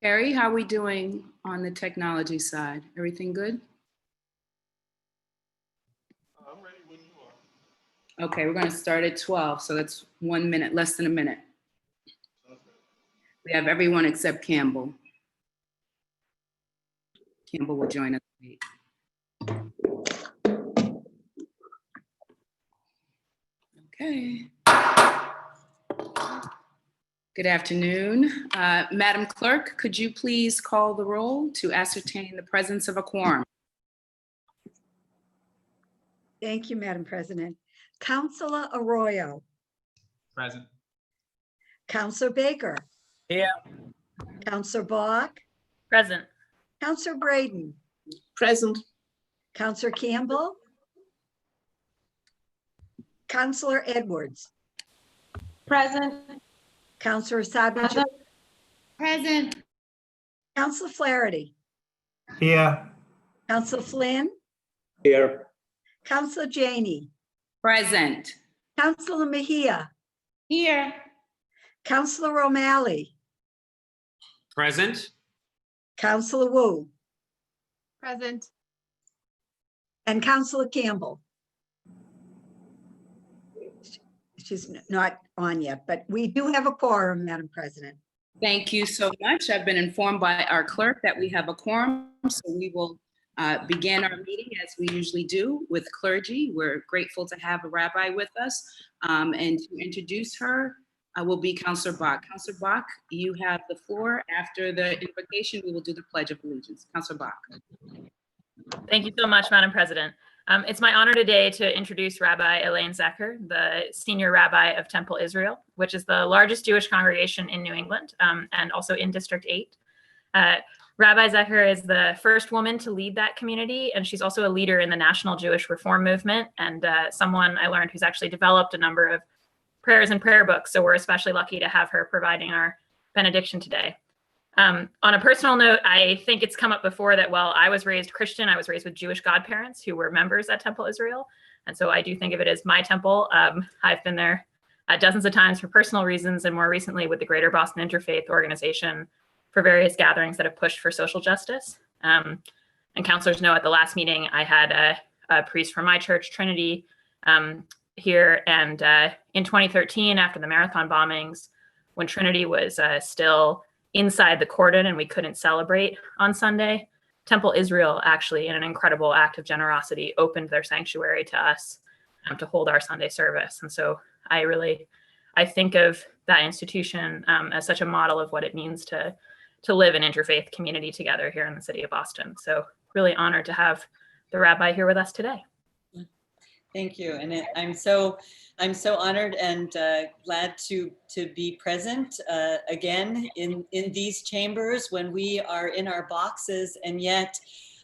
Carrie, how are we doing on the technology side? Everything good? I'm ready when you are. Okay, we're going to start at 12, so that's 1 minute, less than a minute. Sounds good. We have everyone except Campbell. Campbell will join us late. Okay. Good afternoon. Madam Clerk, could you please call the roll to ascertain the presence of a quorum? Thank you, Madam President. Councilor Arroyo, Present. Councilor Baker, Here. Councilor Bach, Present. Councilor Braden, Present. Councilor Campbell, Councilor Edwards, Present. Councilor Sabi, Present. Councilor Flaherty, Here. Councilor Flynn, Here. Councilor Janey, Present. Councilor Mejia, Here. Councilor O'Malley, Present. Councilor Wu, Present. and Councilor Campbell. She's not on yet, but we do have a quorum, Madam President. Thank you so much. I've been informed by our clerk that we have a quorum, so we will begin our meeting as we usually do with clergy. We're grateful to have a rabbi with us, and to introduce her will be Councilor Bach. Councilor Bach, you have the floor. After the invocation, we will do the Pledge of Allegiance. Councilor Bach. Thank you so much, Madam President. It's my honor today to introduce Rabbi Elaine Zecher, the senior rabbi of Temple Israel, which is the largest Jewish congregation in New England, and also in District 8. Rabbi Zecher is the first woman to lead that community, and she's also a leader in the National Jewish Reform Movement, and someone I learned who's actually developed a number of prayers and prayer books. So we're especially lucky to have her providing our benediction today. On a personal note, I think it's come up before that while I was raised Christian, I was raised with Jewish godparents who were members at Temple Israel. And so I do think of it as my temple. I've been there dozens of times for personal reasons, and more recently with the Greater Boston Interfaith Organization for various gatherings that have pushed for social justice. And counselors know at the last meeting, I had a priest from my church, Trinity, here. And in 2013, after the Marathon bombings, when Trinity was still inside the cordon and we couldn't celebrate on Sunday, Temple Israel actually, in an incredible act of generosity, opened their sanctuary to us to hold our Sunday service. And so I think of that institution as such a model of what it means to live an interfaith community together here in the city of Boston. So really honored to have the rabbi here with us today. Thank you, and I'm so honored and glad to be present again in these chambers when we are in our boxes, and yet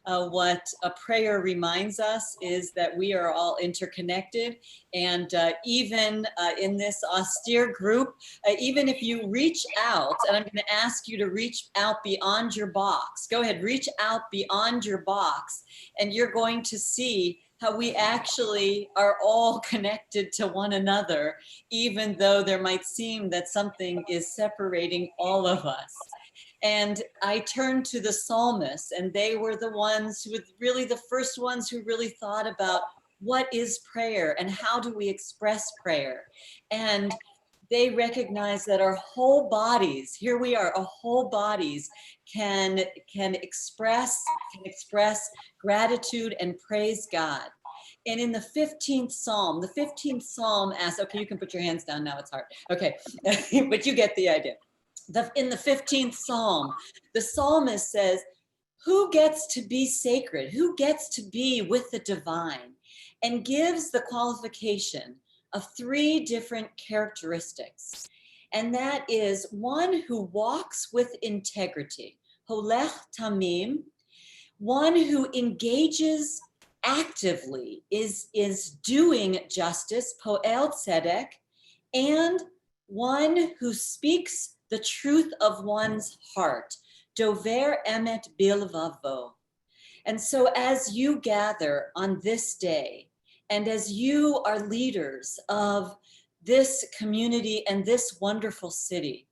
what a prayer reminds us is that we are all interconnected, and even in this austere group, even if you reach out, and I'm going to ask you to reach out beyond your box. Go ahead, reach out beyond your box, and you're going to see how we actually are all connected to one another, even though there might seem that something is separating all of us. And I turned to the psalmists, and they were the ones who were really the first ones who really thought about what is prayer and how do we express prayer. And they recognize that our whole bodies, here we are, our whole bodies can express gratitude and praise God. And in the 15th Psalm asks, okay, you can put your hands down now, it's hard. Okay, but you get the idea. In the 15th Psalm, the psalmist says, who gets to be sacred? Who gets to be with the divine? And gives the qualification of 3 different characteristics. And that is one who walks with integrity, holech tamim, one who engages actively, is doing justice, poel tzedek, and one who speaks the truth of one's heart, dover emet bilvavo. And so as you gather on this day, and as you are leaders of this community and this wonderful city,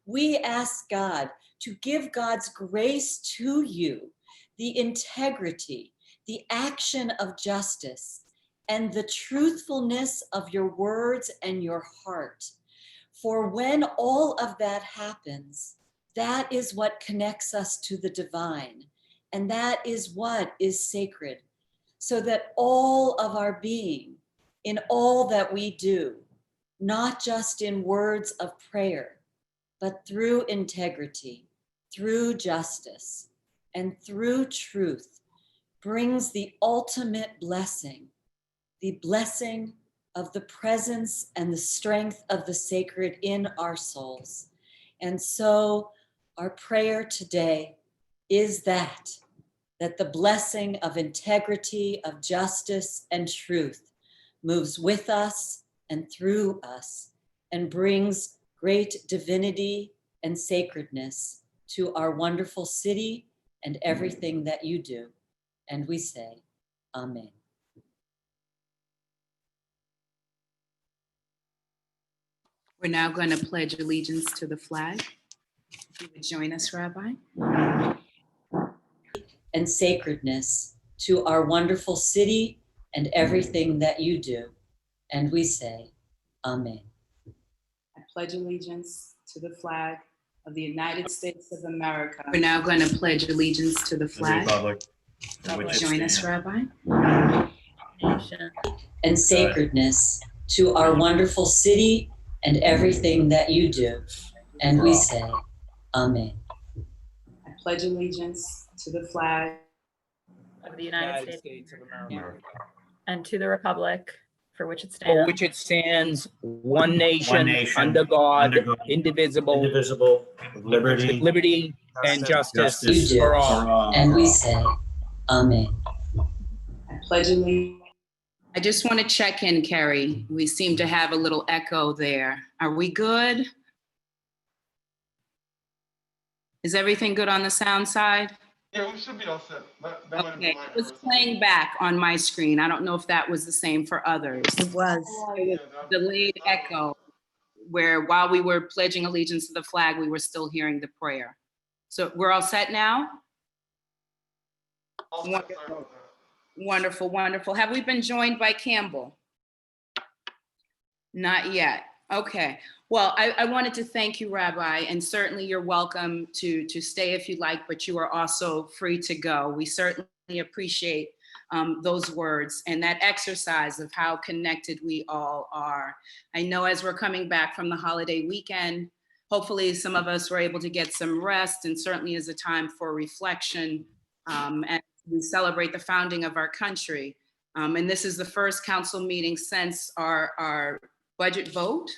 We ask God to give God's grace to you, the integrity, the action of justice, and the truthfulness of your words and your heart. For when all of that happens, that is what connects us to the divine, and that is what is sacred, so that all of our being, in all that we do, not just in words of prayer, but through integrity, through justice, and through truth, brings the ultimate blessing, the blessing of the presence and the strength of the sacred in our souls. And so our prayer today is that the blessing of integrity, of justice, and truth moves with us and through us and brings great divinity and sacredness to our wonderful city and everything that you do. And we say, Amen. We're now going to pledge allegiance to the flag. If you would join us, Rabbi. And sacredness to our wonderful city and everything that you do. And we say, Amen. I pledge allegiance to the flag of the United States of America. We're now going to pledge allegiance to the flag. Republic. for which it Join us, stands, Rabbi. Nation. And sacredness to our wonderful city and everything that you do. And we say, Amen. I pledge allegiance to the flag Of the United States of America, and to the republic for which it for stands, which it stands, one nation, nation, under God, under God, indivisible, indivisible, with with liberty and justice You do. for all. And we say, Amen. I pledge allegiance. I just want to check in, Carrie. We seem to have a little echo there. Are we good? Is everything good on the sound side? Yeah, we should be all set. That might have been Okay, mine it was first. playing back on my screen. I don't know if that was the same for others. It was. It was delayed echo where while we were pledging allegiance to the flag, we were still hearing the prayer. So we're all set now? All set, sorry about that. Wonderful, wonderful. Have we been joined by Campbell? Not yet. Okay. Well, I wanted to thank you, Rabbi, and certainly you're welcome to stay if you like, but you are also free to go. We certainly appreciate those words and that exercise of how connected we all are. I know as we're coming back from the holiday weekend, hopefully some of us were able to get some rest, and certainly is a time for reflection as we celebrate the founding of our country. And this is the first council meeting since our budget vote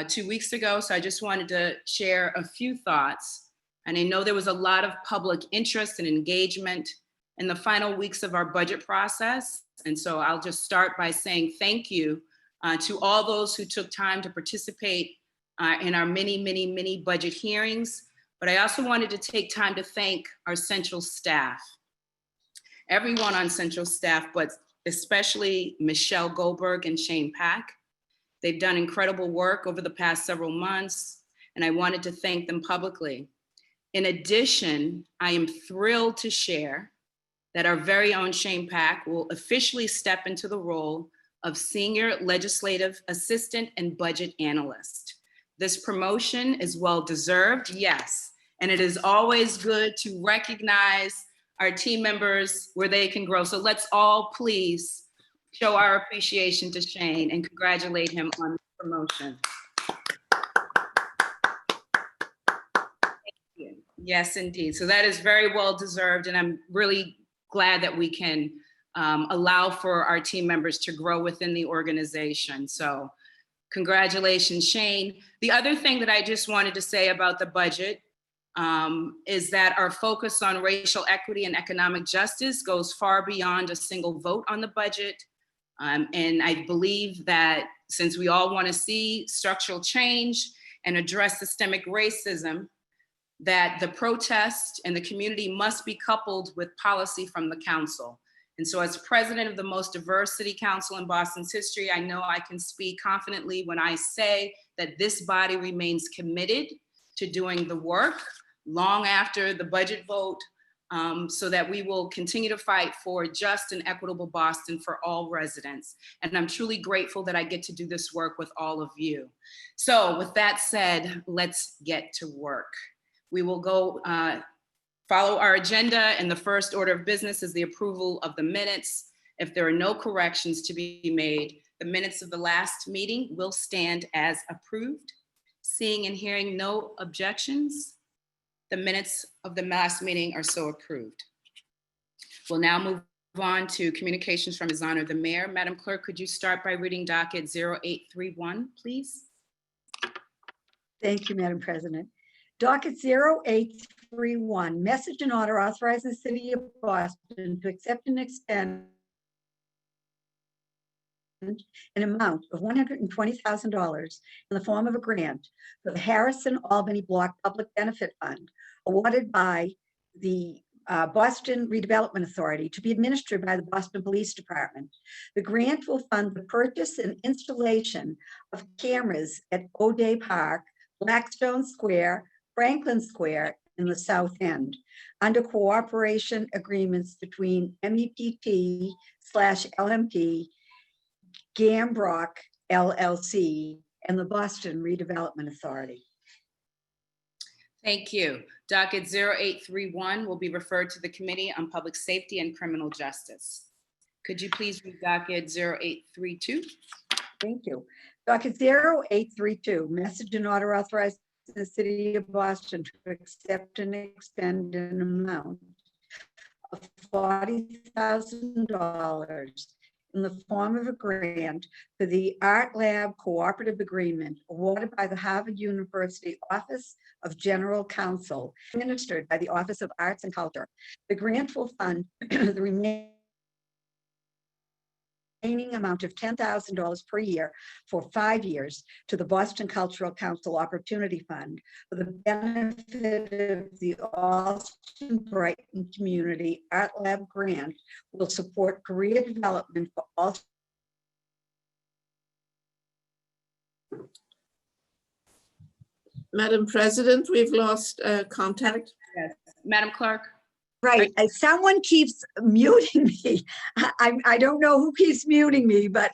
2 weeks ago. So I just wanted to share a few thoughts. And I know there was a lot of public interest and engagement in the final weeks of our budget process. And so I'll just start by saying thank you to all those who took time to participate in our many budget hearings. But I also wanted to take time to thank our central staff, everyone on central staff, but especially Michelle Goldberg and Shane Pack. They've done incredible work over the past several months, and I wanted to thank them publicly. In addition, I am thrilled to share that our very own Shane Pack will officially step into the role of Senior Legislative Assistant and Budget Analyst. This promotion is well-deserved, yes, and it is always good to recognize our team members where they can grow. So let's all please show our appreciation to Shane and congratulate him on the promotion. Thank you. Yes, indeed. So that is very well deserved, and I'm really glad that we can allow for our team members to grow within the organization. So congratulations, Shane. The other thing that I just wanted to say about the budget is that our focus on racial equity and economic justice goes far beyond a single vote on the budget. And I believe that since we all want to see structural change and address systemic racism, that the protest and the community must be coupled with policy from the council. And so as president of the most diverse city council in Boston's history, I know I can speak confidently when I say that this body remains committed to doing the work long after the budget vote, so that we will continue to fight for just and equitable Boston for all residents. And I'm truly grateful that I get to do this work with all of you. So with that said, let's get to work. We will go follow our agenda, and the first order of business is the approval of the minutes. If there are no corrections to be made, the minutes of the last meeting will stand as approved. Seeing and hearing no objections, the minutes of the last meeting are so approved. We'll now move on to communications from His Honor the Mayor. Madam Clerk, could you start by reading docket 0831, please? Thank you, Madam President. Docket 0831, message and order authorizing the City of Boston to accept and expend an amount of $120,000 in the form of a grant for the Harrison Albany Block Public Benefit Fund awarded by the Boston Redevelopment Authority to be administered by the Boston Police Department. The grant will fund the purchase and installation of cameras at O'Day Park, Blackstone Square, Franklin Square, in the South End, under cooperation agreements between MEPT/LMP, Gambrock LLC, and the Boston Redevelopment Authority. Thank you. Docket 0831 will be referred to the Committee on Public Safety and Criminal Justice. Could you please read docket 0832? Thank you. Docket 0832, message and order authorizing the City of Boston to accept and expend an amount of $40,000 in the form of a grant for the Art Lab Cooperative Agreement awarded by the Harvard University Office of General Counsel, administered by the Office of Arts and Culture. The grant will fund the remaining amount of $10,000 per year for 5 years to the Boston Cultural Council Opportunity Fund for the benefit of the Alston Brighton Community Art Lab grant will support career development for all. Madam President, we've lost contact. Yes. Madam Clerk? Right, someone keeps muting me. I don't know who keeps muting me, but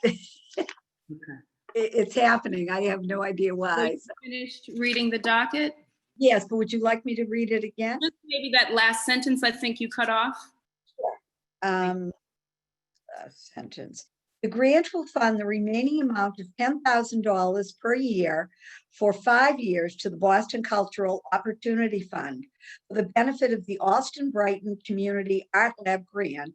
it's happening. I have no idea why. You finished reading the docket? Yes, but would you like me to read it again? Just maybe that last sentence I think you cut off. Sentence. The grant will fund the remaining amount of $10,000 per year for 5 years to the Boston Cultural Opportunity Fund for the benefit of the Alston Brighton Community Art Lab grant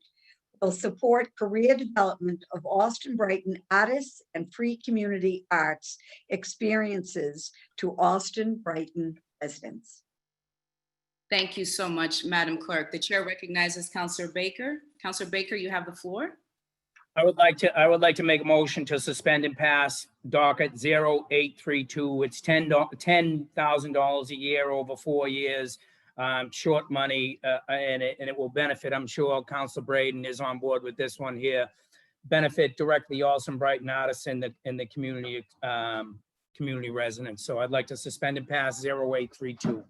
will support career development of Alston Brighton artists and free community arts experiences to Alston Brighton residents. Thank you so much, Madam Clerk. The chair recognizes Councilor Baker. Councilor Baker, you have the floor. I would like to make a motion to suspend and pass docket 0832. It's $10,000 a year over 4 years, short money, and it will benefit, I'm sure Councilor Braden is on board with this one here, benefit directly Alston Brighton artists in the community residents. So I'd like to suspend and pass 0832.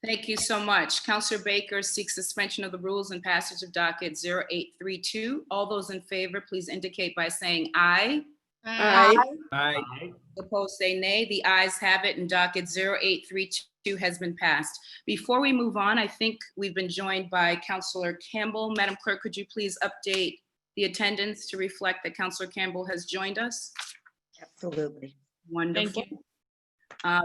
Thank you so much. Councilor Baker seeks suspension of the rules and passage of docket 0832. All those in favor, please indicate by saying aye. Aye. Aye. Opposed, say nay. The ayes have it, and docket 0832 has been passed. Before we move on, I think we've been joined by Councilor Campbell. Madam Clerk, could you please update the attendance to reflect that Councilor Campbell has joined us? Absolutely. Wonderful. Thank you.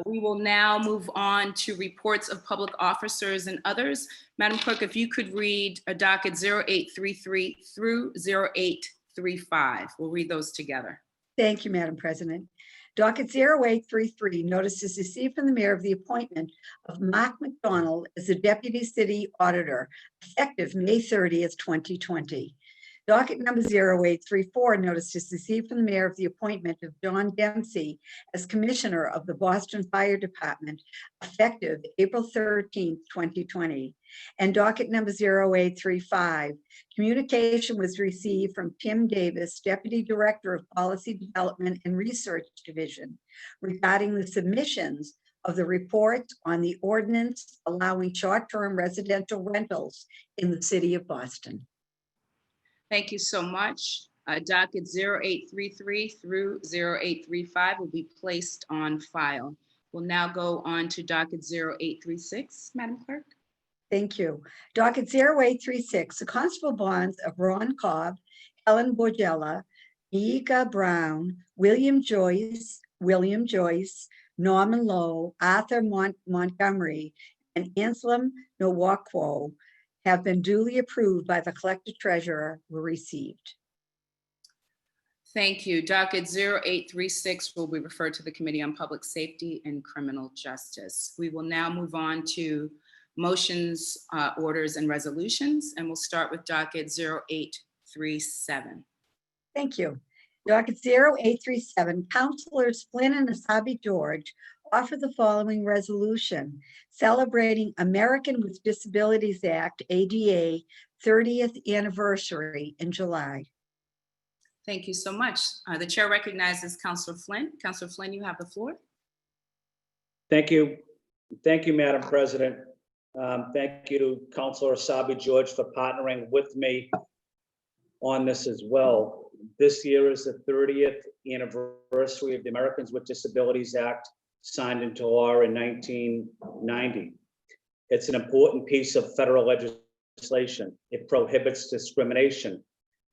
We will now move on to reports of public officers and others. Madam Clerk, if you could read a docket 0833 through 0835. We'll read those together. Thank you, Madam President. Docket 0833, notice is received from the mayor of the appointment of Mark McDonald as the Deputy City Auditor, effective May 30th, 2020. Docket number 0834, notice is received from the mayor of the appointment of John Dempsey as Commissioner of the Boston Fire Department, effective April 13th, 2020. And docket number 0835, communication was received from Tim Davis, Deputy Director of Policy Development and Research Division, regarding the submissions of the report on the ordinance allowing short-term residential rentals in the city of Boston. Thank you so much. Docket 0833 through 0835 will be placed on file. We'll now go on to docket 0836, Madam Clerk. Thank you. Docket 0836, the constable bonds of Ron Cobb, Helen Borgella, Mika Brown, William Joyce, Norman Lowe, Arthur Montgomery, and Anselm Nowakwo have been duly approved by the collector treasurer were received. Thank you. Docket 0836 will be referred to the Committee on Public Safety and Criminal Justice. We will now move on to motions, orders, and resolutions, and we'll start with docket 0837. Thank you. Docket 0837, Councilors Flynn and Asabi George offer the following resolution celebrating American with Disabilities Act, ADA, 30th anniversary in July. Thank you so much. The chair recognizes Councilor Flynn. Councilor Flynn, you have the floor. Thank you. Thank you, Madam President. Thank you to Councilor Asabi George for partnering with me on this as well. This year is the 30th anniversary of the Americans with Disabilities Act, signed into law in 1990. It's an important piece of federal legislation. It prohibits discrimination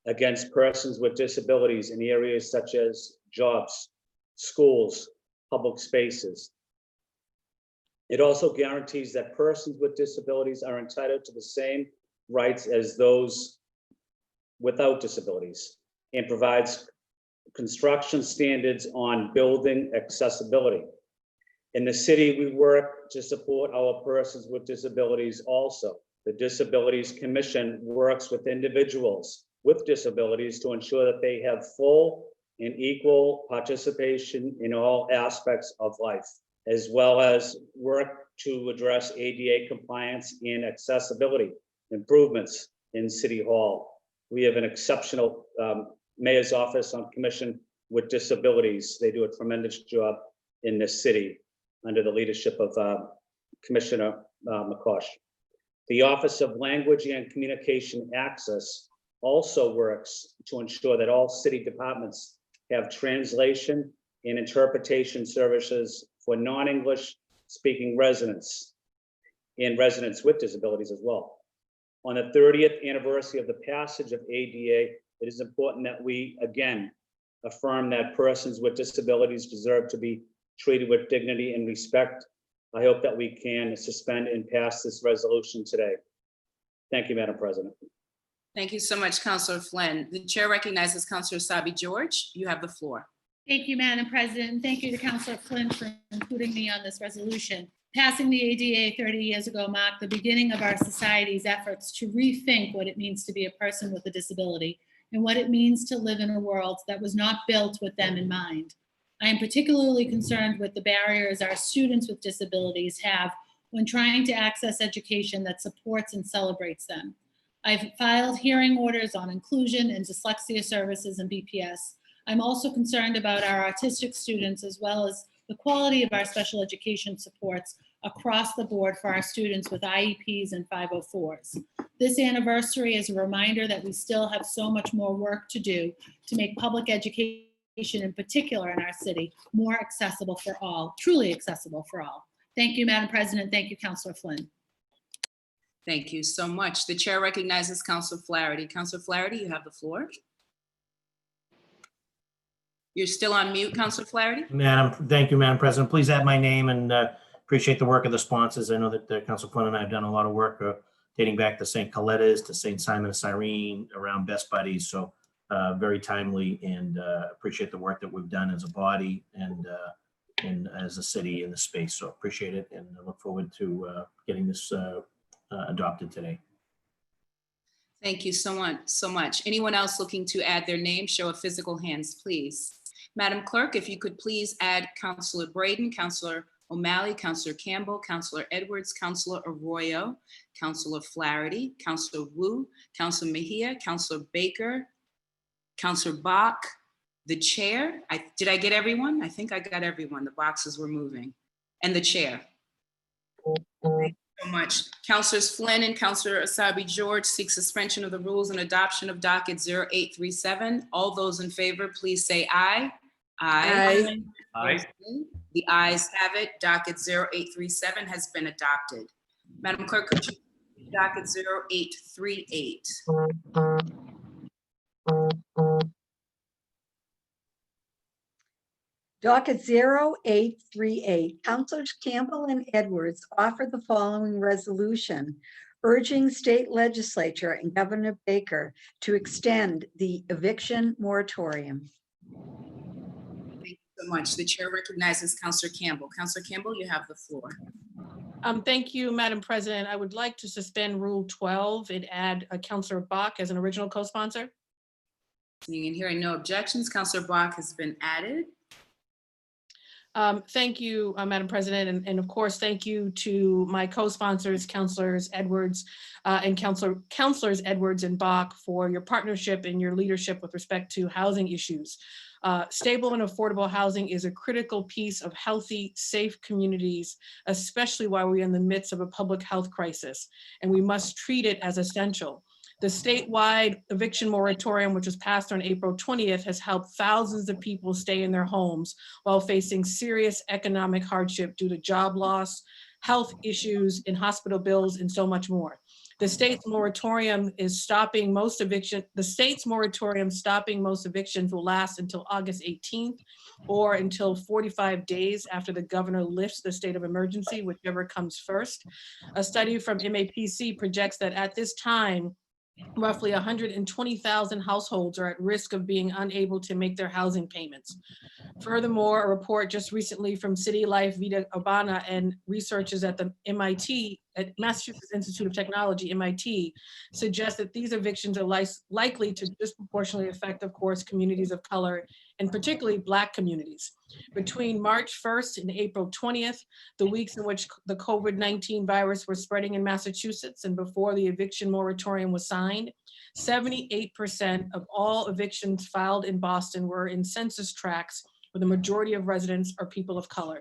against persons with disabilities in areas such as jobs, schools, public spaces. It also guarantees that persons with disabilities are entitled to the same rights as those without disabilities, and provides construction standards on building accessibility. In the city, we work to support our persons with disabilities also. The Disabilities Commission works with individuals with disabilities to ensure that they have full and equal participation in all aspects of life, as well as work to address ADA compliance and accessibility improvements in City Hall. We have an exceptional mayor's office on Commission with Disabilities. They do a tremendous job in this city under the leadership of Commissioner McCosh. The Office of Language and Communication Access also works to ensure that all city departments have translation and interpretation services for non-English speaking residents and residents with disabilities as well. On the 30th anniversary of the passage of ADA, it is important that we again affirm that persons with disabilities deserve to be treated with dignity and respect. I hope that we can suspend and pass this resolution today. Thank you, Madam President. Thank you so much, Councilor Flynn. The chair recognizes Councilor Asabi George. You have the floor. Thank you, Madam President. And thank you to Councilor Flynn for including me on this resolution. Passing the ADA 30 years ago marked the beginning of our society's efforts to rethink what it means to be a person with a disability and what it means to live in a world that was not built with them in mind. I am particularly concerned with the barriers our students with disabilities have when trying to access education that supports and celebrates them. I've filed hearing orders on inclusion and dyslexia services and BPS. I'm also concerned about our autistic students as well as the quality of our special education supports across the board for our students with IEPs and 504s. This anniversary is a reminder that we still have so much more work to do to make public education in particular in our city more accessible for all, truly accessible for all. Thank you, Madam President. Thank you, Councilor Flynn. Thank you so much. The chair recognizes Councilor Flaherty. Councilor Flaherty, you have the floor. You're still on mute, Councilor Flaherty. Thank you, Madam President. Please add my name and appreciate the work of the sponsors. I know that Councilor Flynn and I have done a lot of work dating back to St. Coletta's, to St. Simon of Cyrene, around Best Buddies. So very timely, and appreciate the work that we've done as a body and as a city in the space. So appreciate it, and I look forward to getting this adopted today. Thank you so much. Anyone else looking to add their name, show of physical hands, please. Madam Clerk, if you could please add Councilor Braden, Councilor O'Malley, Councilor Campbell, Councilor Edwards, Councilor Arroyo, Councilor Flaherty, Councilor Wu, Councilor Mejia, Councilor Baker, Councilor Bach, the chair. Did I get everyone? I think I got everyone. The boxes were moving. and the chair. Thank you so much. Councilors Flynn and Councilor Asabi George seek suspension of the rules and adoption of docket 0837. All those in favor, please say aye. Aye. Aye. The ayes have it. Docket 0837 has been adopted. Madam Clerk, could you read docket 0838? Docket 0838, Councilors Campbell and Edwards offer the following resolution urging state legislature and Governor Baker to extend the eviction moratorium. Thank you so much. The chair recognizes Councilor Campbell. Councilor Campbell, you have the floor. Thank you, Madam President. I would like to suspend Rule 12 and add Councilor Bach as an original co-sponsor. Seeing and hearing no objections, Councilor Bach has been added. Thank you, Madam President, and of course, thank you to my co-sponsors, Councilors Edwards and Councilors Edwards and Bach for your partnership and your leadership with respect to housing issues. Stable and affordable housing is a critical piece of healthy, safe communities, especially while we're in the midst of a public health crisis, and we must treat it as essential. The statewide eviction moratorium, which was passed on April 20th, has helped thousands of people stay in their homes while facing serious economic hardship due to job loss, health issues, and hospital bills, and so much more. The state's moratorium is stopping most evictions. The state's moratorium stopping most evictions will last until August 18th or until 45 days after the governor lifts the state of emergency, whichever comes first. A study from MAPC projects that at this time, roughly 120,000 households are at risk of being unable to make their housing payments. Furthermore, a report just recently from City Life Vida Urbana and researchers at the at Massachusetts Institute of Technology, MIT, suggest that these evictions are likely to disproportionately affect, of course, communities of color, and particularly Black communities. Between March 1st and April 20th, the weeks in which the COVID-19 virus was spreading in Massachusetts and before the eviction moratorium was signed, 78% of all evictions filed in Boston were in census tracts where the majority of residents are people of color.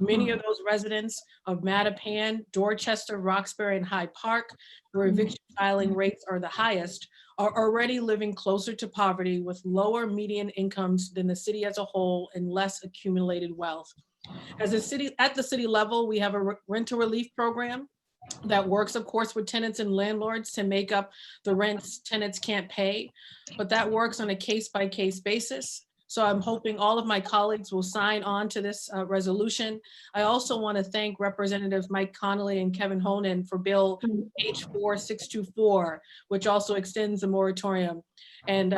Many of those residents of Mattapan, Dorchester, Roxbury, and Hyde Park, where eviction filing rates are the highest, are already living closer to poverty with lower median incomes than the city as a whole and less accumulated wealth. As a city, at the city level, we have a rental relief program that works, of course, with tenants and landlords to make up the rents tenants can't pay, but that works on a case-by-case basis. So I'm hoping all of my colleagues will sign on to this resolution. I also want to thank Representatives Mike Connolly and Kevin Honan for Bill H4624, which also extends the moratorium. And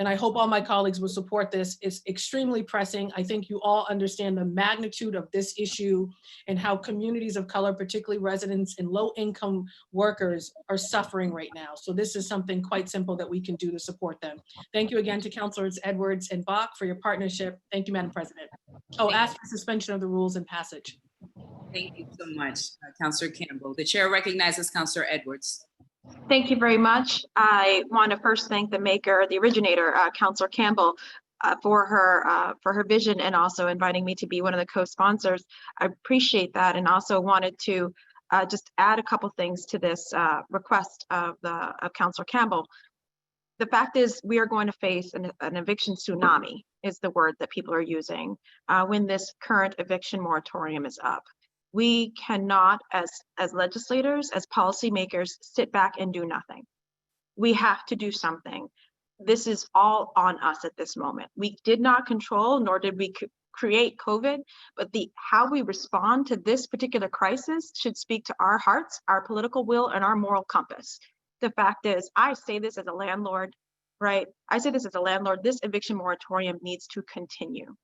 I hope all my colleagues will support this. It's extremely pressing. I think you all understand the magnitude of this issue and how communities of color, particularly residents and low-income workers, are suffering right now. So this is something quite simple that we can do to support them. Thank you again to Councilors Edwards and Bach for your partnership. Thank you, Madam President. Oh, ask for suspension of the rules and passage. Thank you so much, Councilor Campbell. The chair recognizes Councilor Edwards. Thank you very much. I want to first thank the maker, the originator, Councilor Campbell, for her vision and also inviting me to be one of the co-sponsors. I appreciate that, and also wanted to just add a couple things to this request of Councilor Campbell. The fact is, we are going to face an eviction tsunami, is the word that people are using, when this current eviction moratorium is up. We cannot, as legislators, as policymakers, sit back and do nothing. We have to do something. This is all on us at this moment. We did not control, nor did we create COVID, but how we respond to this particular crisis should speak to our hearts, our political will, and our moral compass. The fact is, I say this as a landlord, right? I say this as a landlord, this eviction moratorium needs to continue.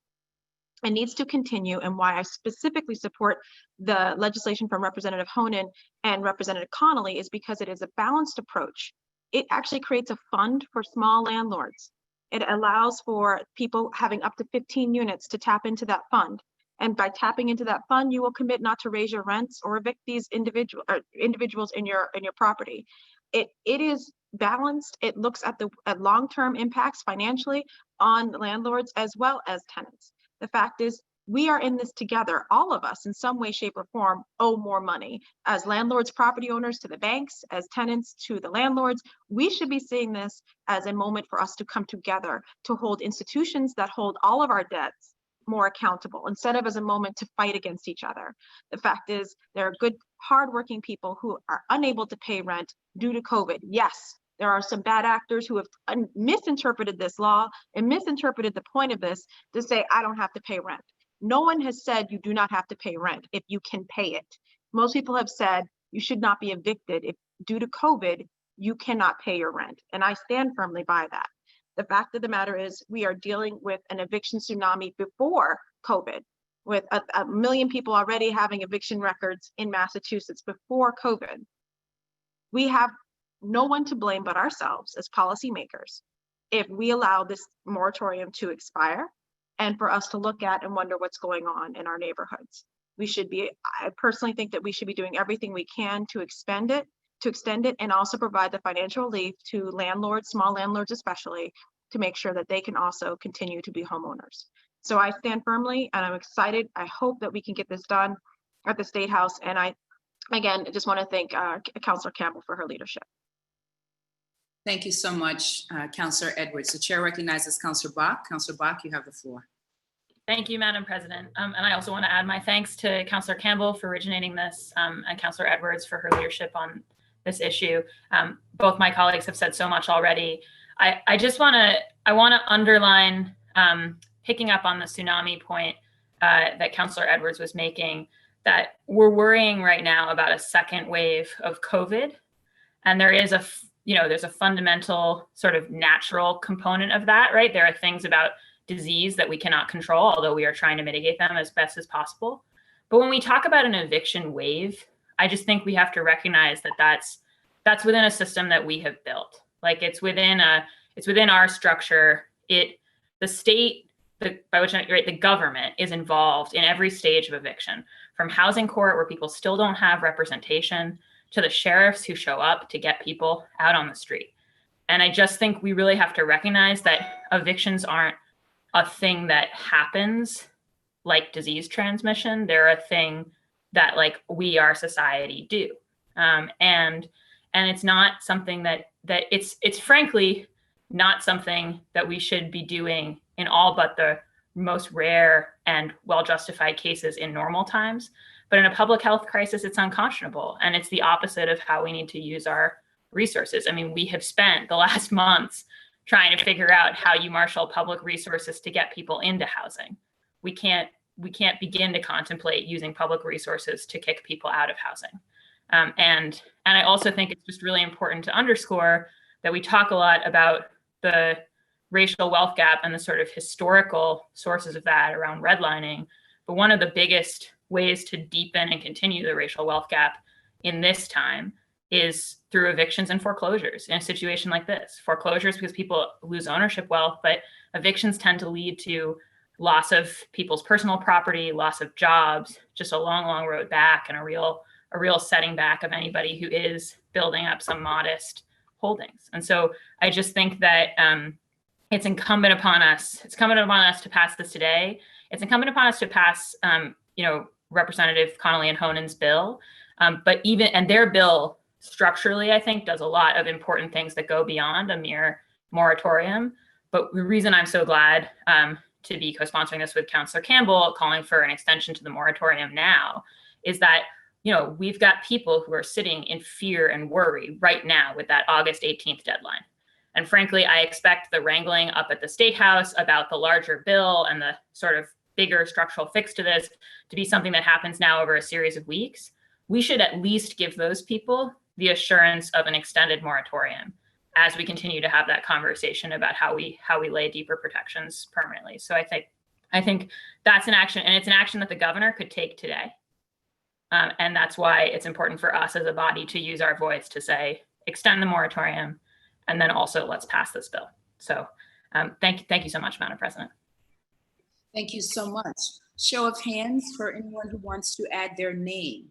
It needs to continue, and why I specifically support the legislation from Representative Honan and Representative Connolly is because it is a balanced approach. It actually creates a fund for small landlords. It allows for people having up to 15 units to tap into that fund. And by tapping into that fund, you will commit not to raise your rents or evict these individuals in your property. It is balanced. It looks at long-term impacts financially on landlords as well as tenants. The fact is, We are in this together. All of us in some way, shape, or form owe more money. As landlords, property owners to the banks, as tenants to the landlords, we should be seeing this as a moment for us to come together to hold institutions that hold all of our debts more accountable instead of as a moment to fight against each other. The fact is, there are good, hardworking people who are unable to pay rent due to COVID. Yes, there are some bad actors who have misinterpreted this law and misinterpreted the point of this to say, I don't have to pay rent. No one has said you do not have to pay rent if you can pay it. Most people have said you should not be evicted if due to COVID, you cannot pay your rent. And I stand firmly by that. The fact of the matter is we are dealing with an eviction tsunami before COVID, with a million people already having eviction records in Massachusetts before COVID. We have no one to blame but ourselves as policymakers if we allow this moratorium to expire and for us to look at and wonder what's going on in our neighborhoods. I personally think that we should be doing everything we can to extend it, and also provide the financial relief to landlords, small landlords especially, to make sure that they can also continue to be homeowners. So I stand firmly and I'm excited. I hope that we can get this done at the State House. And I, again, just want to thank Councilor Campbell for her leadership. Thank you so much, Councilor Edwards. The chair recognizes Councilor Bach. Councilor Bach, you have the floor. Thank you, Madam President. And I also want to add my thanks to Councilor Campbell for originating this and Councilor Edwards for her leadership on this issue. Both my colleagues have said so much already. I want to underline, picking up on the tsunami point that Councilor Edwards was making, that we're worrying right now about a second wave of COVID. And there is there's a fundamental sort of natural component of that, right? There are things about disease that we cannot control, although we are trying to mitigate them as best as possible. But when we talk about an eviction wave, I just think we have to recognize that that's within a system that we have built. Like it's within our structure. The state, the government is involved in every stage of eviction, from housing court where people still don't have representation, to the sheriffs who show up to get people out on the street. And I just think we really have to recognize that evictions aren't a thing that happens like disease transmission. They're a thing that like we, our society, do. And it's not something that it's frankly not something that we should be doing in all but the most rare and well-justified cases in normal times. But in a public health crisis, it's unconscionable. And it's the opposite of how we need to use our resources. I mean, we have spent the last months trying to figure out how you marshal public resources to get people into housing. We can't begin to contemplate using public resources to kick people out of housing. And I also think it's just really important to underscore that we talk a lot about the racial wealth gap and the sort of historical sources of that around redlining. But one of the biggest ways to deepen and continue the racial wealth gap in this time is through evictions and foreclosures in a situation like this. Foreclosures because people lose ownership wealth, but evictions tend to lead to loss of people's personal property, loss of jobs, just a long, long road back, and a real setting back of anybody who is building up some modest holdings. And so I just think that it's incumbent upon us. It's incumbent upon us to pass this today. It's incumbent upon us to pass, Representative Connolly and Honen's bill. But their bill structurally, I think, does a lot of important things that go beyond a mere moratorium. But the reason I'm so glad to be co-sponsoring this with Councilor Campbell, calling for an extension to the moratorium now, is that we've got people who are sitting in fear and worry right now with that August 18th deadline. And frankly, I expect the wrangling up at the State House about the larger bill and the sort of bigger structural fix to this to be something that happens now over a series of weeks. We should at least give those people the assurance of an extended moratorium as we continue to have that conversation about how we lay deeper protections permanently. So I think that's an action, and it's an action that the governor could take today. And that's why it's important for us as a body to use our voice to say, extend the moratorium, and then also let's pass this bill. So thank you so much, Madam President. Thank you so much. Show of hands for anyone who wants to add their name.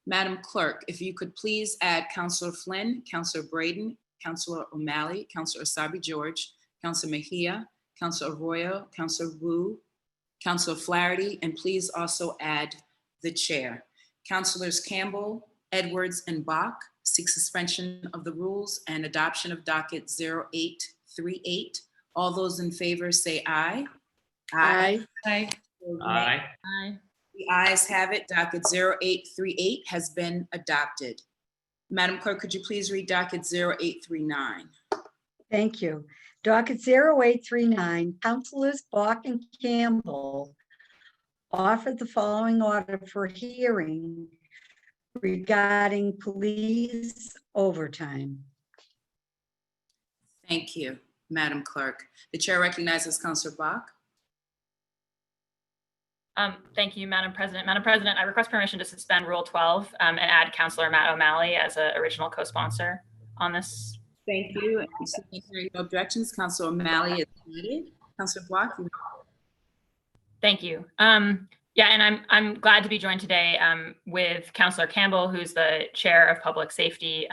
Madam Clerk, if you could please add Councilor Flynn, Councilor Braden, Councilor O'Malley, Councilor Asabi George, Councilor Mejia, Councilor Arroyo, Councilor Wu, Counselor Flaherty, and please also add the chair. Counselors Campbell, Edwards, and Bach seek suspension of the rules and adoption of docket 0838. All those in favor say aye. Aye. Aye. Aye. Aye. The ayes have it. Docket 0838 has been adopted. Madam Clerk, could you please read docket 0839? Thank you. Docket 0839, Councilors Bach and Campbell offered the following order for hearing regarding police overtime. Thank you, Madam Clerk. The chair recognizes Counselor Bach. Thank you, Madam President. Madam President, I request permission to suspend Rule 12 and add Councilor Matt O'Malley as an original co-sponsor on this. Thank you. And seeing no objections, Counselor O'Malley is seated. Counselor Bach, you Thank you. Yeah, and I'm glad to be joined today with Councilor Campbell, who's the chair of Public Safety,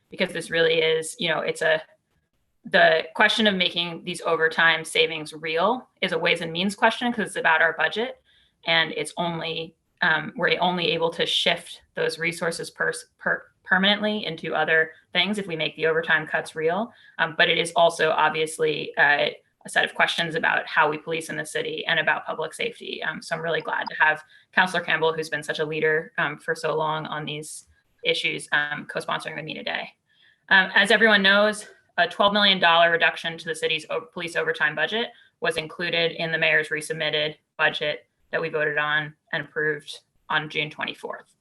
because this really is, the question of making these overtime savings real is a ways and means question because it's about our budget, and it's only we're only able to shift those resources permanently into other things if we make the overtime cuts real. But it is also obviously a set of questions about how we police in the city and about public safety. So I'm really glad to have Councilor Campbell, who's been such a leader for so long on these issues, co-sponsoring with me today. As everyone knows, a $12 million reduction to the city's police overtime budget was included in the mayor's resubmitted budget that we voted on and approved on June 24th.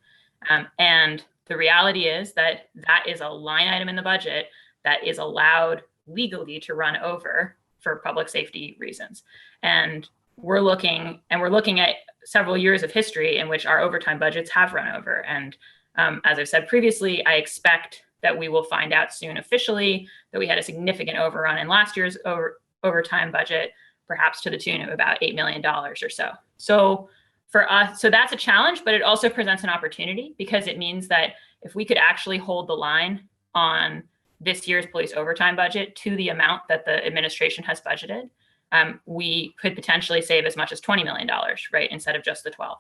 And the reality is that that is a line item in the budget that is allowed legally to run over for public safety reasons. And we're looking at several years of history in which our overtime budgets have run over. And as I've said previously, I expect that we will find out soon officially that we had a significant overrun in last year's overtime budget, perhaps to the tune of about $8 million or so. So for us, so that's a challenge, but it also presents an opportunity because it means that if we could actually hold the line on this year's police overtime budget to the amount that the administration has budgeted, we could potentially save as much as $20 million, right, instead of just the 12.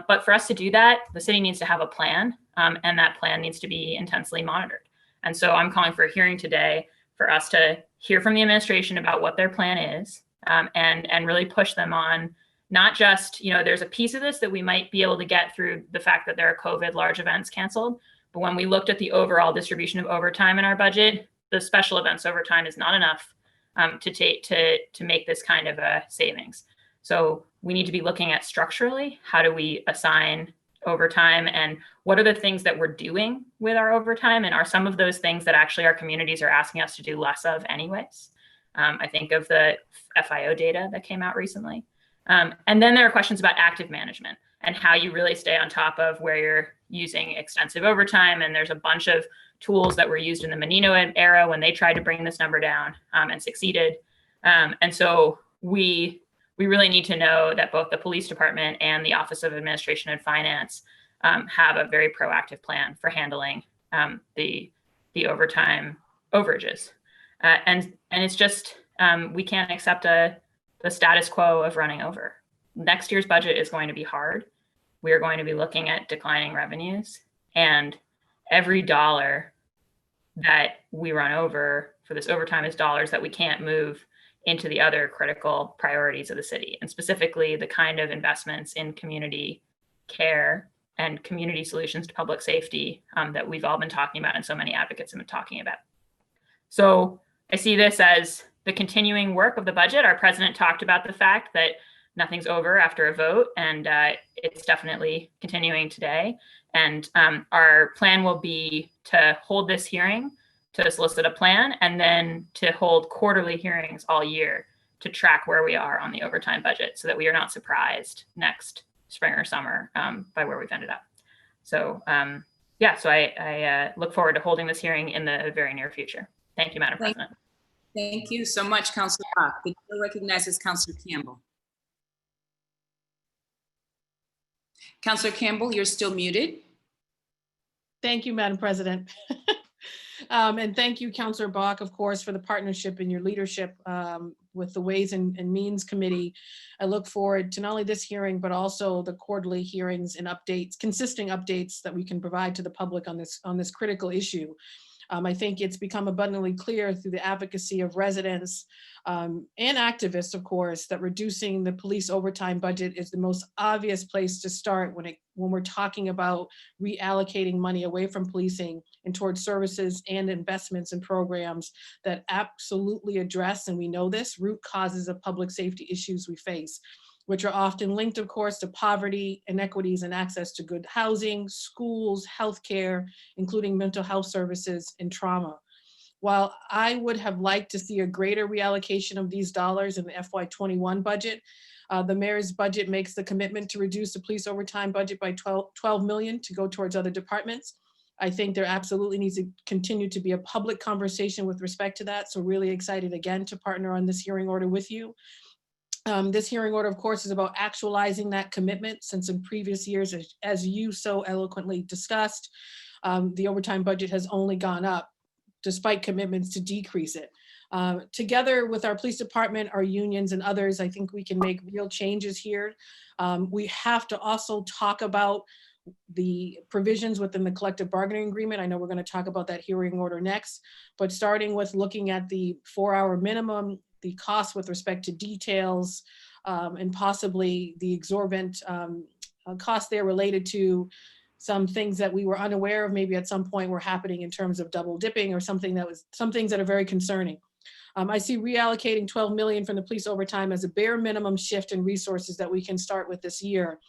But for us to do that, the city needs to have a plan, and that plan needs to be intensely monitored. And so I'm calling for a hearing today for us to hear from the administration about what their plan is, and really push them on not just, there's a piece of this that we might be able to get through the fact that there are COVID large events canceled. But when we looked at the overall distribution of overtime in our budget, the special events overtime is not enough to make this kind of a savings. So we need to be looking at structurally, how do we assign overtime and what are the things that we're doing with our overtime? And are some of those things that actually our communities are asking us to do less of anyways? I think of the FIO data that came out recently. And then there are questions about active management and how you really stay on top of where you're using extensive overtime. And there's a bunch of tools that were used in the Menino era when they tried to bring this number down and succeeded. And so we really need to know that both the police department and the Office of Administration and Finance have a very proactive plan for handling the overtime overages. And it's just, we can't accept the status quo of running over. Next year's budget is going to be hard. We are going to be looking at declining revenues, and every dollar that we run over for this overtime is dollars that we can't move into the other critical priorities of the city, and specifically the kind of investments in community care and community solutions to public safety that we've all been talking about and so many advocates have been talking about. So I see this as the continuing work of the budget. Our president talked about the fact that nothing's over after a vote, and it's definitely continuing today. And our plan will be to hold this hearing, to solicit a plan, and then to hold quarterly hearings all year to track where we are on the overtime budget so that we are not surprised next spring or summer by where we've ended up. So yeah, so I look forward to holding this hearing in the very near future. Thank you, Madam President. Thank you so much, Councilor Bach. The chair recognizes Councilor Campbell. Councilor Campbell, you're still muted. Thank you, Madam President. And thank you, Councillor Bach, of course, for the partnership and your leadership with the Ways and Means Committee. I look forward to not only this hearing, but also the quarterly hearings and updates, consistent updates that we can provide to the public on this critical issue. I think it's become abundantly clear through the advocacy of residents and activists, of course, that reducing the police overtime budget is the most obvious place to start when we're talking about reallocating money away from policing and towards services and investments and programs that absolutely address, and we know this, root causes of public safety issues we face, which are often linked, of course, to poverty, inequities, and access to good housing, schools, healthcare, including mental health services and trauma. While I would have liked to see a greater reallocation of these dollars in the FY21 budget, the mayor's budget makes the commitment to reduce the police overtime budget by 12 million to go towards other departments. I think there absolutely needs to continue to be a public conversation with respect to that. So really excited again to partner on this hearing order with you. This hearing order, of course, is about actualizing that commitment, since in previous years, as you so eloquently discussed, the overtime budget has only gone up despite commitments to decrease it. Together with our police department, our unions and others, I think we can make real changes here. We have to also talk about the provisions within the collective bargaining agreement. I know we're going to talk about that hearing order next, but starting with looking at the 4-hour minimum, the cost with respect to details, and possibly the exorbitant cost there related to some things that we were unaware of maybe at some point were happening in terms of double dipping or some things that are very concerning. I see reallocating 12 million from the police overtime as a bare minimum shift in resources that we can start with this year.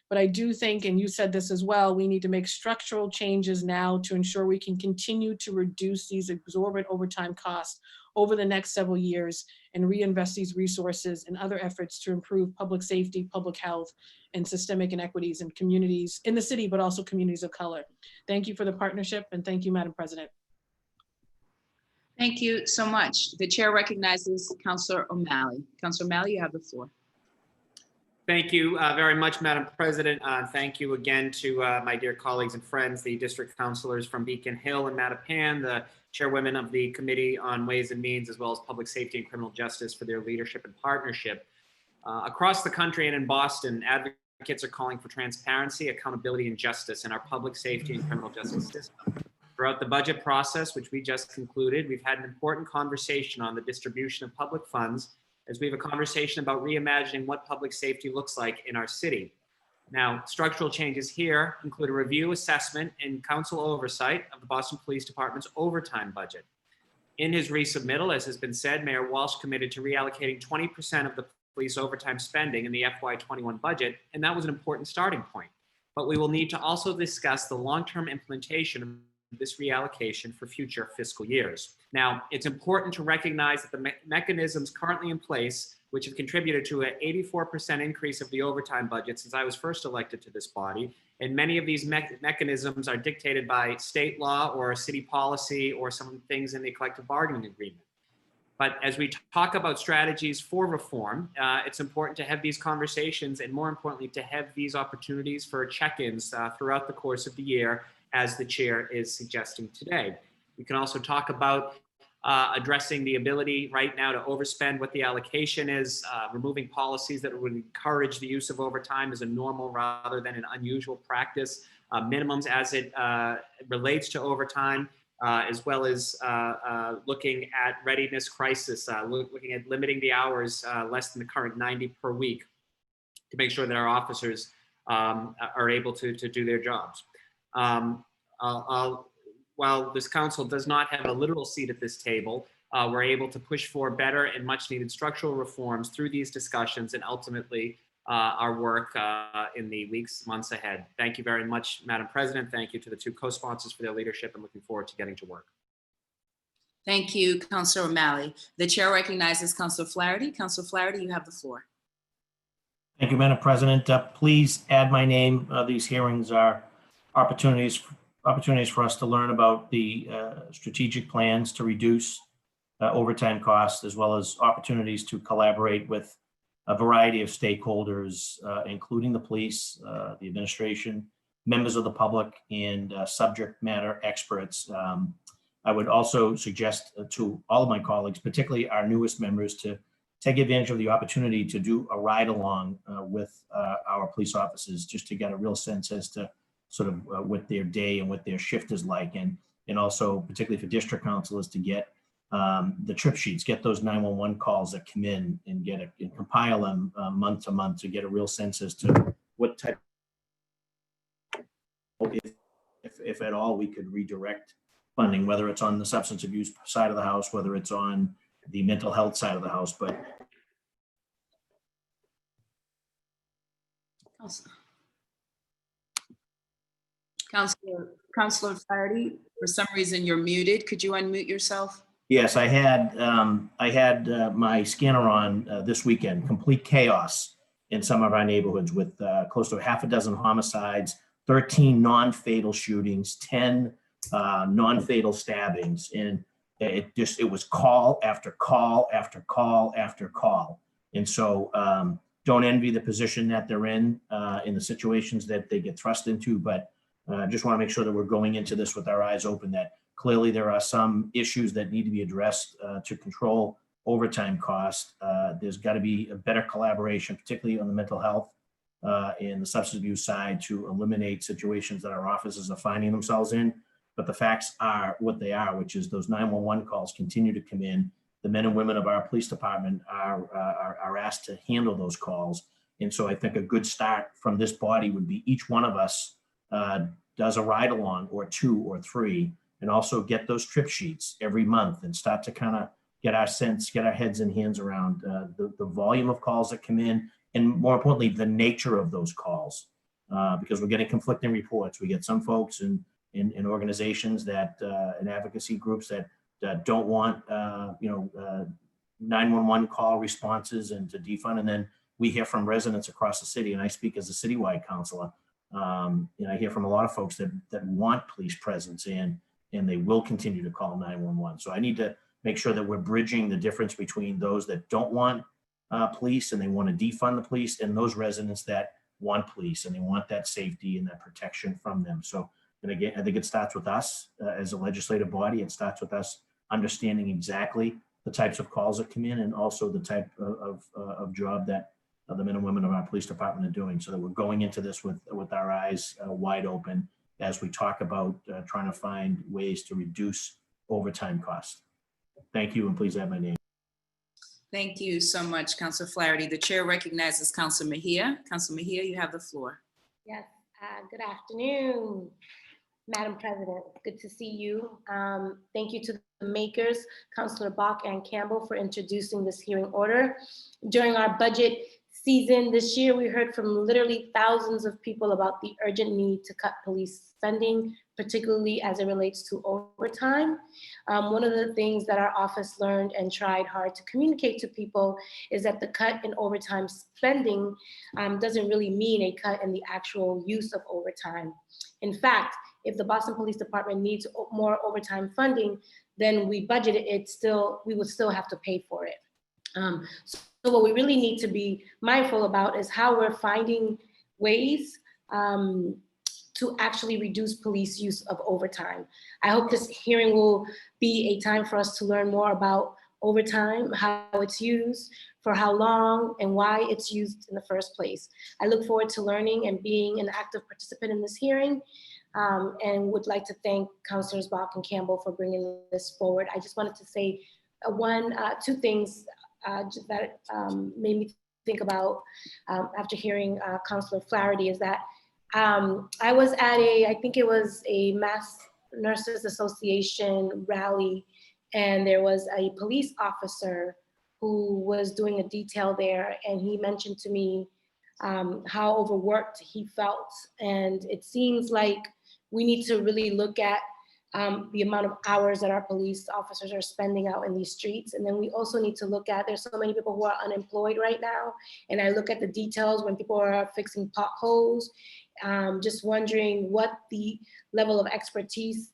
But I do think, and you said this as well, we need to make structural changes now to ensure we can continue to reduce these exorbitant overtime costs over the next several years and reinvest these resources in other efforts to improve public safety, public health, and systemic inequities in communities in the city, but also communities of color. Thank you for the partnership, and thank you, Madam President. Thank you so much. The chair recognizes Councillor O'Malley. Councillor O'Malley, you have the floor. Thank you very much, Madam President. Thank you again to my dear colleagues and friends, the district councilors from Beacon Hill and Mattapan, the chairwomen of the Committee on Ways and Means, as well as Public Safety and Criminal Justice for their leadership and partnership. Across the country and in Boston, advocates are calling for transparency, accountability, and justice in our public safety and criminal justice system. Throughout the budget process, which we just concluded, we've had an important conversation on the distribution of public funds, as we have a conversation about reimagining what public safety looks like in our city. Now, structural changes here include a review, assessment, and council oversight of the Boston Police Department's overtime budget. In his resubmittal, as has been said, Mayor Walsh committed to reallocating 20% of the police overtime spending in the FY21 budget, and that was an important starting point. But we will need to also discuss the long-term implementation of this reallocation for future fiscal years. Now, it's important to recognize that the mechanisms currently in place, which have contributed to an 84% increase of the overtime budget since I was first elected to this body, and many of these mechanisms are dictated by state law or city policy or some things in the collective bargaining agreement. But as we talk about strategies for reform, it's important to have these conversations and, more importantly, to have these opportunities for check-ins throughout the course of the year, as the chair is suggesting today. We can also talk about addressing the ability right now to overspend what the allocation is, removing policies that would encourage the use of overtime as a normal rather than an unusual practice, minimums as it relates to overtime, as well as looking at readiness crisis, looking at limiting the hours less than the current 90 per week to make sure that our officers are able to do their jobs. While this council does not have a literal seat at this table, we're able to push for better and much needed structural reforms through these discussions and ultimately our work in the weeks, months ahead. Thank you very much, Madam President. Thank you to the two co-sponsors for their leadership and looking forward to getting to work. Thank you, Councillor O'Malley. The chair recognizes Councillor Flaherty. Councillor Flaherty, you have the floor. Thank you, Madam President. Please add my name. These hearings are opportunities for us to learn about the strategic plans to reduce overtime costs, as well as opportunities to collaborate with a variety of stakeholders, including the police, the administration, members of the public, and subject matter experts I would also suggest to all of my colleagues, particularly our newest members, to take advantage of the opportunity to do a ride along with our police officers, just to get a real sense as to sort of what their day and what their shift is like. And also particularly for district councilors to get the trip sheets, get those 911 calls that come in and and compile them month to month to get a real sense as to what type, if at all, we could redirect funding, whether it's on the substance abuse side of the house, whether it's on the mental health side of the house. But Councilor Flaherty, for some reason you're muted. Could you unmute yourself? yes, I had my scanner on this weekend. Complete chaos in some of our neighborhoods with close to half a dozen homicides, 13 non-fatal shootings, 10 non-fatal stabbings, and it was call after call after call after call. And so don't envy the position that they're in the situations that they get thrust into, but just want to make sure that we're going into this with our eyes open, that clearly there are some issues that need to be addressed to control overtime costs. There's got to be a better collaboration, particularly on the mental health and the substance abuse side, to eliminate situations that our officers are finding themselves in. But the facts are what they are, which is those 911 calls continue to come in. The men and women of our police department are asked to handle those calls. And so I think a good start from this body would be each one of us does a ride along or 2 or 3, and also get those trip sheets every month and start to kind of get our heads and hands around the volume of calls that come in, and more importantly, the nature of those calls, because we're getting conflicting reports. We get some folks in organizations that and advocacy groups that don't want 911 call responses and to defund, and then we hear from residents across the city, and I speak as a citywide councilor. I hear from a lot of folks that want police presence and they will continue to call 911. So I need to make sure that we're bridging the difference between those that don't want police and they want to defund the police, and those residents that want police and they want that safety and that protection from them. So, and again, I think it starts with us as a legislative body. It starts with us understanding exactly the types of calls that come in, and also the type of job that the men and women of our police department are doing, so that we're going into this with our eyes wide open as we talk about trying to find ways to reduce overtime costs. Thank you, and please add my name. Thank you so much, Councilor Flaherty. The chair recognizes Councilor Mejia. Councilor Mejia, you have the floor. Yes, good afternoon, Madam President. Good to see you. Thank you to the makers, Councilor Bach and Campbell, for introducing this hearing order. During our budget season this year, we heard from literally thousands of people about the urgent need to cut police spending, particularly as it relates to overtime. One of the things that our office learned and tried hard to communicate to people is that the cut in overtime spending doesn't really mean a cut in the actual use of overtime. In fact, if the Boston Police Department needs more overtime funding, then we budgeted it, we would still have to pay for it. So what we really need to be mindful about is how we're finding ways to actually reduce police use of overtime. I hope this hearing will be a time for us to learn more about overtime, how it's used, for how long, and why it's used in the first place. I look forward to learning and being an active participant in this hearing, and would like to thank Councilors Bach and Campbell for bringing this forward. I just wanted to say two things that made me think about after hearing Councilor Flaherty, is that I was at I think it was a Mass Nurses Association rally, and there was a police officer who was doing a detail there, and he mentioned to me how overworked he felt. And it seems like we need to really look at the amount of hours that our police officers are spending out in these streets. And then we also need to look at, there's so many people who are unemployed right now. And I look at the details when people are fixing potholes, just wondering what the level of expertise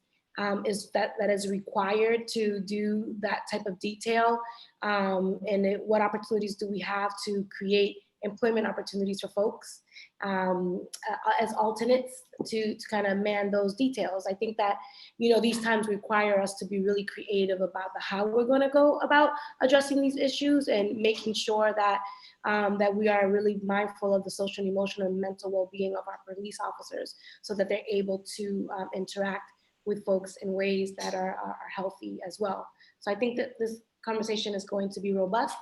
is that is required to do that type of detail. And what opportunities do we have to create employment opportunities for folks as alternates to kind of man those details. I think that, these times require us to be really creative about how we're going to go about addressing these issues and making sure that that we are really mindful of the social and emotional and mental well-being of our police officers so that they're able to interact with folks in ways that are healthy as well. So I think that this conversation is going to be robust,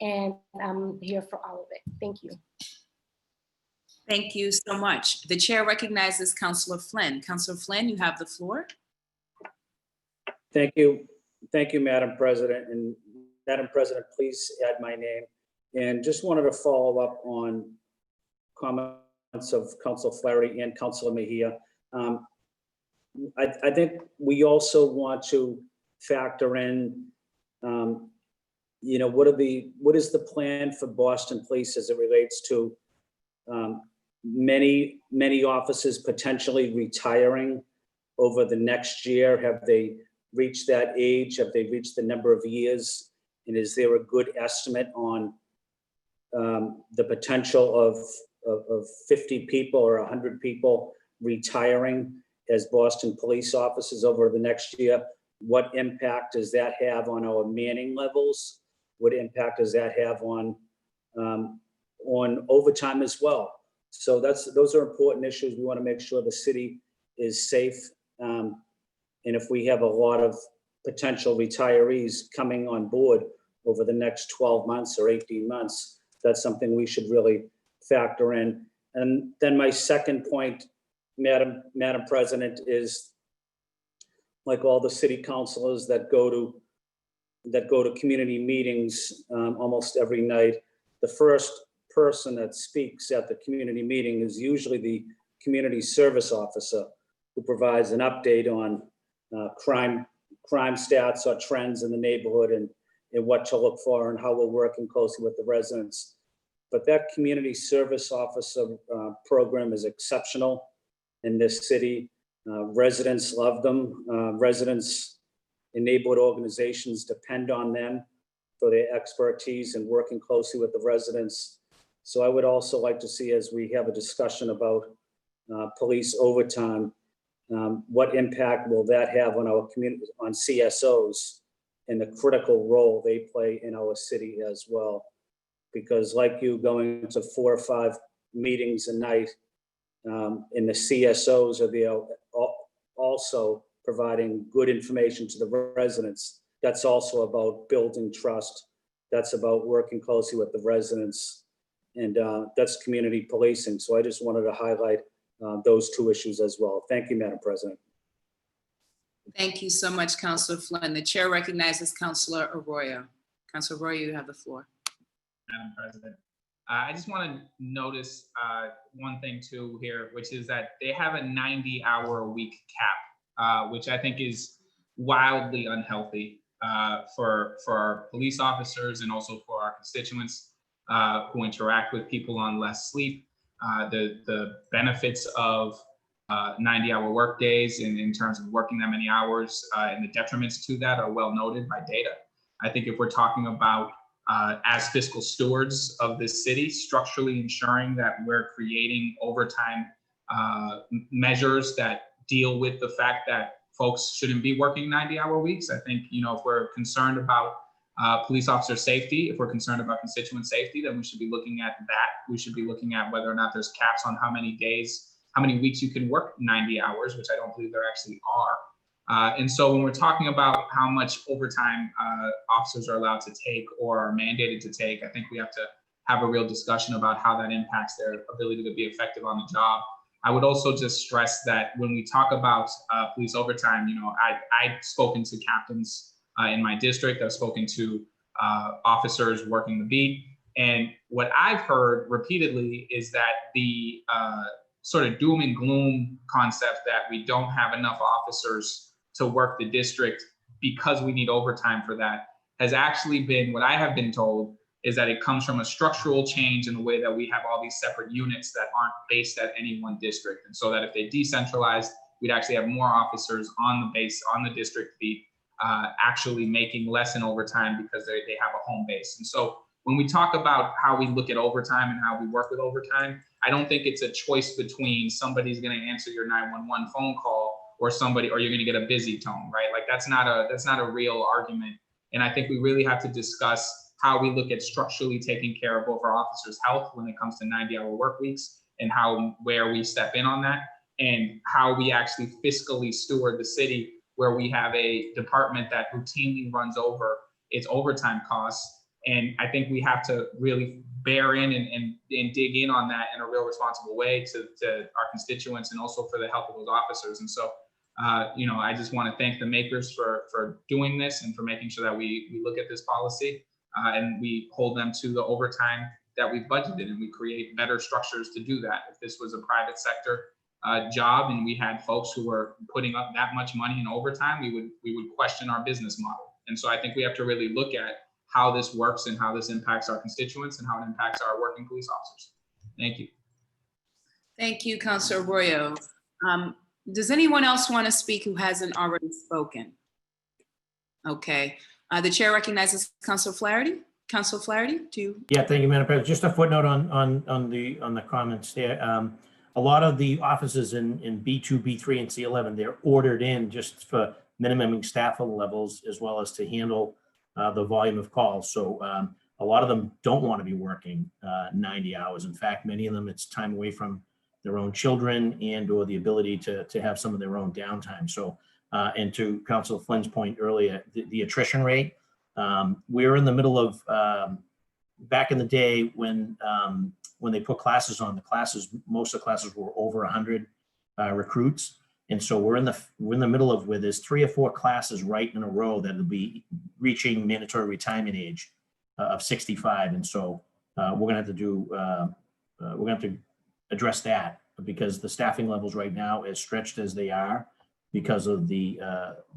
and I'm here for all of it. Thank you. Thank you so much. The chair recognizes Councillor Flynn. Councillor Flynn, you have the floor. Thank you. Thank you, Madam President. And Madam President, please add my name. And just wanted to follow up on comments of Councilor Flaherty and Councilor Mejia. I think we also want to factor in, what is the plan for Boston Police as it relates to many officers potentially retiring over the next year? Have they reached that age? Have they reached the number of years? And is there a good estimate on the potential of 50 people or 100 people retiring as Boston police officers over the next year? What impact does that have on our manning levels? What impact does that have on overtime as well? So those are important issues. We want to make sure the city is safe. And if we have a lot of potential retirees coming on board over the next 12 months or 18 months, that's something we should really factor in. And then my second point, Madam President, is like all the city councilors that go to community meetings almost every night, the first person that speaks at the community meeting is usually the community service officer, who provides an update on crime stats or trends in the neighborhood and what to look for and how we're working closely with the residents. But that community service officer program is exceptional in this city. Residents love them. Residents and neighborhood organizations depend on them for their expertise and working closely with the residents. So I would also like to see, as we have a discussion about police overtime, what impact will that have on our community, on CSOs, and the critical role they play in our city as well. Because like you, going to 4 or 5 meetings a night, and the CSOs are there also providing good information to the residents. That's also about building trust. That's about working closely with the residents, and that's community policing. So I just wanted to highlight those 2 issues as well. Thank you, Madam President. Thank you so much, Councillor Flynn. The chair recognizes Councillor Arroyo. Councillor Arroyo, you have the floor. Madam President, I just want to notice one thing too here, which is that they have a 90-hour-a-week cap, which I think is wildly unhealthy for our police officers and also for our constituents who interact with people on less sleep. The benefits of 90-hour work days in terms of working that many hours and the detriments to that are well noted by data. I think if we're talking about as fiscal stewards of this city, structurally ensuring that we're creating overtime measures that deal with the fact that folks shouldn't be working 90-hour weeks. I think, if we're concerned about police officer safety, if we're concerned about constituent safety, then we should be looking at that. We should be looking at whether or not there's caps on how many days, how many weeks you can work 90 hours, which I don't believe there actually are. And so when we're talking about how much overtime officers are allowed to take or are mandated to take, I think we have to have a real discussion about how that impacts their ability to be effective on the job. I would also just stress that when we talk about police overtime, I've spoken to captains in my district. I've spoken to officers working the beat. And what I've heard repeatedly is that the sort of doom and gloom concept that we don't have enough officers to work the district because we need overtime for that has actually been, what I have been told is that it comes from a structural change in the way that we have all these separate units that aren't based at any one district. And so that if they decentralized, we'd actually have more officers on the base, on the district beat, actually making less in overtime because they have a home base. And so when we talk about how we look at overtime and how we work with overtime, I don't think it's a choice between somebody's going to answer your 911 phone call or you're going to get a busy tone, right? Like that's not a real argument. And I think we really have to discuss how we look at structurally taking care of both our officers' health when it comes to 90-hour work weeks and where we step in on that, and how we actually fiscally steward the city, where we have a department that routinely runs over its overtime costs. And I think we have to really bear in and dig in on that in a real responsible way to our constituents and also for the health of those officers. And so, I just want to thank the makers for doing this and for making sure that we look at this policy and we hold them to the overtime that we've budgeted, and we create better structures to do that. If this was a private sector job and we had folks who were putting up that much money in overtime, we would question our business model. And so I think we have to really look at how this works and how this impacts our constituents and how it impacts our working police officers. Thank you. Thank you, Councilor Arroyo. Does anyone else want to speak who hasn't already spoken? Okay, the chair recognizes Councilor Flaherty. Councilor Flaherty, do you? Yeah, thank you, Madam President. Just a footnote on the comments there. A lot of the offices in B2, B3, and C11, they're ordered in just for minimum staffing levels as well as to handle the volume of calls. So a lot of them don't want to be working 90 hours. In fact, many of them, it's time away from their own children and or the ability to have some of their own downtime. So, and to Councilor Flynn's point earlier, the attrition rate, we're in the middle of, back in the day when they put classes on, most of the classes were over 100 recruits. And so we're in the middle of where there's 3 or 4 classes right in a row that will be reaching mandatory retirement age of 65. And so we're gonna have to address that, because the staffing levels right now, as stretched as they are because of the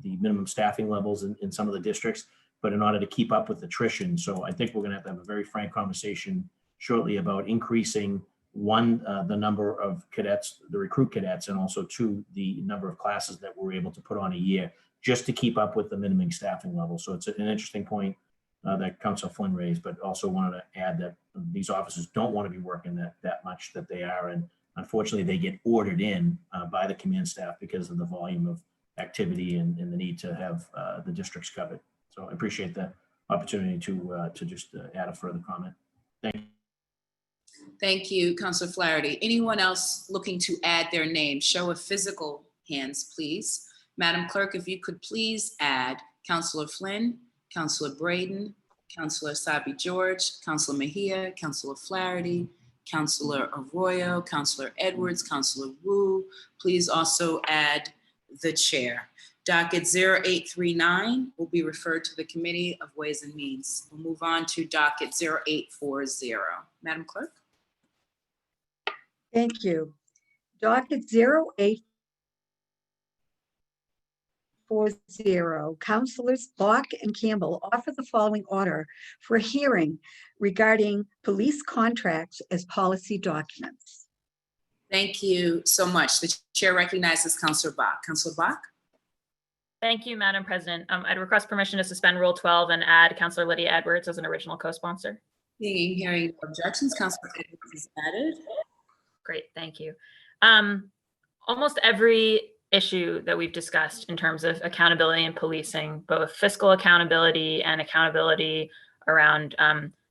minimum staffing levels in some of the districts, but in order to keep up with attrition. So I think we're gonna have to have a very frank conversation shortly about increasing the number of cadets, the recruit cadets, and also 2, the number of classes that we're able to put on a year just to keep up with the minimum staffing level. So it's an interesting point that Councilor Flynn raised, but also wanted to add that these officers don't want to be working that much that they are. And unfortunately, they get ordered in by the command staff because of the volume of activity and the need to have the districts covered. So I appreciate the opportunity to just add a further comment. Thank you. Thank you, Councilor Flaherty. Anyone else looking to add their name? Show of physical hands, please. Madam Clerk, if you could please add Councilor Flynn, Councilor Braden, Councilor Sabi George, Councilor Mejia, Councilor Flaherty, Councilor Arroyo, Councilor Edwards, Councilor Wu. Please also add the chair. Docket 0839 will be referred to the Committee of Ways and Means. We'll move on to docket 0840. Madam Clerk. Thank you. Docket 0840, Councilors Bach and Campbell offer the following order for a hearing regarding police contracts as policy documents. Thank you so much. The chair recognizes Councilor Bach. Councilor Bach? Thank you, Madam President. I'd request permission to suspend Rule 12 and add Councilor Lydia Edwards as an original co-sponsor. Hearing no objections, Councilor Edwards is added. Great, thank you. Almost every issue that we've discussed in terms of accountability and policing, both fiscal accountability and accountability around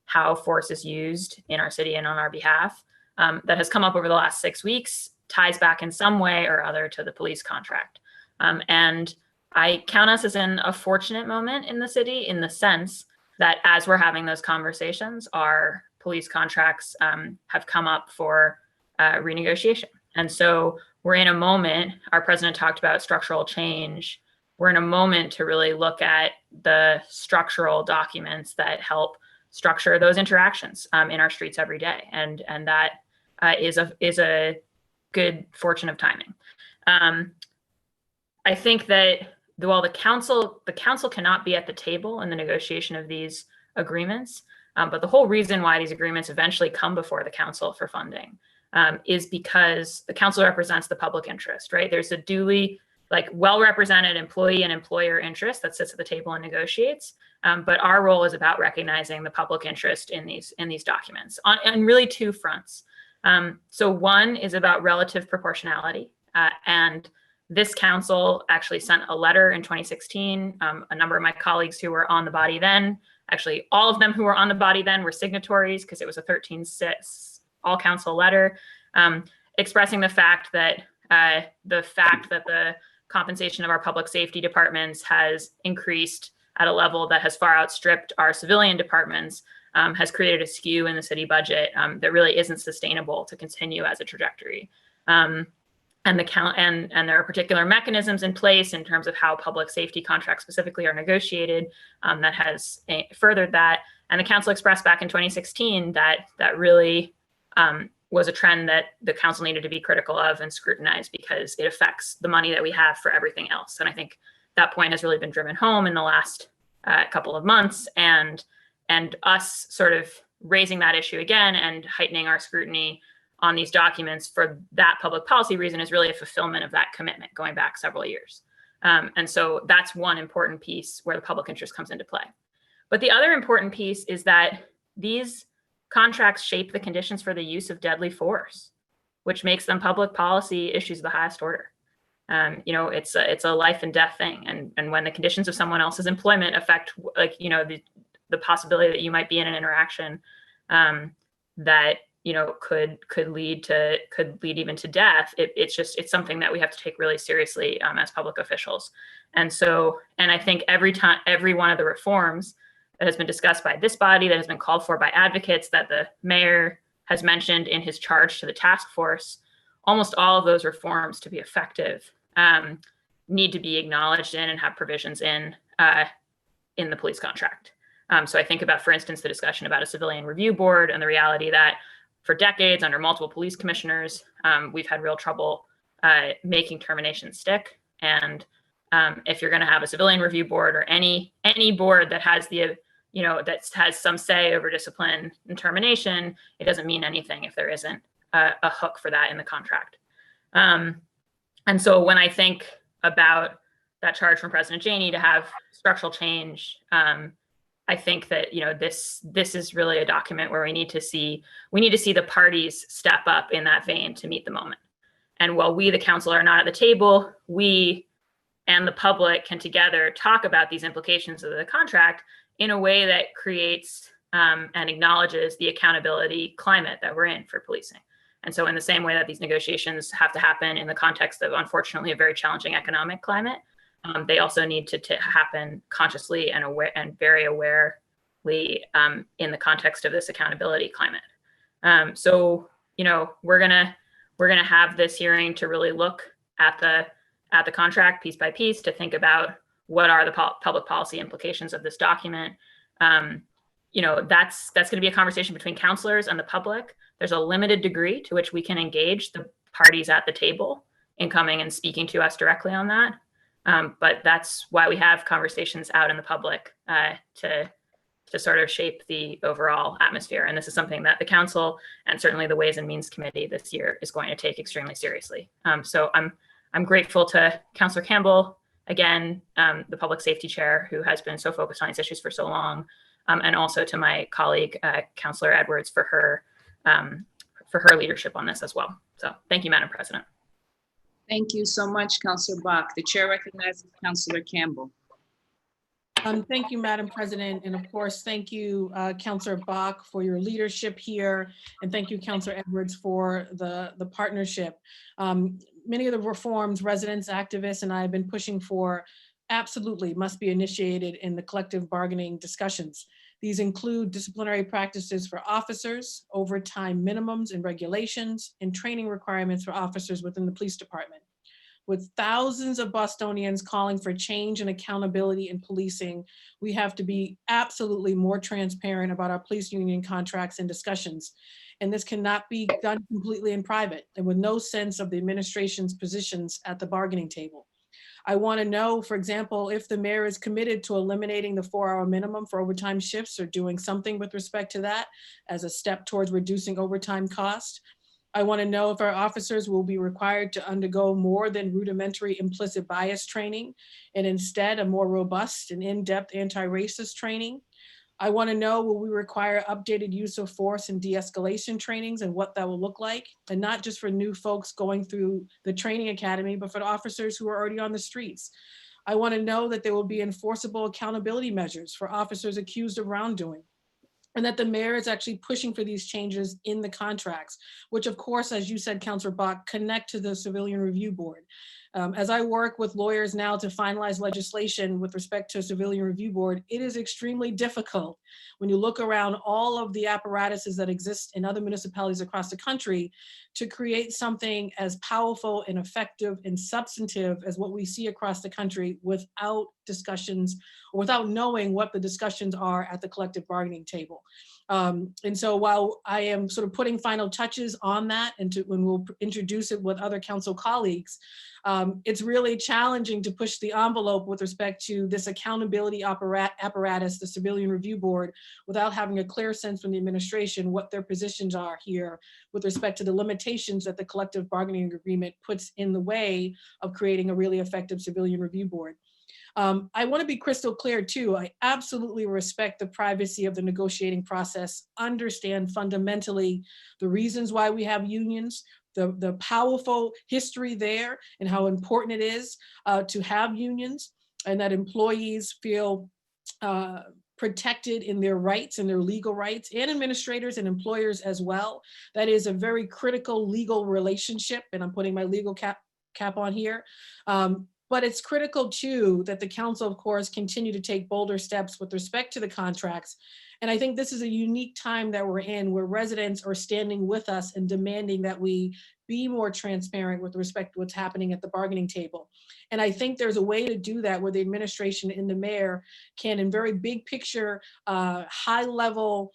how force is used in our city and on our behalf, that has come up over the last 6 weeks, ties back in some way or other to the police contract. And I count us as in a fortunate moment in the city, in the sense that as we're having those conversations, our police contracts have come up for renegotiation. And so we're in a moment, our president talked about structural change. We're in a moment to really look at the structural documents that help structure those interactions in our streets every day. And that is a good fortune of timing. I think that while the council cannot be at the table in the negotiation of these agreements, but the whole reason why these agreements eventually come before the council for funding is because the council represents the public interest, right? There's a duly like well-represented employee and employer interest that sits at the table and negotiates. But our role is about recognizing the public interest in these documents on really two fronts. So one is about relative proportionality, and this council actually sent a letter in 2016. A number of my colleagues who were on the body then, actually all of them who were on the body then, were signatories because it was a 13-6 all council letter, expressing the fact that the compensation of our public safety departments has increased at a level that has far outstripped our civilian departments, has created a skew in the city budget that really isn't sustainable to continue as a trajectory. And there are particular mechanisms in place in terms of how public safety contracts specifically are negotiated that has furthered that. And the council expressed back in 2016 that really was a trend that the council needed to be critical of and scrutinize because it affects the money that we have for everything else. And I think that point has really been driven home in the last couple of months, and us sort of raising that issue again and heightening our scrutiny on these documents for that public policy reason is really a fulfillment of that commitment going back several years. And so that's one important piece where the public interest comes into play. But the other important piece is that these contracts shape the conditions for the use of deadly force, which makes them public policy issues of the highest order. It's a life and death thing. And when the conditions of someone else's employment affect, the possibility that you might be in an interaction that could lead even to death, it's something that we have to take really seriously as public officials. And I think every one of the reforms that has been discussed by this body, that has been called for by advocates, that the mayor has mentioned in his charge to the task force, almost all of those reforms to be effective need to be acknowledged in and have provisions in the police contract. So I think about, for instance, the discussion about a civilian review board and the reality that for decades under multiple police commissioners, we've had real trouble making terminations stick. And if you're going to have a civilian review board or any board that has that has some say over discipline and termination, it doesn't mean anything if there isn't a hook for that in the contract. And so when I think about that charge from President Janey to have structural change, I think that this is really a document where we need to see the parties step up in that vein to meet the moment. And while we, the council, are not at the table, we and the public can together talk about these implications of the contract in a way that creates and acknowledges the accountability climate that we're in for policing. And so in the same way that these negotiations have to happen in the context of, unfortunately, a very challenging economic climate, they also need to happen consciously and very awarely in the context of this accountability climate. So we're gonna have this hearing to really look at the contract piece by piece, to think about what are the public policy implications of this document. That's going to be a conversation between counselors and the public. There's a limited degree to which we can engage the parties at the table in coming and speaking to us directly on that. But that's why we have conversations out in the public to sort of shape the overall atmosphere. And this is something that the council and certainly the Ways and Means Committee this year is going to take extremely seriously. So I'm grateful to Councillor Campbell, again, the Public Safety Chair, who has been so focused on these issues for so long, and also to my colleague, Councillor Edwards, for her leadership on this as well. So thank you, Madam President. Thank you so much, Councillor Bach. The chair recognizes Councillor Campbell. Thank you, Madam President. And of course, thank you, Councillor Bach, for your leadership here. And thank you, Councillor Edwards, for the partnership. Many of the reforms residents, activists, and I have been pushing for absolutely must be initiated in the collective bargaining discussions. These include disciplinary practices for officers, overtime minimums and regulations, and training requirements for officers within the police department. With thousands of Bostonians calling for change and accountability in policing, we have to be absolutely more transparent about our police union contracts and discussions. And this cannot be done completely in private and with no sense of the administration's positions at the bargaining table. I want to know, for example, if the mayor is committed to eliminating the 4-hour minimum for overtime shifts or doing something with respect to that as a step towards reducing overtime cost. I want to know if our officers will be required to undergo more than rudimentary implicit bias training and instead a more robust and in-depth anti-racist training. I want to know, will we require updated use of force and de-escalation trainings and what that will look like? And not just for new folks going through the training academy, but for the officers who are already on the streets. I want to know that there will be enforceable accountability measures for officers accused of wrongdoing, and that the mayor is actually pushing for these changes in the contracts, which of course, as you said, Councilor Bach, connect to the Civilian Review Board. As I work with lawyers now to finalize legislation with respect to a Civilian Review Board, it is extremely difficult when you look around all of the apparatuses that exist in other municipalities across the country to create something as powerful and effective and substantive as what we see across the country without discussions, or without knowing what the discussions are at the collective bargaining table. And so while I am sort of putting final touches on that, and when we'll introduce it with other council colleagues, it's really challenging to push the envelope with respect to this accountability apparatus, the Civilian Review Board, without having a clear sense from the administration what their positions are here with respect to the limitations that the collective bargaining agreement puts in the way of creating a really effective Civilian Review Board. I want to be crystal clear too. I absolutely respect the privacy of the negotiating process, understand fundamentally the reasons why we have unions, the powerful history there and how important it is to have unions, and that employees feel protected in their rights and their legal rights, and administrators and employers as well. That is a very critical legal relationship, and I'm putting my legal cap on here. But it's critical too that the council, of course, continue to take bolder steps with respect to the contracts. And I think this is a unique time that we're in, where residents are standing with us and demanding that we be more transparent with respect to what's happening at the bargaining table. And I think there's a way to do that where the administration and the mayor can, in very big picture, high level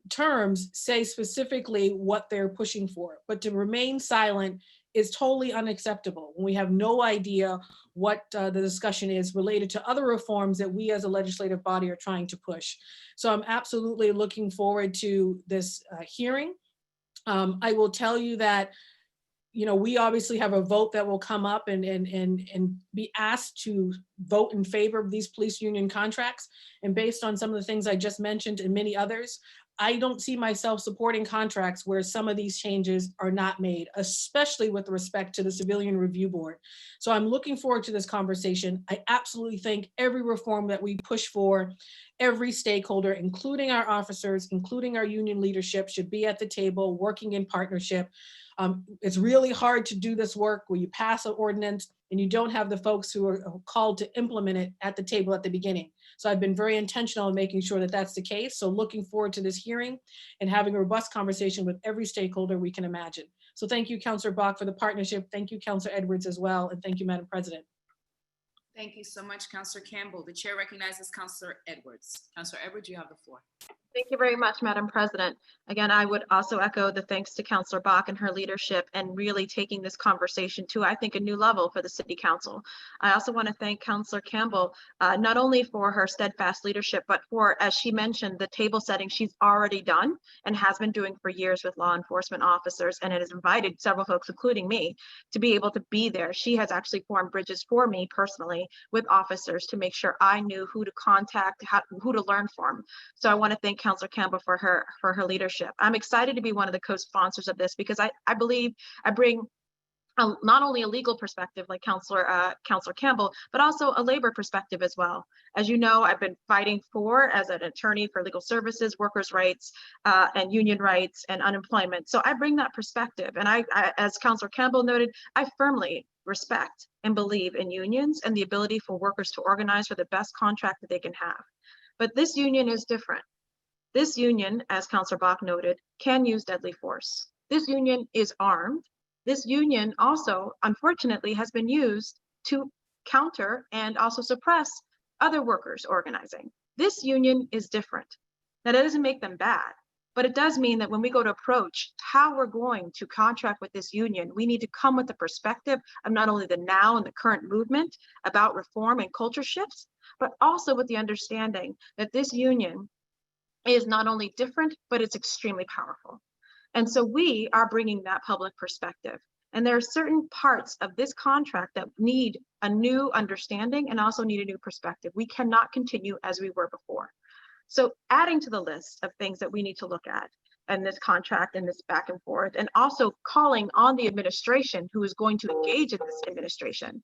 terms, say specifically what they're pushing for. But to remain silent is totally unacceptable when we have no idea what the discussion is related to other reforms that we as a legislative body are trying to push. So I'm absolutely looking forward to this hearing. I will tell you that, you know, we obviously have a vote that will come up and be asked to vote in favor of these police union contracts. And based on some of the things I just mentioned and many others, I don't see myself supporting contracts where some of these changes are not made, especially with respect to the Civilian Review Board. So I'm looking forward to this conversation. I absolutely think every reform that we push for, every stakeholder, including our officers, including our union leadership, should be at the table working in partnership. It's really hard to do this work where you pass an ordinance and you don't have the folks who are called to implement it at the table at the beginning. So I've been very intentional in making sure that that's the case. So looking forward to this hearing and having a robust conversation with every stakeholder we can imagine. So thank you, Councilor Bach, for the partnership. Thank you, Councilor Edwards as well. And thank you, Madam President. Thank you so much, Councilor Campbell. The chair recognizes Councilor Edwards. Councilor Edwards, you have the floor. Thank you very much, Madam President. Again, I would also echo the thanks to Councilor Bach and her leadership and really taking this conversation to, I think, a new level for the City Council. I also want to thank Councilor Campbell, not only for her steadfast leadership, but for, as she mentioned, the table setting she's already done and has been doing for years with law enforcement officers, and it has invited several folks, including me, to be able to be there. She has actually formed bridges for me personally with officers to make sure I knew who to contact, who to learn from. So I want to thank Councilor Campbell for her leadership. I'm excited to be one of the co-sponsors of this because I believe I bring not only a legal perspective like Councilor Campbell, but also a labor perspective as well. As you know, I've been fighting for, as an attorney, for legal services, workers' rights, and union rights and unemployment. So I bring that perspective. And I as Councilor Campbell noted, I firmly respect and believe in unions and the ability for workers to organize for the best contract that they can have. But this union is different. This union, as Councilor Bach noted, can use deadly force. This union is armed. This union also, unfortunately, has been used to counter and also suppress other workers organizing. This union is different. Now, that doesn't make them bad, but it does mean that when we go to approach how we're going to contract with this union, we need to come with the perspective of not only the now and the current movement about reform and culture shifts, but also with the understanding that this union is not only different, but it's extremely powerful. And so we are bringing that public perspective. And there are certain parts of this contract that need a new understanding and also need a new perspective. We cannot continue as we were before. So adding to the list of things that we need to look at in this contract and this back and forth, and also calling on the administration who is going to engage in this administration,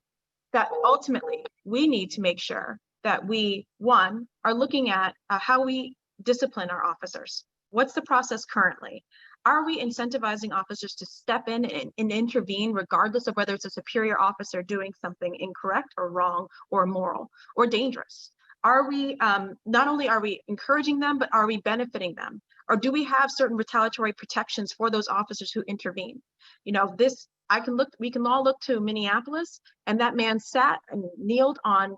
that ultimately we need to make sure that we, one, are looking at how we discipline our officers. What's the process currently? Are we incentivizing officers to step in and intervene regardless of whether it's a superior officer doing something incorrect or wrong or immoral or dangerous? Are we, not only are we encouraging them, but are we benefiting them? Or do we have certain retaliatory protections for those officers who intervene? You know, we can all look to Minneapolis, and that man sat and kneeled on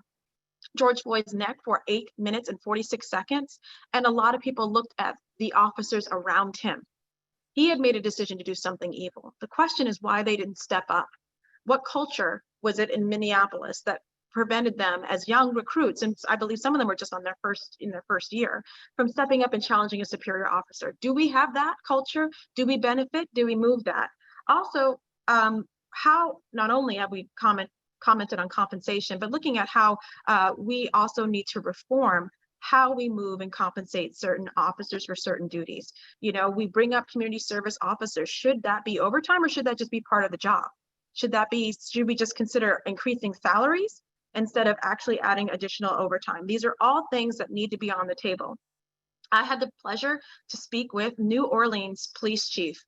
George Floyd's neck for 8 minutes and 46 seconds. And a lot of people looked at the officers around him. He had made a decision to do something evil. The question is why they didn't step up. What culture was it in Minneapolis that prevented them as young recruits, and I believe some of them were just in their first year, from stepping up and challenging a superior officer? Do we have that culture? Do we benefit? Do we move that? Also, how not only have we commented on compensation, but looking at how we also need to reform how we move and compensate certain officers for certain duties. You know, we bring up community service officers. Should that be overtime, or should that just be part of the job? Should we just consider increasing salaries instead of actually adding additional overtime? These are all things that need to be on the table. I had the pleasure to speak with New Orleans Police Chief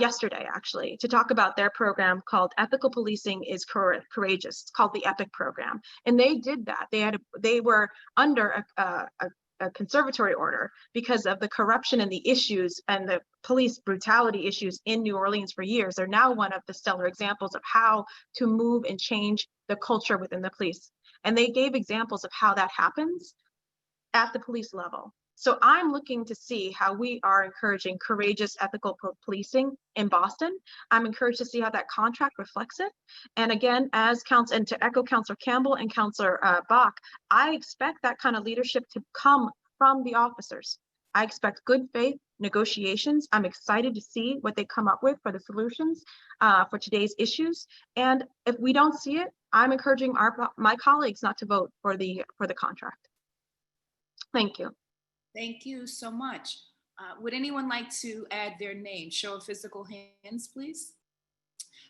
yesterday, actually, to talk about their program called Ethical Policing is Courageous. It's called the EPIC program. And they did that. They were under a conservatory order because of the corruption and the issues and the police brutality issues in New Orleans for years. They're now one of the stellar examples of how to move and change the culture within the police. And they gave examples of how that happens at the police level. So I'm looking to see how we are encouraging courageous, ethical policing in Boston. I'm encouraged to see how that contract reflects it. And again, and to echo Councillor Campbell and Councillor Bach, I expect that kind of leadership to come from the officers. I expect good faith negotiations. I'm excited to see what they come up with for the solutions for today's issues. And if we don't see it, I'm encouraging my colleagues not to vote for the contract. Thank you. Thank you so much. Would anyone like to add their name? Show of physical hands, please.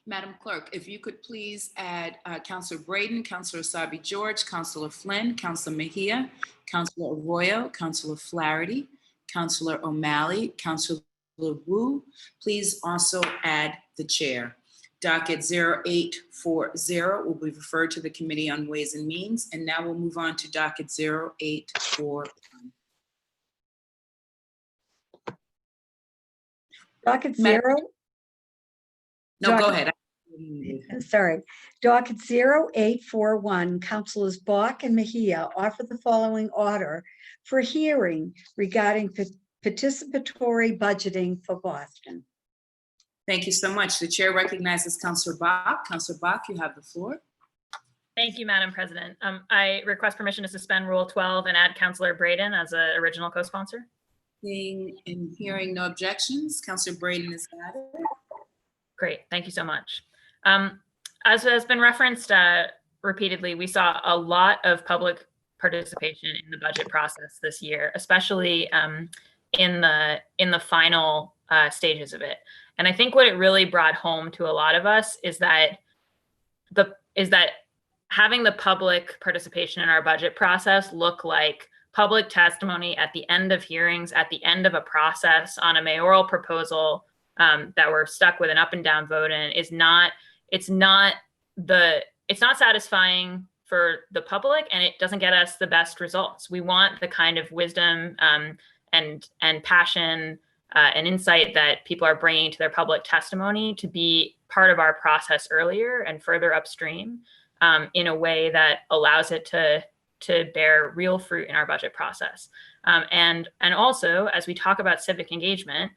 Madam Clerk, if you could please add Councillor Braden, Councillor Asabi George, Councillor Flynn, Councillor Mejia, Councillor Arroyo, Councillor Flaherty, Councillor O'Malley, Councillor Wu. Please also add the chair. Docket 0840 will be referred to the Committee on Ways and Means. And now we'll move on to docket 0841. Docket zero. No, go ahead. Sorry. Docket 0841, Councilors Bach and Mejia offer the following order for hearing regarding participatory budgeting for Boston. Thank you so much. The chair recognizes Councilor Bach. Councilor Bach, you have the floor. Thank you, Madam President. I request permission to suspend Rule 12 and add Councilor Braden as an original co-sponsor. Seeing and hearing no objections, Councilor Braden is added. Great, thank you so much. As has been referenced repeatedly, we saw a lot of public participation in the budget process this year, especially in the final stages of it. And I think what it really brought home to a lot of us is that having the public participation in our budget process look like public testimony at the end of hearings, at the end of a process on a mayoral proposal that we're stuck with an up and down vote in it's not satisfying for the public, and it doesn't get us the best results. We want the kind of wisdom and passion and insight that people are bringing to their public testimony to be part of our process earlier and further upstream in a way that allows it to bear real fruit in our budget process. And also, as we talk about civic engagement,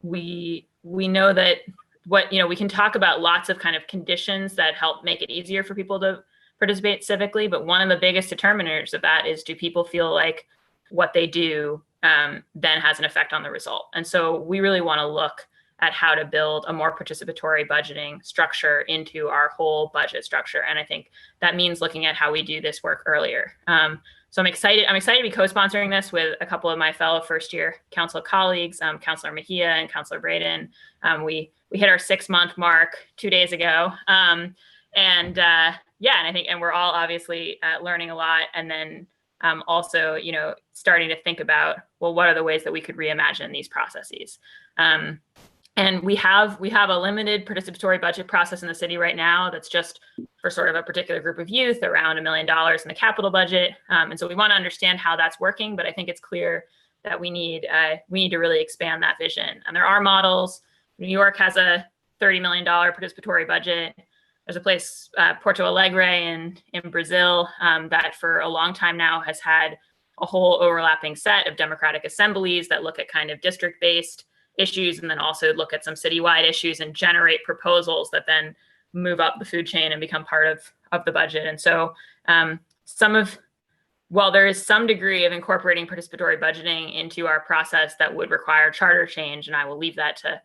we know that we can talk about lots of kind of conditions that help make it easier for people to participate civically, but one of the biggest determiners of that is, do people feel like what they do then has an effect on the result. And so we really want to look at how to build a more participatory budgeting structure into our whole budget structure. And I think that means looking at how we do this work earlier. So I'm excited to be co-sponsoring this with a couple of my fellow first-year council colleagues, Councilor Mejia and Councilor Braden. We hit our 6-month mark 2 days ago. And I think we're all obviously learning a lot. And then also, starting to think about, well, what are the ways that we could reimagine these processes? And we have a limited participatory budget process in the city right now that's just for sort of a particular group of youth, around $1 million in the capital budget. And so we want to understand how that's working, but I think it's clear that we need to really expand that vision. And there are models. New York has a $30 million participatory budget. There's a place, Porto Alegre in Brazil, that for a long time now has had a whole overlapping set of democratic assemblies that look at kind of district-based issues and then also look at some citywide issues and generate proposals that then move up the food chain and become part of the budget. And so while there is some degree of incorporating participatory budgeting into our process that would require charter change, and I will leave that to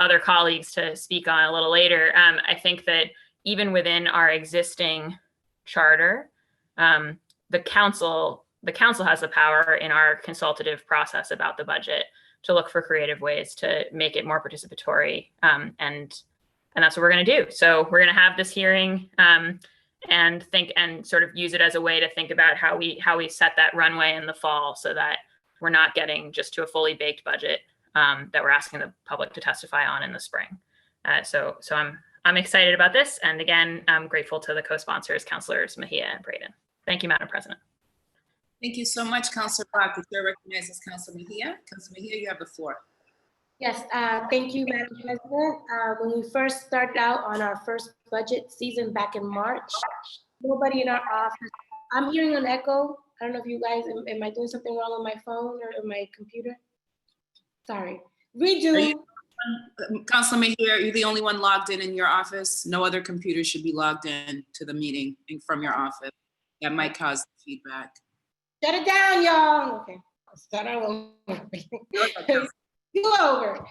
other colleagues to speak on a little later, I think that even within our existing charter, the council has the power in our consultative process about the budget to look for creative ways to make it more participatory. And that's what we're going to do. So we're going to have this hearing and sort of use it as a way to think about how we set that runway in the fall so that we're not getting just to a fully baked budget that we're asking the public to testify on in the spring. So I'm excited about this. And again, I'm grateful to the co-sponsors, Councilors Mejia and Braden. Thank you, Madam President. Thank you so much, Councilor Bach. The chair recognizes Councilor Mejia. Councilor Mejia, you have the floor. Yes, thank you, Madam President. When we first started out on our first budget season back in March, nobody in our office, I'm hearing an echo. I don't know if you guys, am I doing something wrong on my phone or my computer? Sorry. Redo. Councilor Mejia, you're the only one logged in your office. No other computer should be logged in to the meeting from your office. That might cause feedback. Shut it down, y'all. Okay, I'll start over. Go over.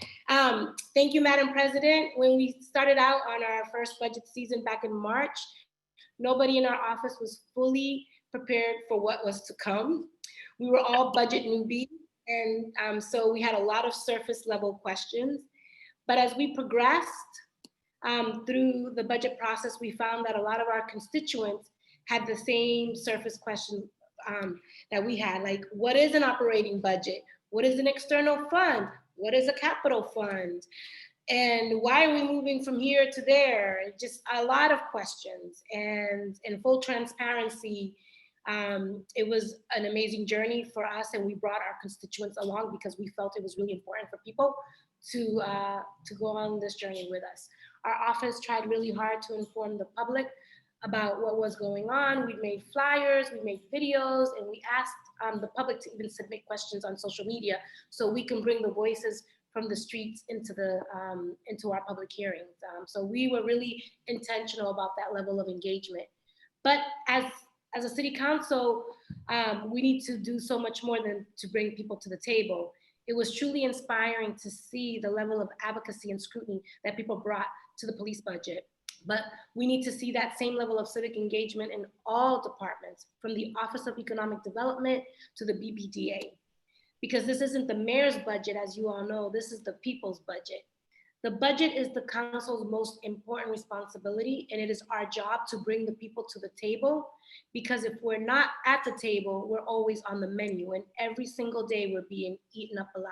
Thank you, Madam President. When we started out on our first budget season back in March, nobody in our office was fully prepared for what was to come. We were all budget newbies, and so we had a lot of surface level questions. But as we progressed through the budget process, we found that a lot of our constituents had the same surface questions that we had, like what is an operating budget? What is an external fund? What is a capital fund? And why are we moving from here to there? Just a lot of questions. And in full transparency, it was an amazing journey for us, and we brought our constituents along because we felt it was really important for people to go on this journey with us. Our office tried really hard to inform the public about what was going on. We made flyers, we made videos, and we asked the public to even submit questions on social media so we can bring the voices from the streets into our public hearings. So we were really intentional about that level of engagement. But as a city council, we need to do so much more than to bring people to the table. It was truly inspiring to see the level of advocacy and scrutiny that people brought to the police budget. But we need to see that same level of civic engagement in all departments, from the Office of Economic Development to the BBDA. Because this isn't the mayor's budget, as you all know, this is the people's budget. The budget is the council's most important responsibility, and it is our job to bring the people to the table, because if we're not at the table, we're always on the menu, and every single day we're being eaten up alive.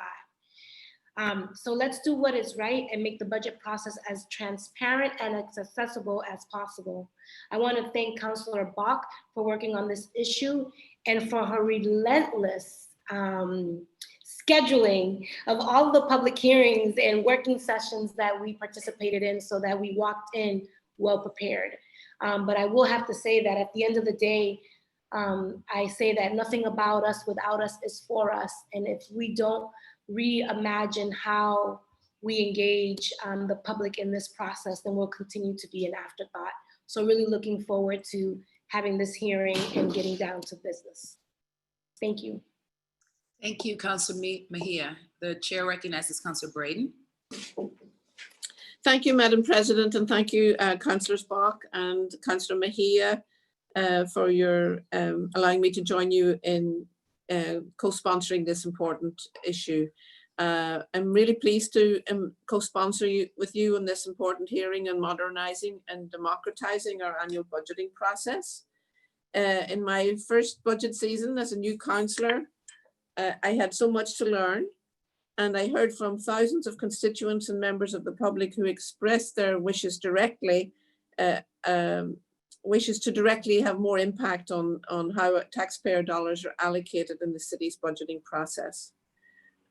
So let's do what is right and make the budget process as transparent and as accessible as possible. I want to thank Councilor Bach for working on this issue and for her relentless scheduling of all the public hearings and working sessions that we participated in so that we walked in well prepared. But I will have to say that at the end of the day, I say that nothing about us without us is for us. And if we don't reimagine how we engage the public in this process, then we'll continue to be an afterthought. So really looking forward to having this hearing and getting down to business. Thank you. Thank you, Councilor Mejia. The chair recognizes Councilor Braden. Thank you, Madam President, and thank you, Councillors Bach and Councillor Mejia, for your allowing me to join you in co-sponsoring this important issue. I'm really pleased to co-sponsor with you on this important hearing on modernizing and democratizing our annual budgeting process. In my first budget season as a new councillor, I had so much to learn, and I heard from thousands of constituents and members of the public who expressed their wishes directly, wishes to directly have more impact on how taxpayer dollars are allocated in the city's budgeting process.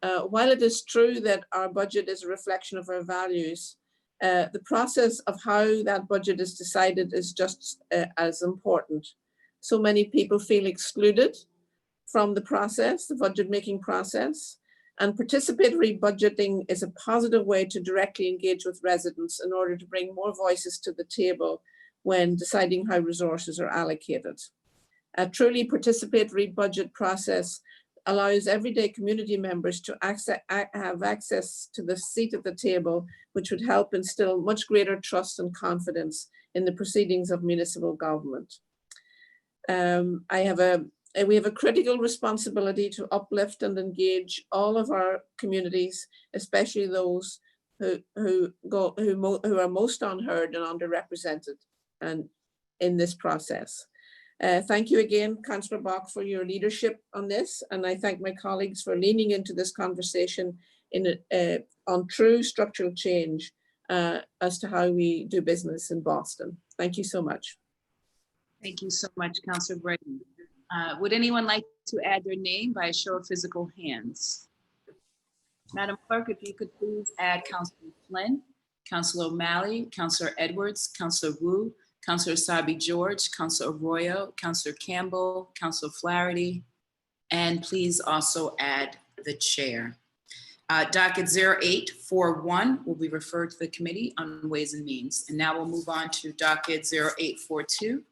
While it is true that our budget is a reflection of our values, the process of how that budget is decided is just as important. So many people feel excluded from the process, the budget making process, and participatory budgeting is a positive way to directly engage with residents in order to bring more voices to the table when deciding how resources are allocated. A truly participatory budget process allows everyday community members to have access to the seat at the table, which would help instill much greater trust and confidence in the proceedings of municipal government. We have a critical responsibility to uplift and engage all of our communities, especially those who are most unheard and underrepresented and in this process. Thank you again, Councillor Bach, for your leadership on this, and I thank my colleagues for leaning into this conversation on true structural change as to how we do business in Boston. Thank you so much. Thank you so much, Councilor Braden. Would anyone like to add their name by a show of physical hands? Madam Clerk, if you could please add Councilor Flynn, Councilor O'Malley, Councilor Edwards, Councilor Wu, Councilor Sabi George, Councilor Arroyo, Councilor Campbell, Councilor Flaherty, and please also add the chair. Docket 0841 will be referred to the Committee on Ways and Means. And now we'll move on to docket 0842.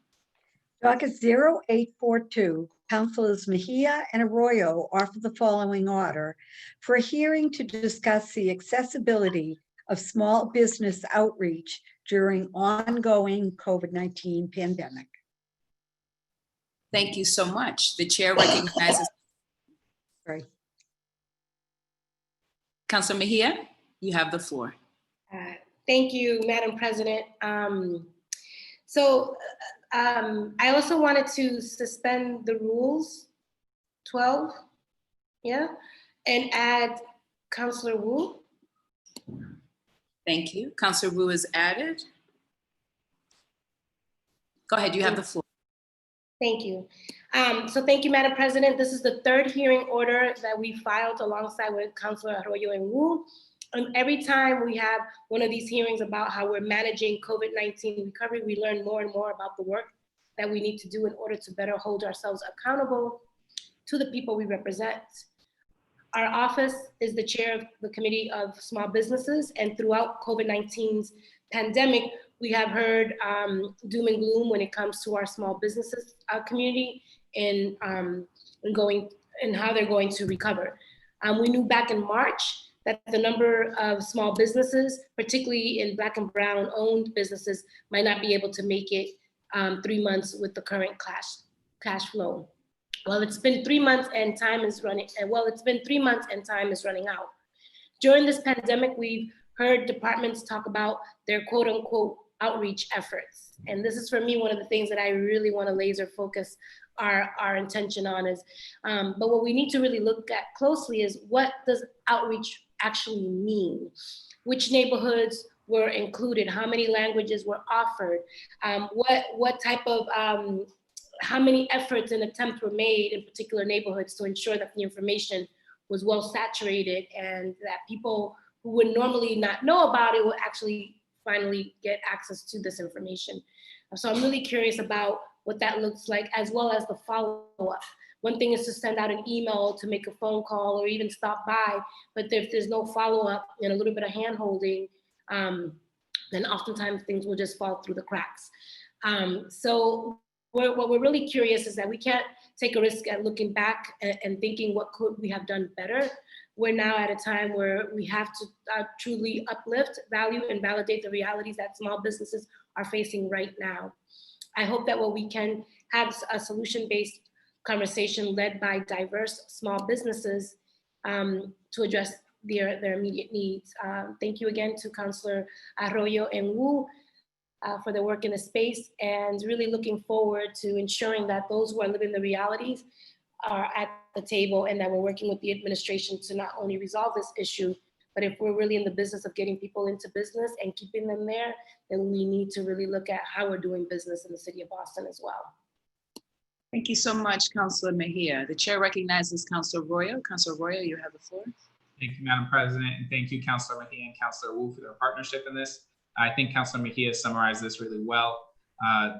Docket 0842, Councilors Mejia and Arroyo offer the following order for a hearing to discuss the accessibility of small business outreach during ongoing COVID-19 pandemic. Thank you so much. The chair recognizes. Sorry. Councilor Mejia, you have the floor. Thank you, Madam President. I also wanted to suspend the rules 12, and add Councilor Wu. Thank you. Councilor Wu is added. Go ahead, you have the floor. Thank you. So thank you, Madam President. This is the third hearing order that we filed alongside with Councilor Arroyo and Wu. And every time we have one of these hearings about how we're managing COVID-19 recovery, we learn more and more about the work that we need to do in order to better hold ourselves accountable to the people we represent. Our office is the chair of the Committee of Small Businesses, and throughout COVID-19's pandemic, we have heard doom and gloom when it comes to our small businesses community and how they're going to recover. We knew back in March that the number of small businesses, particularly in Black and Brown owned businesses, might not be able to make it 3 months with the current cash flow. Well, it's been 3 months and time is running, it's been 3 months and time is running out. During this pandemic, we've heard departments talk about their quote unquote outreach efforts. And this is for me, one of the things that I really want to laser focus our intention on is, but what we need to really look at closely is what does outreach actually mean? Which neighborhoods were included? How many languages were offered? What type of, how many efforts and attempts were made in particular neighborhoods to ensure that the information was well saturated and that people who would normally not know about it will actually finally get access to this information. So I'm really curious about what that looks like, as well as the follow-up. One thing is to send out an email, to make a phone call, or even stop by, but if there's no follow-up and a little bit of hand-holding, then oftentimes things will just fall through the cracks. So what we're really curious is that we can't take a risk at looking back and thinking what could we have done better. We're now at a time where we have to truly uplift, value, and validate the realities that small businesses are facing right now. I hope that what we can have a solution-based conversation led by diverse small businesses to address their immediate needs. Thank you again to Councillor Arroyo and Wu for their work in the space, and really looking forward to ensuring that those who are living the realities are at the table, and that we're working with the administration to not only resolve this issue, but if we're really in the business of getting people into business and keeping them there, then we need to really look at how we're doing business in the city of Boston as well. Thank you so much, Councilor Mejia. The chair recognizes Councilor Arroyo. Councilor Arroyo, you have the floor. Thank you, Madam President, and thank you, Councilor Mejia and Councilor Wu for their partnership in this. I think Councilor Mejia summarized this really well.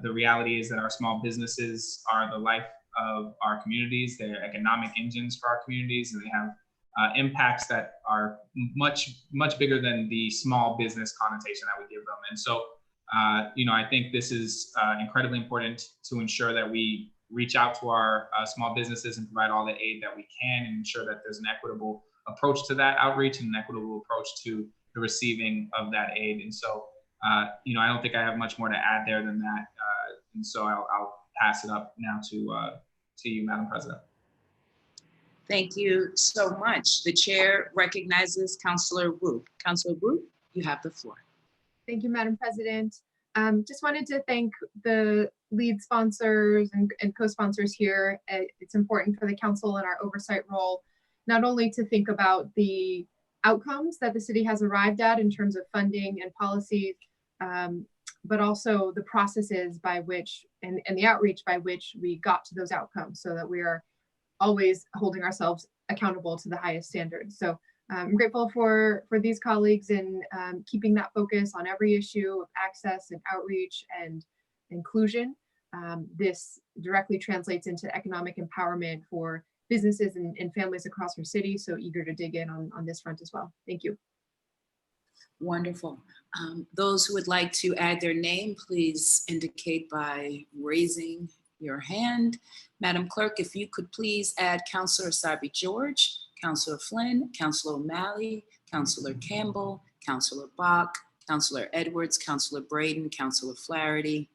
The reality is that our small businesses are the life of our communities. They're economic engines for our communities, and they have impacts that are much bigger than the small business connotation that we give them. And so, I think this is incredibly important to ensure that we reach out to our small businesses and provide all the aid that we can, and ensure that there's an equitable approach to that outreach and an equitable approach to the receiving of that aid. And so, I don't think I have much more to add there than that. And so I'll pass it up now to you, Madam President. Thank you so much. The chair recognizes Councilor Wu. Councilor Wu, you have the floor. Thank you, Madam President. Just wanted to thank the lead sponsors and co-sponsors here. It's important for the council and our oversight role, not only to think about the outcomes that the city has arrived at in terms of funding and policy, but also the processes by which and the outreach by which we got to those outcomes, so that we are always holding ourselves accountable to the highest standards. So I'm grateful for these colleagues in keeping that focus on every issue of access and outreach and inclusion. This directly translates into economic empowerment for businesses and families across our city. So eager to dig in on this front as well. Thank you. Wonderful. Those who would like to add their name, please indicate by raising your hand. Madam Clerk, if you could please add Councilor Asabi George, Councilor Flynn, Councilor O'Malley, Councilor Campbell, Councilor Bach, Councilor Edwards, Councilor Braden, Councilor Flaherty,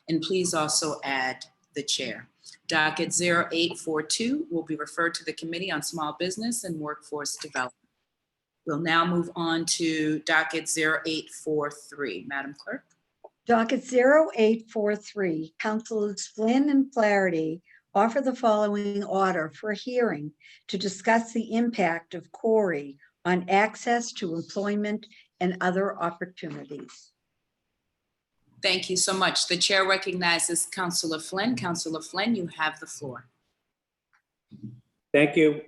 and please also add the chair. Docket 0842 will be referred to the Committee on Small Business and Workforce Development. We'll now move on to docket 0843. Madam Clerk. Docket 0843, Councilors Flynn and Flaherty offer the following order for a hearing to discuss the impact of Corey on access to employment and other opportunities. Thank you so much. The chair recognizes Councilor Flynn. Councilor Flynn, you have the floor. Thank you.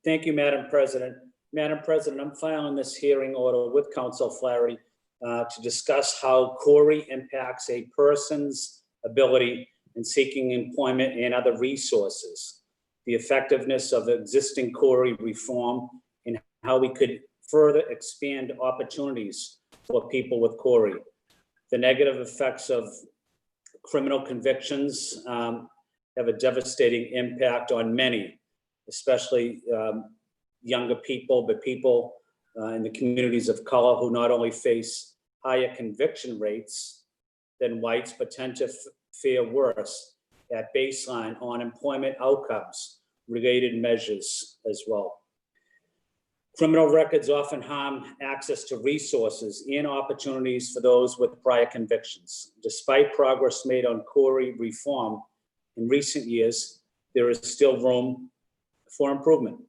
Thank you, Madam President. Madam President, I'm filing this hearing order with Council Flaherty to discuss how Corey impacts a person's ability in seeking employment and other resources, the effectiveness of existing Corey reform, and how we could further expand opportunities for people with Corey. The negative effects of criminal convictions have a devastating impact on many, especially younger people, but people in the communities of color who not only face higher conviction rates than whites, but tend to fare worse at baseline on employment outcomes, related measures as well. Criminal records often harm access to resources and opportunities for those with prior convictions. Despite progress made on Corey reform in recent years, there is still room for improvement.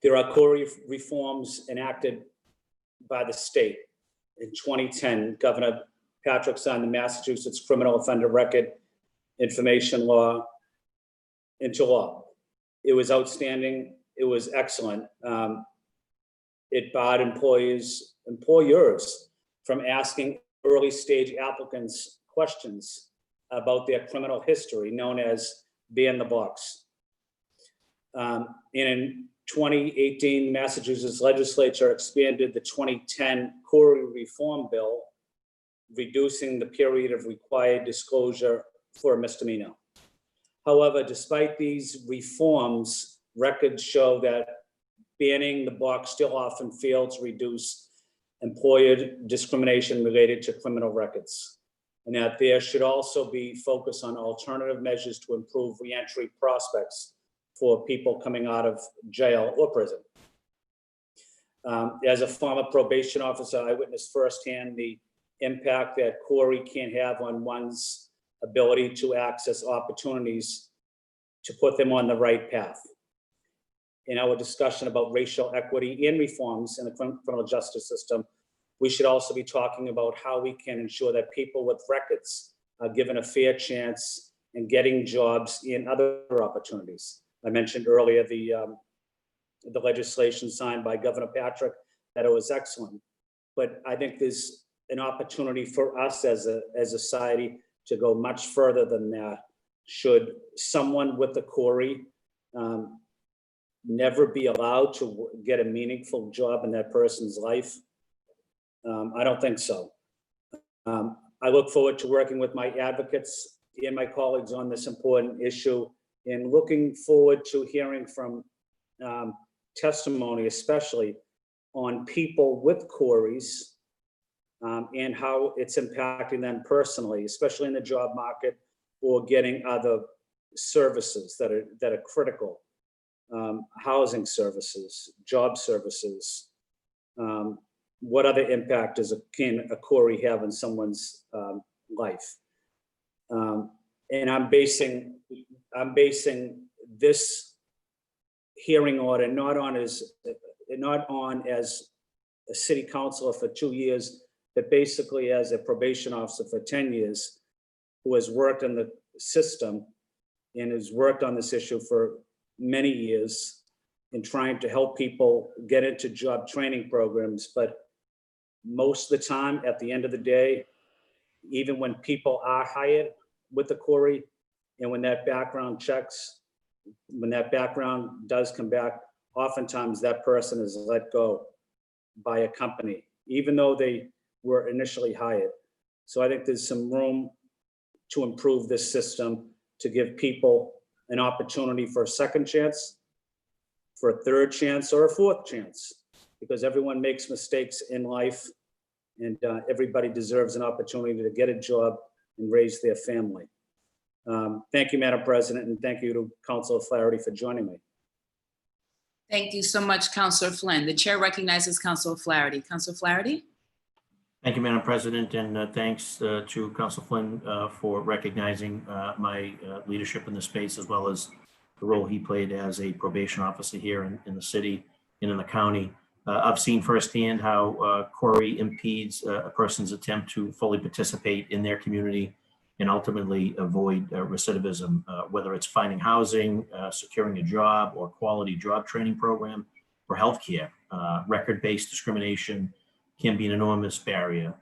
There are Corey reforms enacted by the state. In 2010, Governor Patrick signed the Massachusetts Criminal Offender Record Information Law into law. It was outstanding. It was excellent. It barred employers from asking early stage applicants questions about their criminal history, known as ban the box. And in 2018, Massachusetts legislature expanded the 2010 Corey Reform Bill, reducing the period of required disclosure for a misdemeanor. However, despite these reforms, records show that banning the box still often fails to reduce employer discrimination related to criminal records, and that there should also be focus on alternative measures to improve reentry prospects for people coming out of jail or prison. As a former probation officer, I witnessed firsthand the impact that Corey can have on one's ability to access opportunities to put them on the right path. In our discussion about racial equity and reforms in the criminal justice system, we should also be talking about how we can ensure that people with records are given a fair chance in getting jobs and other opportunities. I mentioned earlier the legislation signed by Governor Patrick, that it was excellent. But I think there's an opportunity for us as a society to go much further than that. Should someone with a Corey never be allowed to get a meaningful job in that person's life? I don't think so. I look forward to working with my advocates and my colleagues on this important issue, and looking forward to hearing from testimony, especially on people with Corys and how it's impacting them personally, especially in the job market or getting other services that are critical, housing services, job services. What other impact can a Corey have in someone's life? And I'm basing this hearing order not on as a city councilor for 2 years, but basically as a probation officer for 10 years, who has worked in the system and has worked on this issue for many years in trying to help people get into job training programs. But most of the time, at the end of the day, even when people are hired with the Corey, and when that background does come back, oftentimes that person is let go by a company, even though they were initially hired. So I think there's some room to improve this system, to give people an opportunity for a second chance, for a third chance, or a fourth chance, because everyone makes mistakes in life, and everybody deserves an opportunity to get a job and raise their family. Thank you, Madam President, and thank you to Councilor Flaherty for joining me. Thank you so much, Councilor Flynn. The chair recognizes Councilor Flaherty. Councilor Flaherty? Thank you, Madam President, and thanks to Councilor Flynn for recognizing my leadership in the space, as well as the role he played as a probation officer here in the city and in the county. I've seen firsthand how Corey impedes a person's attempt to fully participate in their community and ultimately avoid recidivism, whether it's finding housing, securing a job, or quality job training program, or healthcare. Record-based discrimination can be an enormous barrier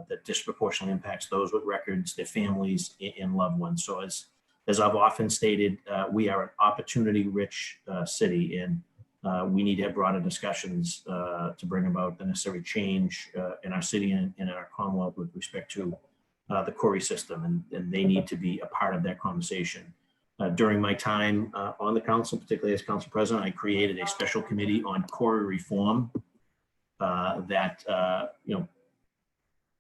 that disproportionately impacts those with records, their families, and loved ones. So as I've often stated, we are an opportunity-rich city, and we need to have broader discussions to bring about the necessary change in our city and in our Commonwealth with respect to the Corey system, and they need to be a part of that conversation. During my time on the council, particularly as council president, I created a special committee on Corey reform that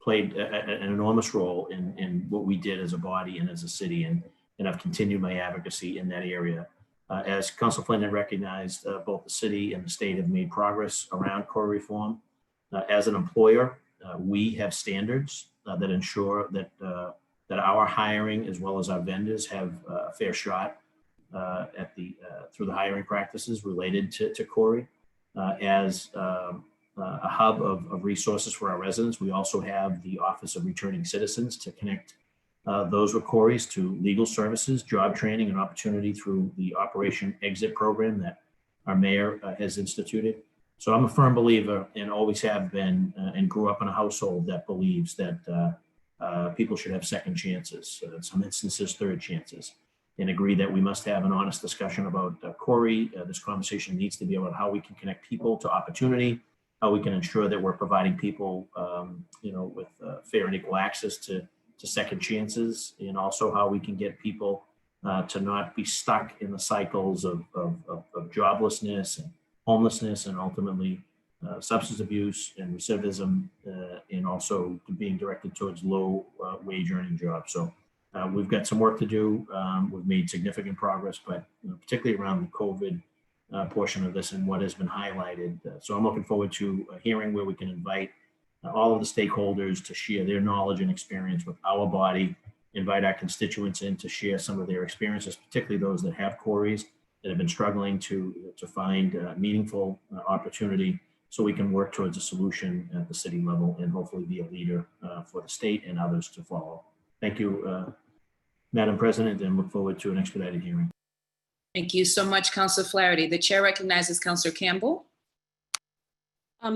played an enormous role in what we did as a body and as a city, and I've continued my advocacy in that area. As Councilor Flynn had recognized, both the city and the state have made progress around Corey reform. As an employer, we have standards that ensure that our hiring, as well as our vendors, have a fair shot through the hiring practices related to Corey. As a hub of resources for our residents, we also have the Office of Returning Citizens to connect those with Corys to legal services, job training, and opportunity through the Operation Exit program that our mayor has instituted. So I'm a firm believer, and always have been, and grew up in a household that believes that people should have second chances, in some instances third chances, and agree that we must have an honest discussion about Corey. This conversation needs to be about how we can connect people to opportunity, how we can ensure that we're providing people with fair and equal access to second chances, and also how we can get people to not be stuck in the cycles of joblessness and homelessness, and ultimately substance abuse and recidivism, and also being directed towards low wage earning jobs. So we've got some work to do. We've made significant progress, but particularly around the COVID portion of this and what has been highlighted. So I'm looking forward to a hearing where we can invite all of the stakeholders to share their knowledge and experience with our body, invite our constituents in to share some of their experiences, particularly those that have quarries that have been struggling to find meaningful opportunity, so we can work towards a solution at the city level and hopefully be a leader for the state and others to follow. Thank you, Madam President, and look forward to an expedited hearing. Thank you so much, Councilor Flaherty. The chair recognizes Councilor Campbell.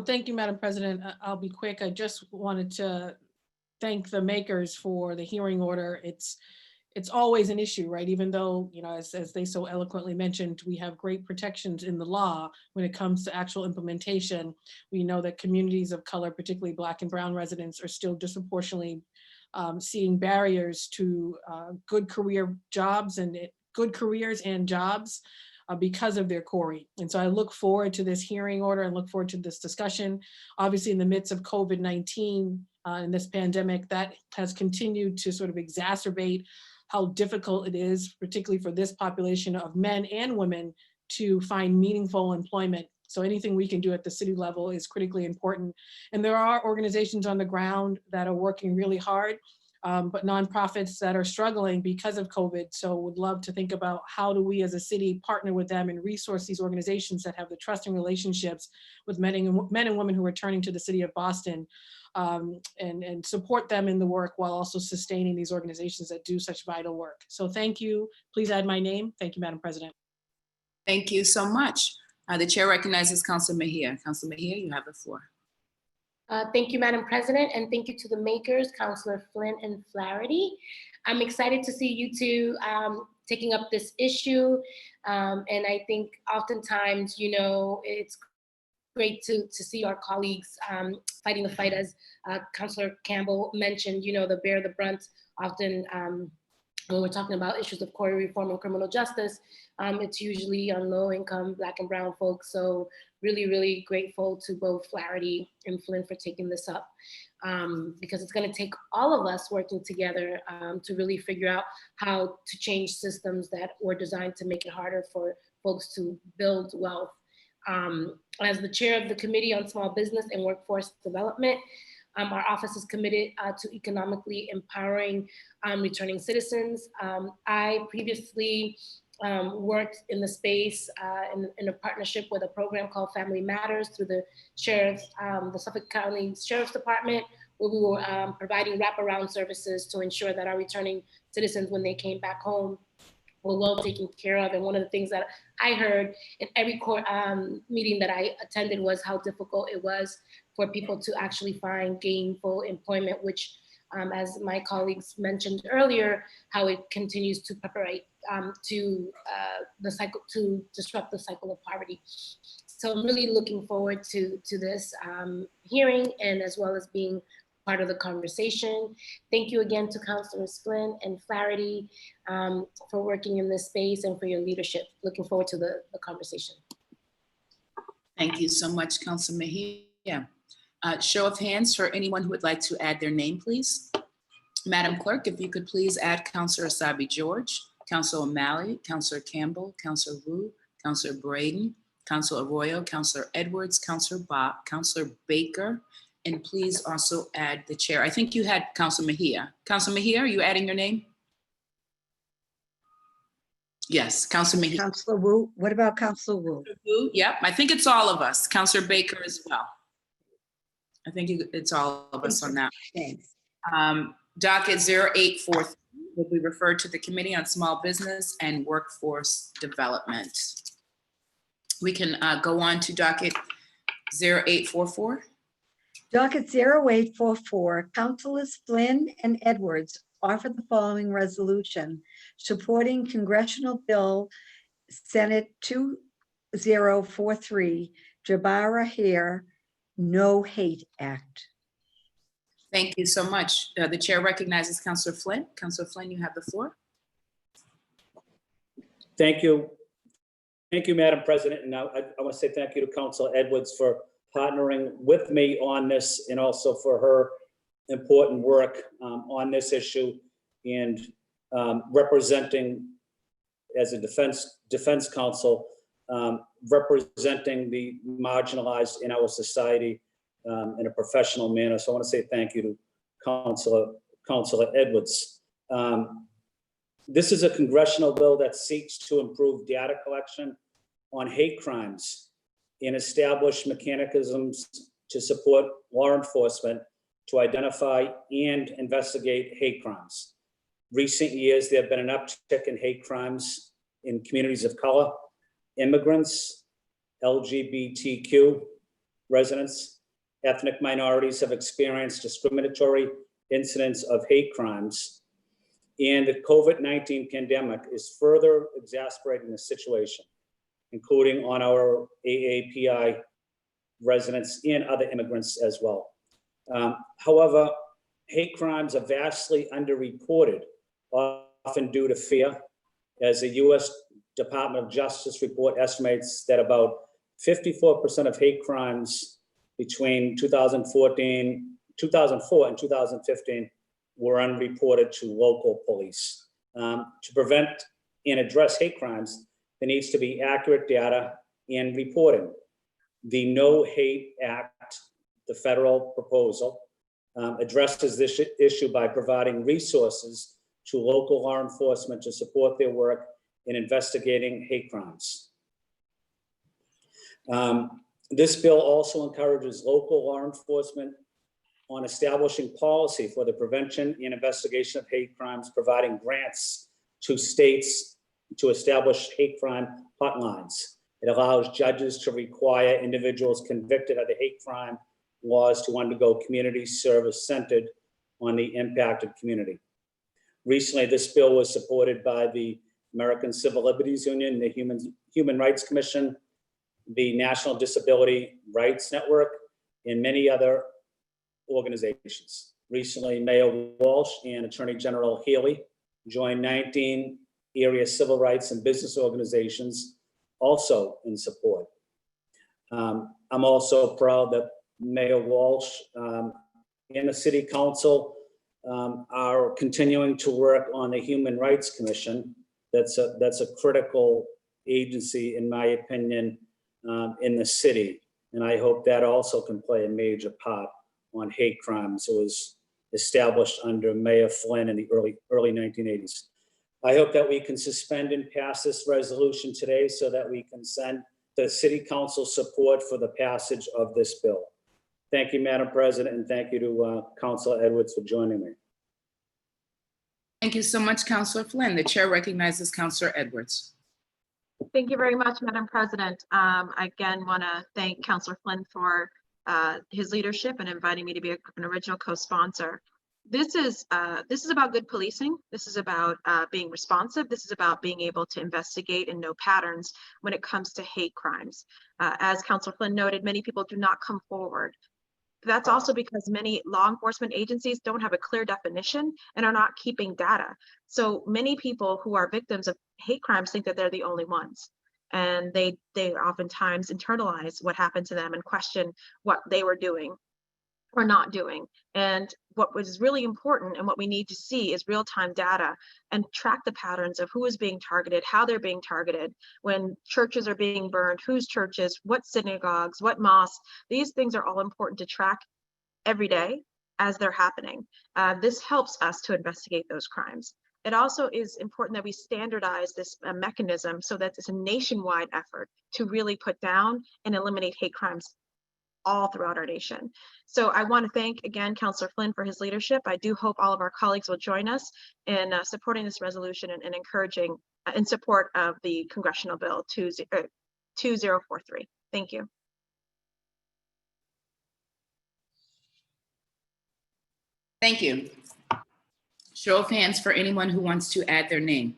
Thank you, Madam President. I'll be quick. I just wanted to thank the makers for the hearing order. It's always an issue, right? Even though, you know, as they so eloquently mentioned, we have great protections in the law when it comes to actual implementation. We know that communities of color, particularly Black and Brown residents, are still disproportionately seeing barriers to good careers and jobs because of their quarry. And so I look forward to this hearing order and look forward to this discussion. Obviously, in the midst of COVID-19 and this pandemic, that has continued to sort of exacerbate how difficult it is, particularly for this population of men and women, to find meaningful employment. So anything we can do at the city level is critically important. And there are organizations on the ground that are working really hard, but nonprofits that are struggling because of COVID. So would love to think about how do we as a city partner with them and resource these organizations that have the trusting relationships with men and women who are turning to the city of Boston, and support them in the work while also sustaining these organizations that do such vital work. So thank you. Please add my name. Thank you, Madam President. Thank you so much. The chair recognizes Councilor Mejia. Councilor Mejia, you have the floor. Thank you, Madam President, and thank you to the makers, Councilor Flynn and Flaherty. I'm excited to see you two taking up this issue. And I think oftentimes, you know, it's great to see our colleagues fighting the fight, as Councilor Campbell mentioned, you know, the bear the brunt often when we're talking about issues of quarry reform and criminal justice. It's usually on low income Black and Brown folks. So really, really grateful to both Flaherty and Flynn for taking this up, because it's going to take all of us working together to really figure out how to change systems that were designed to make it harder for folks to build wealth. As the chair of the Committee on Small Business and Workforce Development, our office is committed to economically empowering returning citizens. I previously worked in the space in a partnership with a program called Family Matters through the the Suffolk County Sheriff's Department, where we were providing wraparound services to ensure that our returning citizens, when they came back home, were well taken care of. And one of the things that I heard in every court meeting that I attended was how difficult it was for people to actually find gainful employment, which, as my colleagues mentioned earlier, how it continues to perpetuate to disrupt the cycle of poverty. So I'm really looking forward to this hearing, and as well as being part of the conversation. Thank you again to Councilors Flynn and Flaherty for working in this space and for your leadership. Looking forward to the conversation. Thank you so much, Councilor Mejia. Show of hands for anyone who would like to add their name, please. Madam Clerk, if you could please add Councilor Asabi George, Councilor O'Malley, Councilor Campbell, Councilor Wu, Councilor Braden, Councilor Arroyo, Councilor Edwards, Councilor Bach, Councilor Baker, and please also add the chair. I think you had Councilor Mejia. Councilor Mejia, are you adding your name? Yes, Councilor Mejia. Councilor Wu, what about Councilor Wu? Wu, yep, I think it's all of us. Councilor Baker as well. I think it's all of us on that. Thanks. Docket 0843 will be referred to the Committee on Small Business and Workforce Development. We can go on to docket 0844. Docket 0844, Councilors Flynn and Edwards offer the following resolution supporting Congressional Bill Senate 2043, Jabara Hare No Hate Act. Thank you so much. The chair recognizes Councillor Flynn. Councillor Flynn, you have the floor. Thank you. Thank you, Madam President. And I want to say thank you to Councilor Edwards for partnering with me on this and also for her important work on this issue and representing as a defense counsel, representing the marginalized in our society in a professional manner. So I want to say thank you to Councilor Edwards. This is a congressional bill that seeks to improve data collection on hate crimes and establish mechanisms to support law enforcement to identify and investigate hate crimes. Recent years, there have been an uptick in hate crimes in communities of color, immigrants, LGBTQ residents, ethnic minorities have experienced discriminatory incidents of hate crimes. And the COVID-19 pandemic is further exacerbating the situation, including on our AAPI residents and other immigrants as well. However, hate crimes are vastly underreported, often due to fear, as the U.S. Department of Justice report estimates that about 54% of hate crimes between 2004 and 2015 were unreported to local police. To prevent and address hate crimes, there needs to be accurate data and reporting. The No Hate Act, the federal proposal, addresses this issue by providing resources to local law enforcement to support their work in investigating hate crimes. This bill also encourages local law enforcement on establishing policy for the prevention and investigation of hate crimes, providing grants to states to establish hate crime hotlines. It allows judges to require individuals convicted of the hate crime laws to undergo community service centered on the impacted community. Recently, this bill was supported by the American Civil Liberties Union, the Human Rights Commission, the National Disability Rights Network, and many other organizations. Recently, Mayor Walsh and Attorney General Healy joined 19 area civil rights and business organizations also in support. I'm also proud that Mayor Walsh and the City Council are continuing to work on the Human Rights Commission. That's a critical agency, in my opinion, in the city. And I hope that also can play a major part on hate crimes. It was established under Mayor Flynn in the early 1980s. I hope that we can suspend and pass this resolution today so that we can send the City Council support for the passage of this bill. Thank you, Madam President, and thank you to Councilor Edwards for joining me. Thank you so much, Councillor Flynn. The chair recognizes Councillor Edwards. Thank you very much, Madam President. I again want to thank Councillor Flynn for his leadership and inviting me to be an original co-sponsor. This is about good policing. This is about being responsive. This is about being able to investigate and know patterns when it comes to hate crimes. As Councillor Flynn noted, many people do not come forward. That's also because many law enforcement agencies don't have a clear definition and are not keeping data. So many people who are victims of hate crimes think that they're the only ones. And they oftentimes internalize what happened to them and question what they were doing or not doing. And what was really important and what we need to see is real-time data and track the patterns of who is being targeted, how they're being targeted, when churches are being burned, whose churches, what synagogues, what mosques. These things are all important to track every day as they're happening. This helps us to investigate those crimes. It also is important that we standardize this mechanism so that it's a nationwide effort to really put down and eliminate hate crimes all throughout our nation. So I want to thank again Councillor Flynn for his leadership. I do hope all of our colleagues will join us in supporting this resolution and encouraging in support of the Congressional Bill 2043. Thank you. Thank you. Show of hands for anyone who wants to add their name.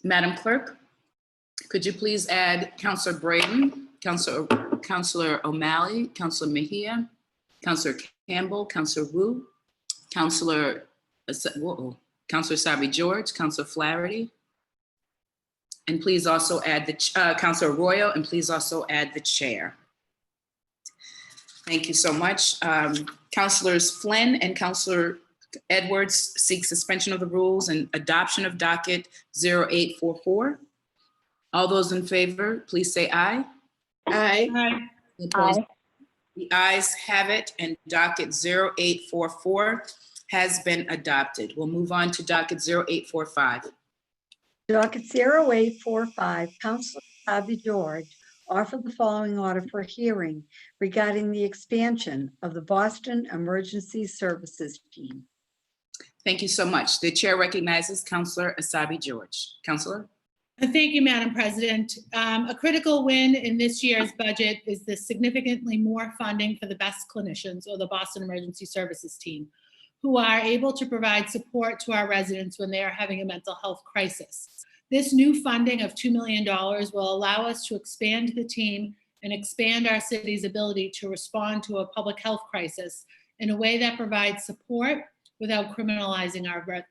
Madam Clerk, could you please add Councillor Braden, Councillor O'Malley, Councillor Mejia, Counselor Campbell, Counselor Wu, Counselor Sabi George, Counselor Flaherty. And please also add the Counselor Arroyo, and please also add the chair. Thank you so much. Counselors Flynn and Counselor Edwards seek suspension of the rules and adoption of docket 0844. All those in favor, please say aye. Aye. Aye. The ayes have it, and docket 0844 has been adopted. We'll move on to docket 0845. Docket 0845, Counselor Sabi George offered the following order for hearing regarding the expansion of the Boston Emergency Services Team. Thank you so much. The chair recognizes Counselor Asabi George. Counselor? Thank you, Madam President. A critical win in this year's budget is the significantly more funding for the best clinicians, or the Boston Emergency Services Team, who are able to provide support to our residents when they are having a mental health crisis. This new funding of $2 million will allow us to expand the team and expand our city's ability to respond to a public health crisis in a way that provides support without criminalizing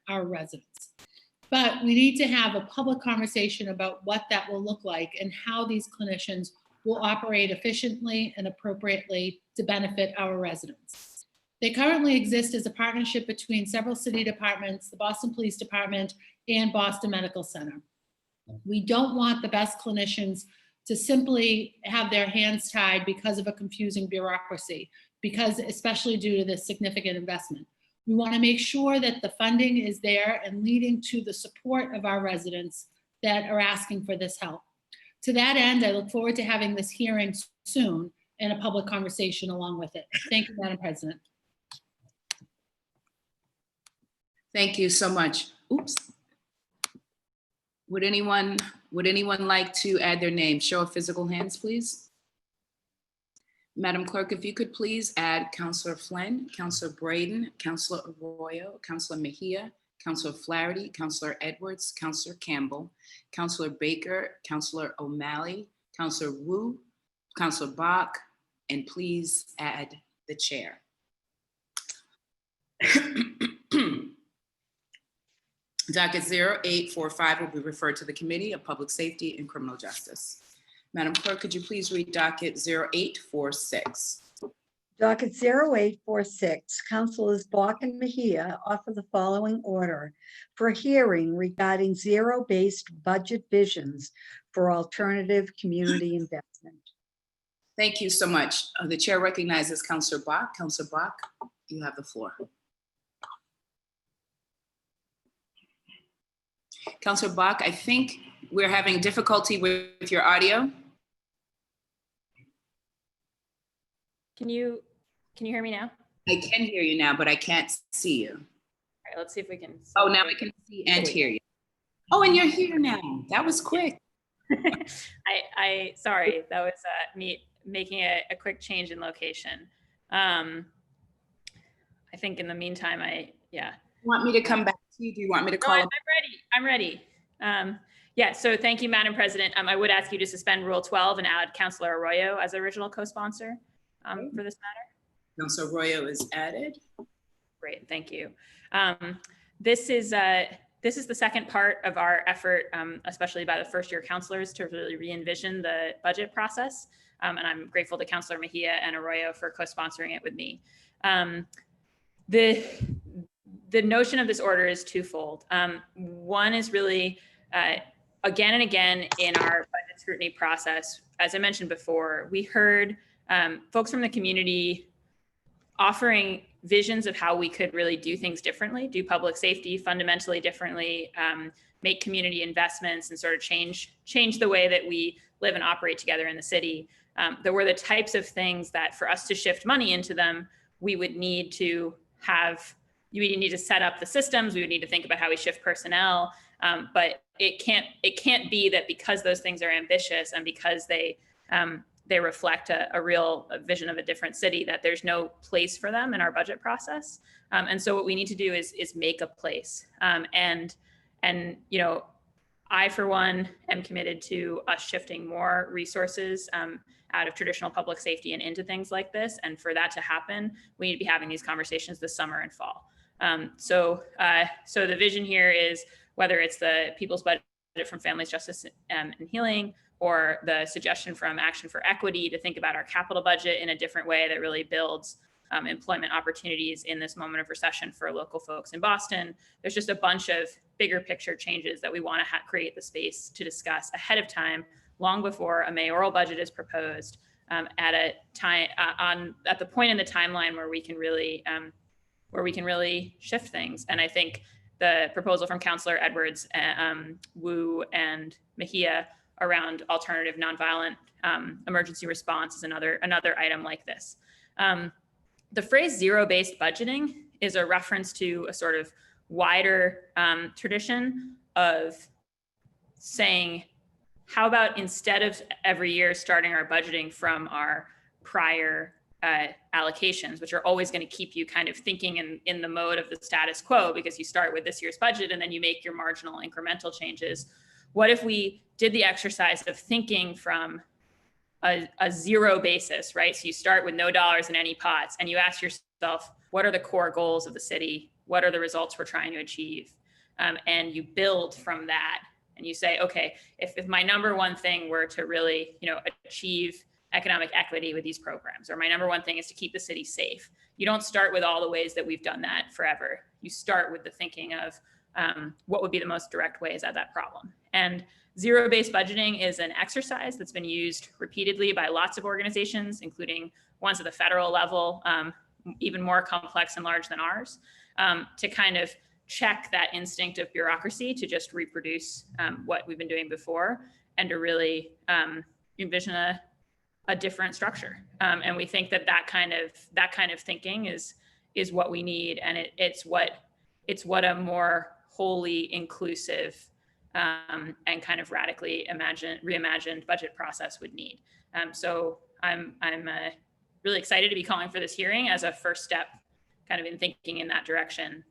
our residents. But we need to have a public conversation about what that will look like and how these clinicians will operate efficiently and appropriately to benefit our residents. They currently exist as a partnership between several city departments, the Boston Police Department, and Boston Medical Center. We don't want the best clinicians to simply have their hands tied because of a confusing bureaucracy, because especially due to this significant investment. We want to make sure that the funding is there and leading to the support of our residents that are asking for this help. To that end, I look forward to having this hearing soon and a public conversation along with it. Thank you, Madam President. Thank you so much. Oops. Would anyone like to add their name? Show of physical hands, please. Madam Clerk, if you could please add Counselor Flynn, Counselor Braden, Counselor Arroyo, Counselor Mejia, Counselor Flaherty, Counselor Edwards, Counselor Campbell, Counselor Baker, Counselor O'Malley, Counselor Wu, Counselor Bach, and please add the chair. Docket 0845 will be referred to the Committee of Public Safety and Criminal Justice. Madam Clerk, could you please read docket 0846? Docket 0846, Councilors Bach and Mejia offer the following order for a hearing regarding zero-based budget visions for alternative community investment. Thank you so much. The chair recognizes Counselor Bach. Counselor Bach, you have the floor. Counselor Bach, I think we're having difficulty with your audio. Can you hear me now? I can hear you now, but I can't see you. All right, let's see if we can. Oh, now I can see and hear you. Oh, and you're here now. That was quick. Sorry, that was me making a quick change in location. I think in the meantime, Want me to come back to you? Do you want me to call? No, I'm ready. Yeah, so thank you, Madam President. I would ask you to suspend Rule 12 and add Counselor Arroyo as original co-sponsor for this matter. Counselor Arroyo is added. Great, thank you. This is the second part of our effort, especially by the first-year counselors, to really re-envision the budget process. And I'm grateful to Counselor Mejia and Arroyo for co-sponsoring it with me. The notion of this order is twofold. One is really, again and again in our budget scrutiny process, as I mentioned before, we heard folks from the community offering visions of how we could really do things differently, do public safety fundamentally differently, make community investments and sort of change the way that we live and operate together in the city. There were the types of things that for us to shift money into them, we would need to set up the systems, we would need to think about how we shift personnel, but it can't be that because those things are ambitious and because they reflect a real vision of a different city, that there's no place for them in our budget process. And so what we need to do is make a place. And you know, I, for one, am committed to us shifting more resources out of traditional public safety and into things like this. And for that to happen, we need to be having these conversations this summer and fall. So the vision here is, whether it's the People's Budget from Families, Justice, and Healing, or the suggestion from Action for Equity to think about our capital budget in a different way that really builds employment opportunities in this moment of recession for local folks in Boston. There's just a bunch of bigger picture changes that we want to create the space to discuss ahead of time, long before a mayoral budget is proposed, at a time at the point in the timeline where we can really shift things. And I think the proposal from Councilor Edwards, Wu, and Mejia around alternative nonviolent emergency response is another item like this. The phrase zero-based budgeting is a reference to a sort of wider tradition of saying, how about instead of every year starting our budgeting from our prior allocations, which are always going to keep you kind of thinking in the mode of the status quo, because you start with this year's budget and then you make your marginal incremental changes. What if we did the exercise of thinking from a zero basis, right? So you start with no dollars in any pots and you ask yourself, what are the core goals of the city? What are the results we're trying to achieve? And you build from that, and you say, okay, if my number one thing were to really, achieve economic equity with these programs, or my number one thing is to keep the city safe. You don't start with all the ways that we've done that forever. You start with the thinking of what would be the most direct ways at that problem. And zero-based budgeting is an exercise that's been used repeatedly by lots of organizations, including ones at the federal level, even more complex and large than ours, to kind of check that instinct of bureaucracy to just reproduce what we've been doing before, and to really envision a different structure. And we think that kind of thinking is what we need, and it's what a more wholly inclusive and kind of radically reimagined budget process would need. So I'm really excited to be calling for this hearing as a first step kind of in thinking in that direction,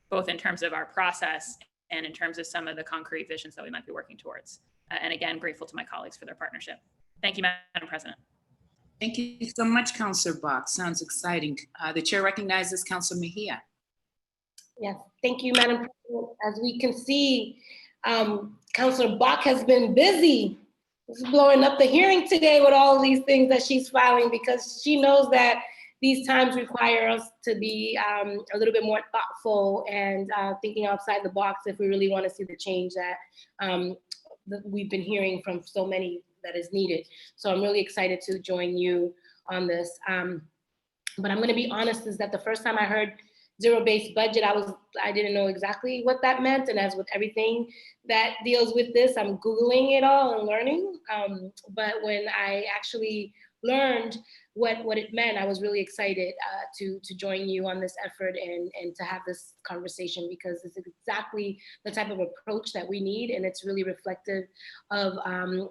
both in terms of our process and in terms of some of the concrete visions that we might be working towards. And again, grateful to my colleagues for their partnership. Thank you, Madam President. Thank you so much, Councilor Bach. Sounds exciting. The chair recognizes Councilor Mejia. Yes, thank you, Madam President. As we can see, Councilor Bach has been busy. She's blowing up the hearing today with all of these things that she's filing, because she knows that these times require us to be a little bit more thoughtful and thinking outside the box if we really want to see the change that we've been hearing from so many that is needed. So I'm really excited to join you on this. But I'm going to be honest, is that the first time I heard zero-based budget, I didn't know exactly what that meant. And as with everything that deals with this, I'm Googling it all and learning. But when I actually learned what it meant, I was really excited to join you on this effort and to have this conversation, because it's exactly the type of approach that we need. And it's really reflective of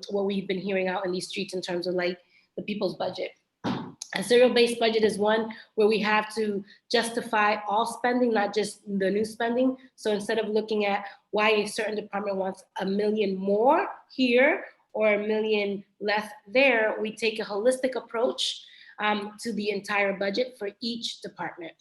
what we've been hearing out in these streets in terms of like the people's budget. A zero-based budget is one where we have to justify all spending, not just the new spending. So instead of looking at why a certain department wants $1 million more here or $1 million less there, we take a holistic approach to the entire budget for each department.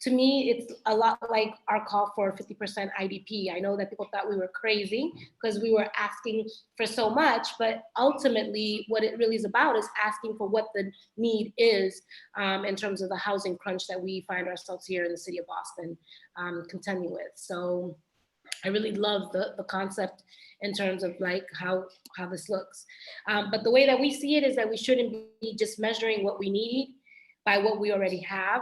To me, it's a lot like our call for 50% IDP. I know that people thought we were crazy because we were asking for so much, but ultimately what it really is about is asking for what the need is in terms of the housing crunch that we find ourselves here in the city of Boston contending with. So I really love the concept in terms of like how this looks. But the way that we see it is that we shouldn't be just measuring what we need by what we already have.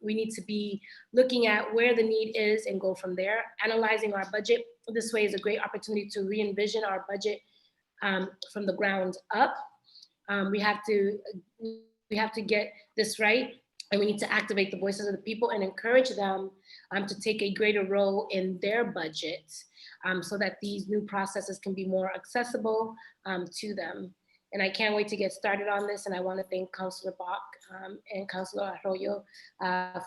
We need to be looking at where the need is and go from there. Analyzing our budget this way is a great opportunity to re-envision our budget from the ground up. We have to get this right, and we need to activate the voices of the people and encourage them to take a greater role in their budget so that these new processes can be more accessible to them. And I can't wait to get started on this. And I want to thank Councilor Bach and Councilor Arroyo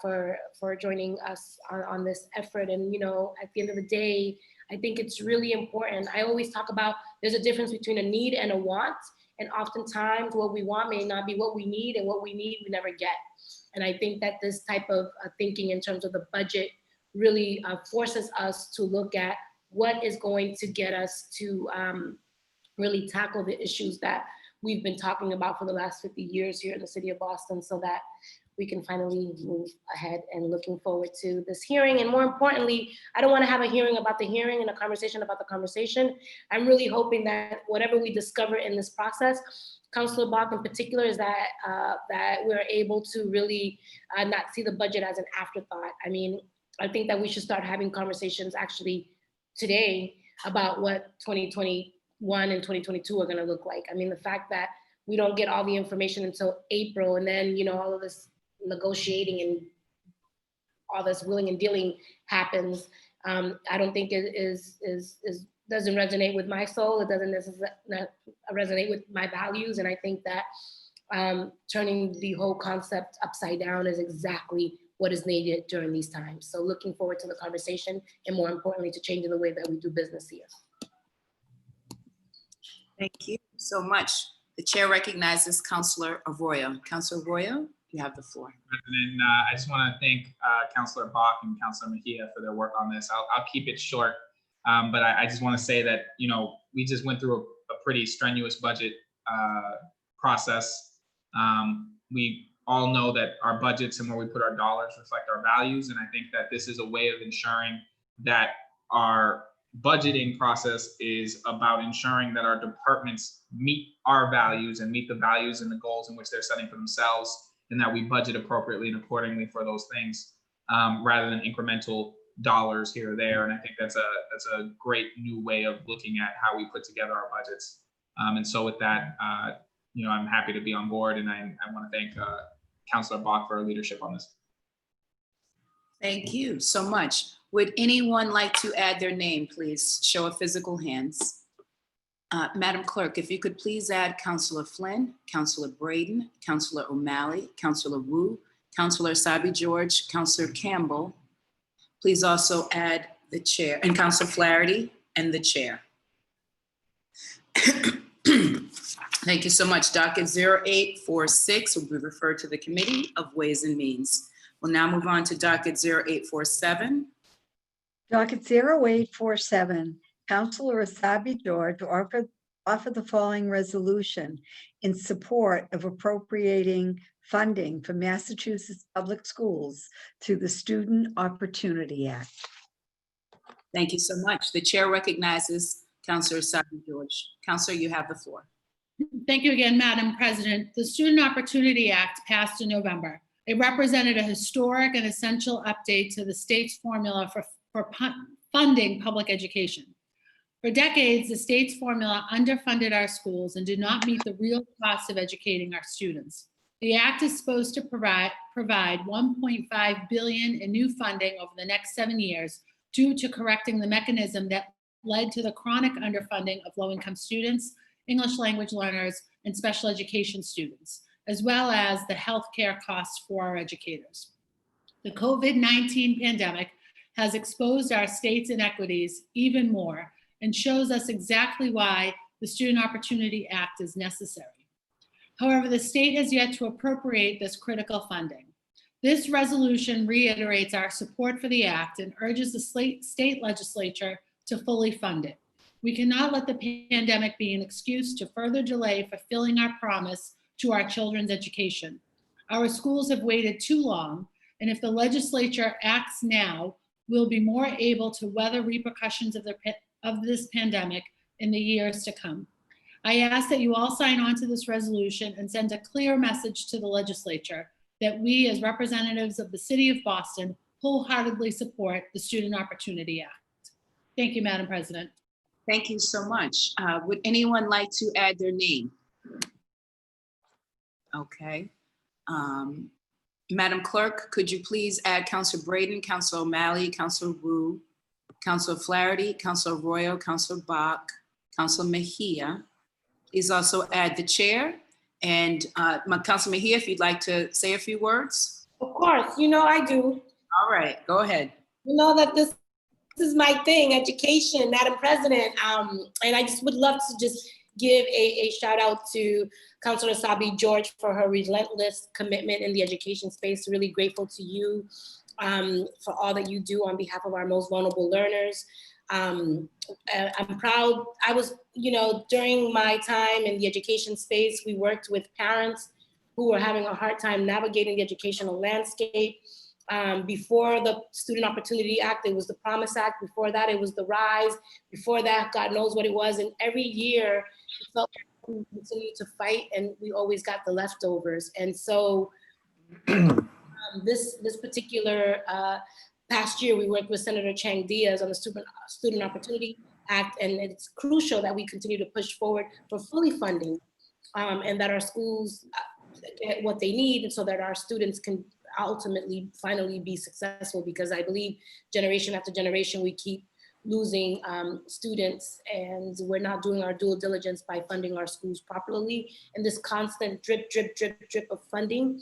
for joining us on this effort. And, at the end of the day, I think it's really important. I always talk about there's a difference between a need and a want. And oftentimes what we want may not be what we need, and what we need we never get. And I think that this type of thinking in terms of the budget really forces us to look at what is going to get us to really tackle the issues that we've been talking about for the last 50 years here in the city of Boston, so that we can finally move ahead. And looking forward to this hearing. And more importantly, I don't want to have a hearing about the hearing and a conversation about the conversation. I'm really hoping that whatever we discover in this process, Councilor Bach in particular, is that that we're able to really not see the budget as an afterthought. I mean, I think that we should start having conversations actually today about what 2021 and 2022 are going to look like. I mean, the fact that we don't get all the information until April, and then, you know, all of this negotiating and all this willing and dealing happens, I don't think it doesn't resonate with my soul. It doesn't necessarily resonate with my values. And I think that turning the whole concept upside down is exactly what is needed during these times. So looking forward to the conversation, and more importantly, to changing the way that we do business here. Thank you so much. The chair recognizes Councilor Arroyo. Councilor Arroyo, you have the floor. President, I just want to thank Councilor Bach and Councilor Mejia for their work on this. I'll keep it short, but I just want to say that, you know, we just went through a pretty strenuous budget process. We all know that our budgets and where we put our dollars reflect our values, and I think that this is a way of ensuring that our budgeting process is about ensuring that our departments meet our values and meet the values and the goals in which they're setting for themselves, and that we budget appropriately and accordingly for those things, rather than incremental dollars here or there. And I think that's a great new way of looking at how we put together our budgets. And so with that, you know, I'm happy to be on board, and I want to thank Councilor Bach for her leadership on this. Thank you so much. Would anyone like to add their name, please? Show of physical hands. Madam Clerk, if you could please add Councilor Flynn, Councilor Braden, Councilor O'Malley, Councilor Wu, Councilor Asabi George, Councilor Campbell. Please also add the chair, and Councilor Flaherty and the chair. Thank you so much. Docket 0846 will be referred to the Committee of Ways and Means. We'll now move on to docket 0847. Docket 0847, Councilor Asabi George offer the following resolution in support of appropriating funding for Massachusetts Public Schools through the Student Opportunity Act. Thank you so much. The chair recognizes Councilor Asabi George. Councilor, you have the floor. Thank you again, Madam President. The Student Opportunity Act passed in November. It represented a historic and essential update to the state's formula for funding public education. For decades, the state's formula underfunded our schools and did not meet the real cost of educating our students. The act is supposed to provide $1.5 billion in new funding over the next 7 years due to correcting the mechanism that led to the chronic underfunding of low-income students, English language learners, and special education students, as well as the healthcare costs for our educators. The COVID-19 pandemic has exposed our state's inequities even more and shows us exactly why the Student Opportunity Act is necessary. However, the state has yet to appropriate this critical funding. This resolution reiterates our support for the act and urges the state legislature to fully fund it. We cannot let the pandemic be an excuse to further delay fulfilling our promise to our children's education. Our schools have waited too long, and if the legislature acts now, we'll be more able to weather repercussions of this pandemic in the years to come. I ask that you all sign on to this resolution and send a clear message to the legislature that we, as representatives of the City of Boston, wholeheartedly support the Student Opportunity Act. Thank you, Madam President. Thank you so much. Would anyone like to add their name? Okay. Madam Clerk, could you please add Councilor Braden, Councilor O'Malley, Councilor Wu, Councilor Flaherty, Councilor Arroyo, Councilor Bach, Councilor Mejia. Please also add the chair. And Councilor Mejia, if you'd like to say a few words. Of course, you know I do. All right, go ahead. You know that this is my thing, education, Madam President. And I just would love to just give a shout out to Councilor Sabi George for her relentless commitment in the education space. Really grateful to you for all that you do on behalf of our most vulnerable learners. I'm proud. I was, during my time in the education space, we worked with parents who were having a hard time navigating the educational landscape. Before the Student Opportunity Act, it was the Promise Act. Before that, it was the RISE. Before that, God knows what it was. And every year, it felt like we continued to fight, and we always got the leftovers. And so this particular past year, we worked with Senator Chang Diaz on the Student Opportunity Act, and it's crucial that we continue to push forward for fully funding and that our schools get what they need, and so that our students can ultimately finally be successful, because I believe generation after generation we keep losing students, and we're not doing our due diligence by funding our schools properly. And this constant drip of funding,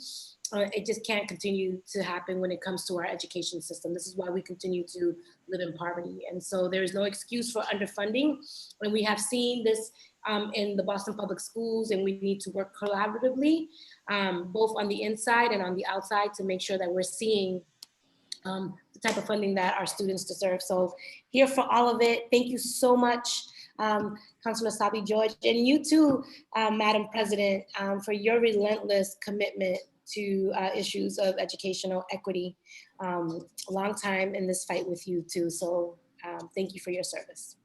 it just can't continue to happen when it comes to our education system. This is why we continue to live in poverty. And so there is no excuse for underfunding. And we have seen this in the Boston Public Schools, and we need to work collaboratively, both on the inside and on the outside, to make sure that we're seeing the type of funding that our students deserve. So here for all of it, thank you so much, Councilor Sabi George, and you too, Madam President, for your relentless commitment to issues of educational equity. A long time in this fight with you too. So thank you for your service.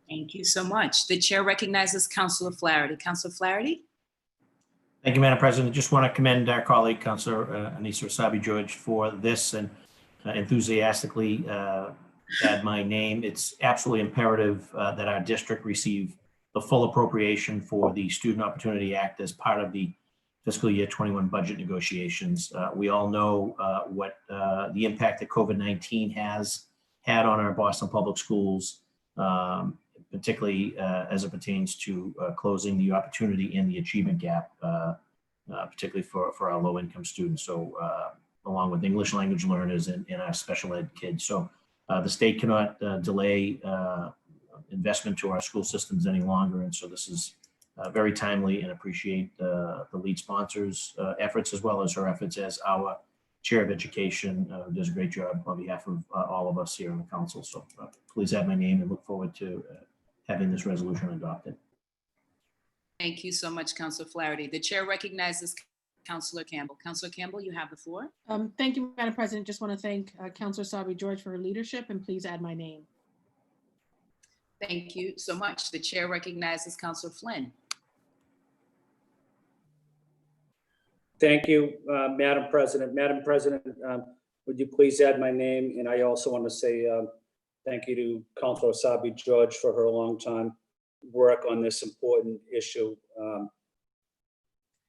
Thank you so much. The chair recognizes Councilor Flaherty. Councilor Flaherty? Thank you, Madam President. Just want to commend our colleague, Councilor Anissa Sabi George, for this and enthusiastically add my name. It's absolutely imperative that our district receive the full appropriation for the Student Opportunity Act as part of the fiscal year 21 budget negotiations. We all know what the impact that COVID-19 has had on our Boston Public Schools, particularly as it pertains to closing the opportunity and the achievement gap, particularly for our low-income students. So along with English language learners and our special ed kids. So the state cannot delay investment to our school systems any longer. And so this is very timely, and appreciate the lead sponsor's efforts, as well as her efforts as our Chair of Education, who does a great job on behalf of all of us here in the council. So please add my name, and look forward to having this resolution adopted. Thank you so much, Councilor Flaherty. The chair recognizes Councilor Campbell. Councilor Campbell, you have the floor. Thank you, Madam President. Just want to thank Councilor Sabi George for her leadership, and please add my name. Thank you so much. The chair recognizes Councilor Flynn. Thank you, Madam President. Madam President, would you please add my name? And I also want to say thank you to Councilor Sabi George for her long time work on this important issue.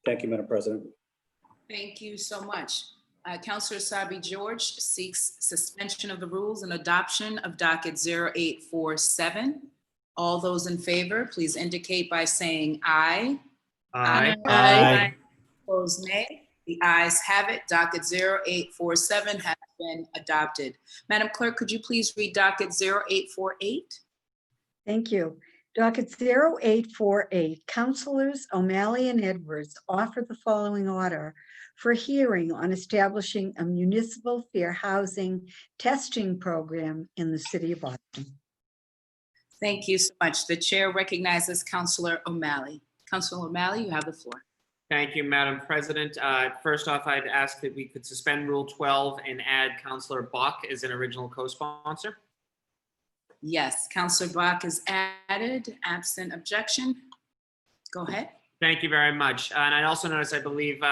Thank you, Madam President. Thank you so much. Councilor Sabi George seeks suspension of the rules and adoption of docket 0847. All those in favor, please indicate by saying aye. Aye. Aye. Opposed, nay. The ayes have it. Docket 0847 has been adopted. Madam Clerk, could you please read docket 0848? Thank you. Docket 0848, Councilors O'Malley and Edwards offer the following order for hearing on establishing a municipal fair housing testing program in the city of Boston. Thank you so much. The chair recognizes Councilor O'Malley. Councilor O'Malley, you have the floor. Thank you, Madam President. First off, I'd ask that we could suspend Rule 12 and add Councilor Bach as an original co-sponsor. Yes, Councilor Bach is added. Absent objection. Go ahead. Thank you very much. And I also noticed, I believe,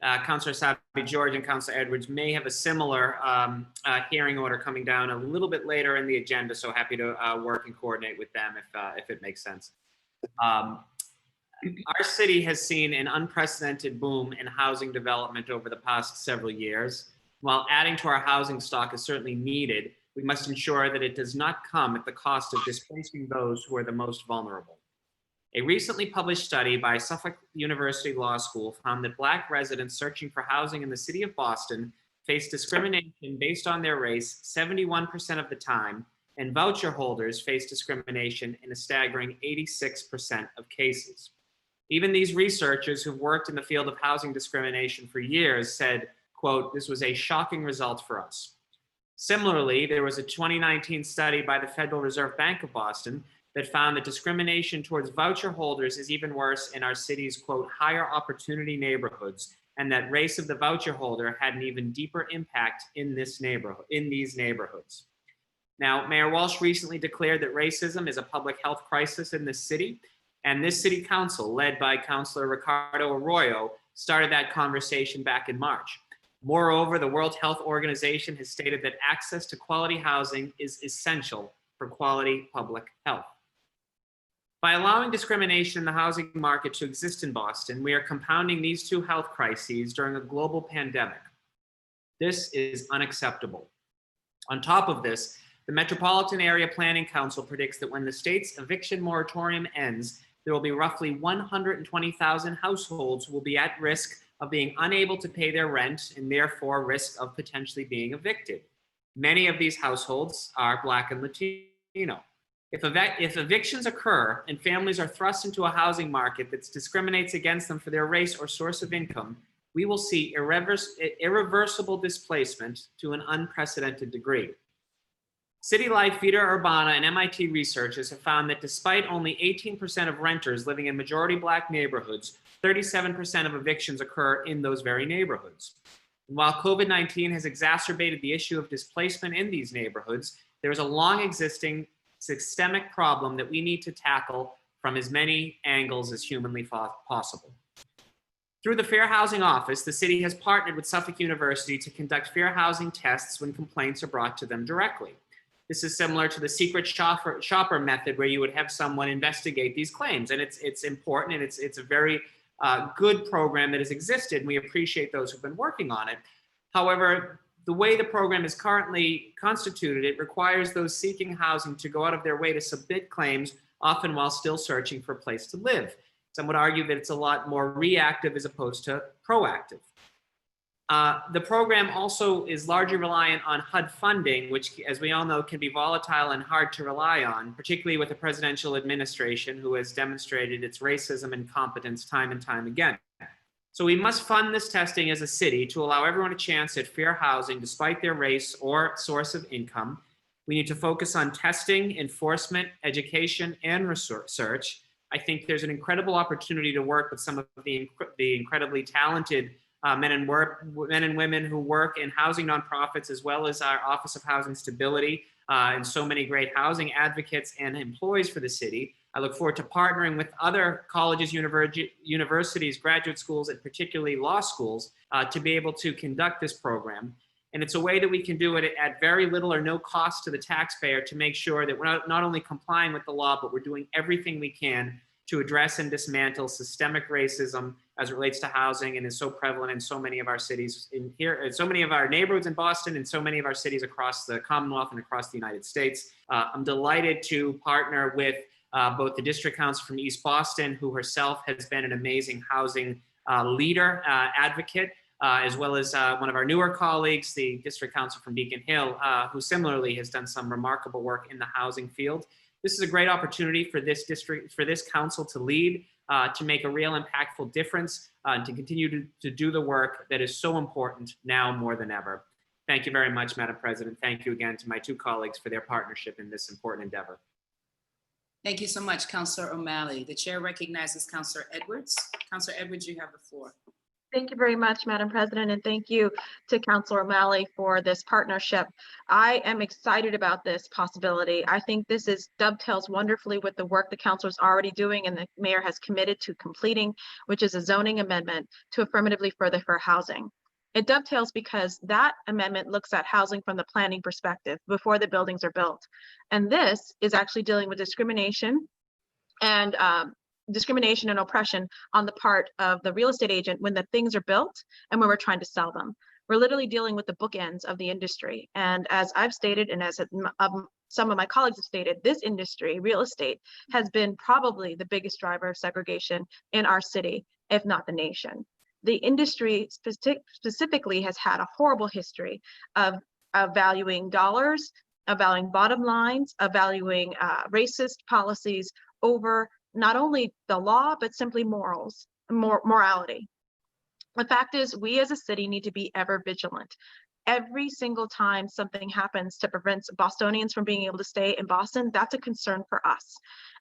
Councilor Sabi George and Councilor Edwards may have a similar hearing order coming down a little bit later in the agenda. So happy to work and coordinate with them if it makes sense. Our city has seen an unprecedented boom in housing development over the past several years. While adding to our housing stock is certainly needed, we must ensure that it does not come at the cost of displacing those who are the most vulnerable. A recently published study by Suffolk University Law School found that Black residents searching for housing in the city of Boston face discrimination based on their race 71% of the time, and voucher holders face discrimination in a staggering 86% of cases. Even these researchers who've worked in the field of housing discrimination for years said, quote, "This was a shocking result for us." Similarly, there was a 2019 study by the Federal Reserve Bank of Boston that found that discrimination towards voucher holders is even worse in our city's, quote, "higher opportunity neighborhoods," and that race of the voucher holder had an even deeper impact in these neighborhoods. Now, Mayor Walsh recently declared that racism is a public health crisis in this city, and this city council, led by Councilor Ricardo Arroyo, started that conversation back in March. Moreover, the World Health Organization has stated that access to quality housing is essential for quality public health. By allowing discrimination in the housing market to exist in Boston, we are compounding these two health crises during a global pandemic. This is unacceptable. On top of this, the Metropolitan Area Planning Council predicts that when the state's eviction moratorium ends, there will be roughly 120,000 households who will be at risk of being unable to pay their rent and therefore risk of potentially being evicted. Many of these households are Black and Latino. If evictions occur and families are thrust into a housing market that discriminates against them for their race or source of income, we will see irreversible displacement to an unprecedented degree. City Life, Vita Urbana, and MIT researchers have found that despite only 18% of renters living in majority Black neighborhoods, 37% of evictions occur in those very neighborhoods. And while COVID-19 has exacerbated the issue of displacement in these neighborhoods, there is a long existing systemic problem that we need to tackle from as many angles as humanly possible. Through the Fair Housing Office, the city has partnered with Suffolk University to conduct fair housing tests when complaints are brought to them directly. This is similar to the secret shopper method where you would have someone investigate these claims. And it's important, and it's a very good program that has existed, and we appreciate those who've been working on it. However, the way the program is currently constituted, it requires those seeking housing to go out of their way to submit claims, often while still searching for a place to live. Some would argue that it's a lot more reactive as opposed to proactive. The program also is largely reliant on HUD funding, which, as we all know, can be volatile and hard to rely on, particularly with a presidential administration who has demonstrated its racism and incompetence time and time again. So we must fund this testing as a city to allow everyone a chance at fair housing despite their race or source of income. We need to focus on testing, enforcement, education, and research. I think there's an incredible opportunity to work with some of the incredibly talented men and women who work in housing nonprofits, as well as our Office of Housing Stability, and so many great housing advocates and employees for the city. I look forward to partnering with other colleges, universities, graduate schools, and particularly law schools to be able to conduct this program. And it's a way that we can do it at very little or no cost to the taxpayer to make sure that we're not only complying with the law, but we're doing everything we can to address and dismantle systemic racism as it relates to housing, and is so prevalent in so many of our cities in here, so many of our neighborhoods in Boston, and so many of our cities across the Commonwealth and across the United States. I'm delighted to partner with both the District Council from East Boston, who herself has been an amazing housing leader, advocate, as well as one of our newer colleagues, the District Council from Beacon Hill, who similarly has done some remarkable work in the housing field. This is a great opportunity for this district, for this council to lead, to make a real impactful difference, and to continue to do the work that is so important now more than ever. Thank you very much, Madam President. Thank you again to my two colleagues for their partnership in this important endeavor. Thank you so much, Councilor O'Malley. The chair recognizes Councilor Edwards. Councilor Edwards, you have the floor. Thank you very much, Madam President, and thank you to Councilor O'Malley for this partnership. I am excited about this possibility. I think this dovetails wonderfully with the work the council is already doing and the mayor has committed to completing, which is a zoning amendment to affirmatively further fair housing. It dovetails because that amendment looks at housing from the planning perspective before the buildings are built. And this is actually dealing with discrimination and oppression on the part of the real estate agent when the things are built and when we're trying to sell them. We're literally dealing with the bookends of the industry. And as I've stated, and as some of my colleagues have stated, this industry, real estate, has been probably the biggest driver of segregation in our city, if not the nation. The industry specifically has had a horrible history of valuing dollars of valuing bottom lines, of valuing racist policies over not only the law, but simply morality. The fact is, we as a city need to be ever vigilant. Every single time something happens to prevent Bostonians from being able to stay in Boston, that's a concern for us.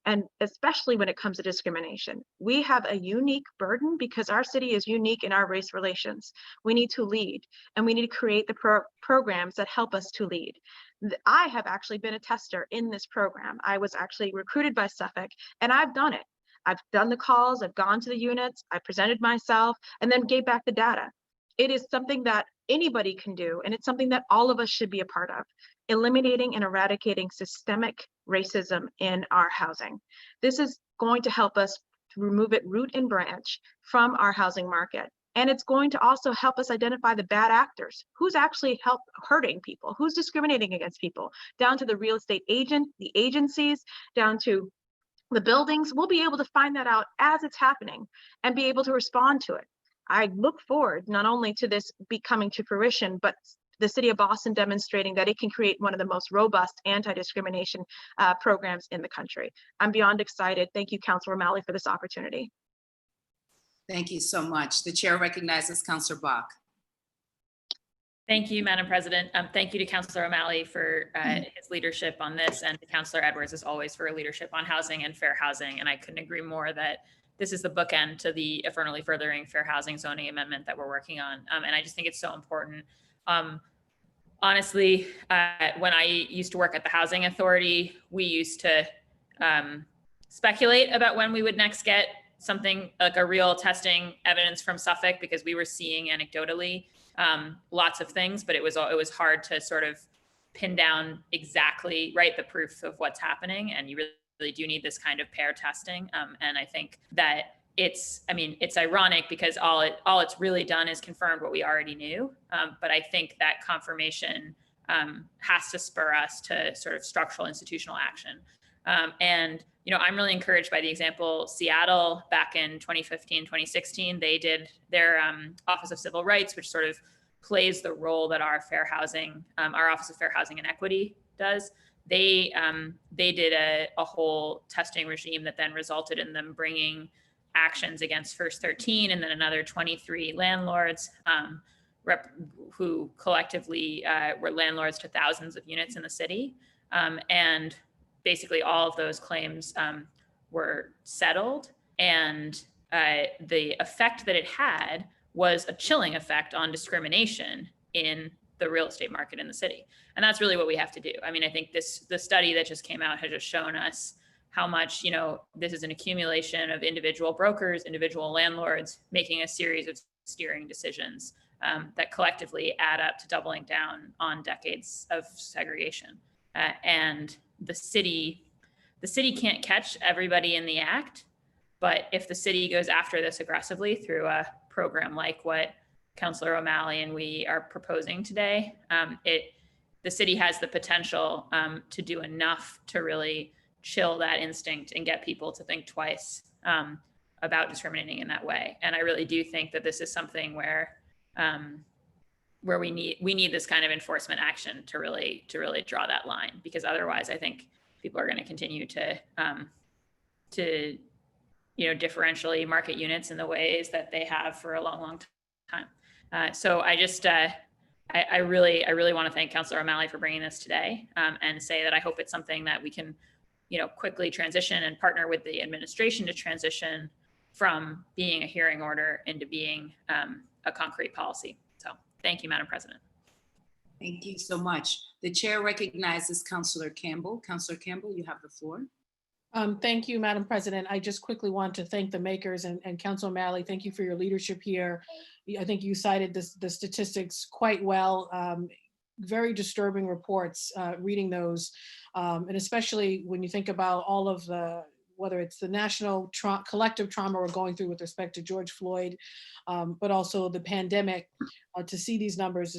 And especially when it comes to discrimination, we have a unique burden because our city is unique in our race relations. We need to lead, and we need to create the programs that help us to lead. I have actually been a tester in this program. I was actually recruited by Suffolk, and I've done it. I've done the calls, I've gone to the units, I presented myself, and then gave back the data. It is something that anybody can do, and it's something that all of us should be a part of, eliminating and eradicating systemic racism in our housing. This is going to help us to remove it root and branch from our housing market. And it's going to also help us identify the bad actors, who's actually hurting people, who's discriminating against people, down to the real estate agent, the agencies, down to the buildings. We'll be able to find that out as it's happening and be able to respond to it. I look forward not only to this coming to fruition, but the city of Boston demonstrating that it can create one of the most robust anti-discrimination programs in the country. I'm beyond excited. Thank you, Councilor O'Malley, for this opportunity. Thank you so much. The chair recognizes Councilor Bach. Thank you, Madam President. Thank you to Councilor O'Malley for his leadership on this, and to Councilor Edwards, as always, for leadership on housing and fair housing. And I couldn't agree more that this is the bookend to the affirmatively furthering fair housing zoning amendment that we're working on. And I just think it's so important. Honestly, when I used to work at the Housing Authority, we used to speculate about when we would next get something like a real testing evidence from Suffolk, because we were seeing anecdotally lots of things, but it was hard to sort of pin down exactly the proof of what's happening. And you really do need this kind of pair testing. And I think that it's ironic because all it's really done is confirmed what we already knew. But I think that confirmation has to spur us to sort of structural institutional action. And I'm really encouraged by the example Seattle back in 2015, 2016, they did their Office of Civil Rights, which sort of plays the role that our Office of Fair Housing and Equity does. They did a whole testing regime that then resulted in them bringing actions against First 13 and then another 23 landlords who collectively were landlords to thousands of units in the city. And basically all of those claims were settled, and the effect that it had was a chilling effect on discrimination in the real estate market in the city. And that's really what we have to do. I mean, I think the study that just came out has just shown us how much, this is an accumulation of individual brokers, individual landlords making a series of steering decisions that collectively add up to doubling down on decades of segregation. And the city can't catch everybody in the act, but if the city goes after this aggressively through a program like what Councilor O'Malley and we are proposing today, the city has the potential to do enough to really chill that instinct and get people to think twice about discriminating in that way. And I really do think that this is something where we need this kind of enforcement action to really draw that line, because otherwise I think people are going to continue to differentially market units in the ways that they have for a long time. So I just I really want to thank Councilor O'Malley for bringing this today, and say that I hope it's something that we can quickly transition and partner with the administration to transition from being a hearing order into being a concrete policy. So thank you, Madam President. Thank you so much. The chair recognizes Councilor Campbell. Councilor Campbell, you have the floor. Thank you, Madam President. I just quickly want to thank the makers and Councilor O'Malley. Thank you for your leadership here. I think you cited the statistics quite well. Very disturbing reports, reading those. And especially when you think about all of whether it's the national collective trauma we're going through with respect to George Floyd, but also the pandemic, to see these numbers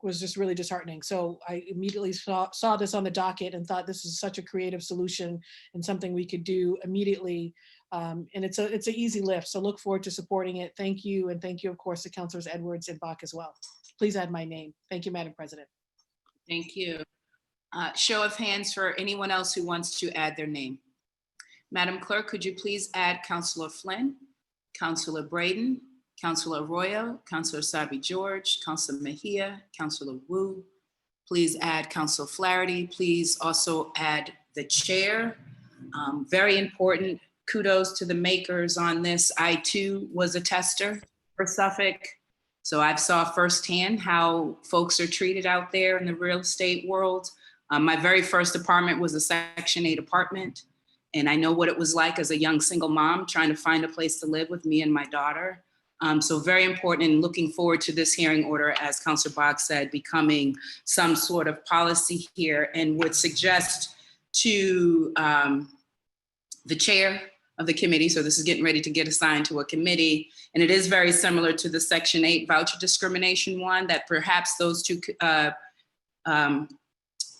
was just really disheartening. So I immediately saw this on the docket and thought this is such a creative solution and something we could do immediately. And it's an easy lift. So look forward to supporting it. Thank you. And thank you, of course, to Councilors Edwards and Bach as well. Please add my name. Thank you, Madam President. Thank you. Show of hands for anyone else who wants to add their name. Madam Clerk, could you please add Councilor Flynn, Councilor Braden, Councilor Arroyo, Councilor Sabi George, Councilor Mejia, Councilor Wu. Please add Councilor Flaherty. Please also add the chair. Very important. Kudos to the makers on this. I too was a tester for Suffolk. So I've saw firsthand how folks are treated out there in the real estate world. My very first apartment was a Section 8 apartment. And I know what it was like as a young single mom trying to find a place to live with me and my daughter. So very important, and looking forward to this hearing order, as Councilor Boggs said, becoming some sort of policy here, and would suggest to the chair of the committee, so this is getting ready to get assigned to a committee, and it is very similar to the Section 8 voucher discrimination one, that perhaps those two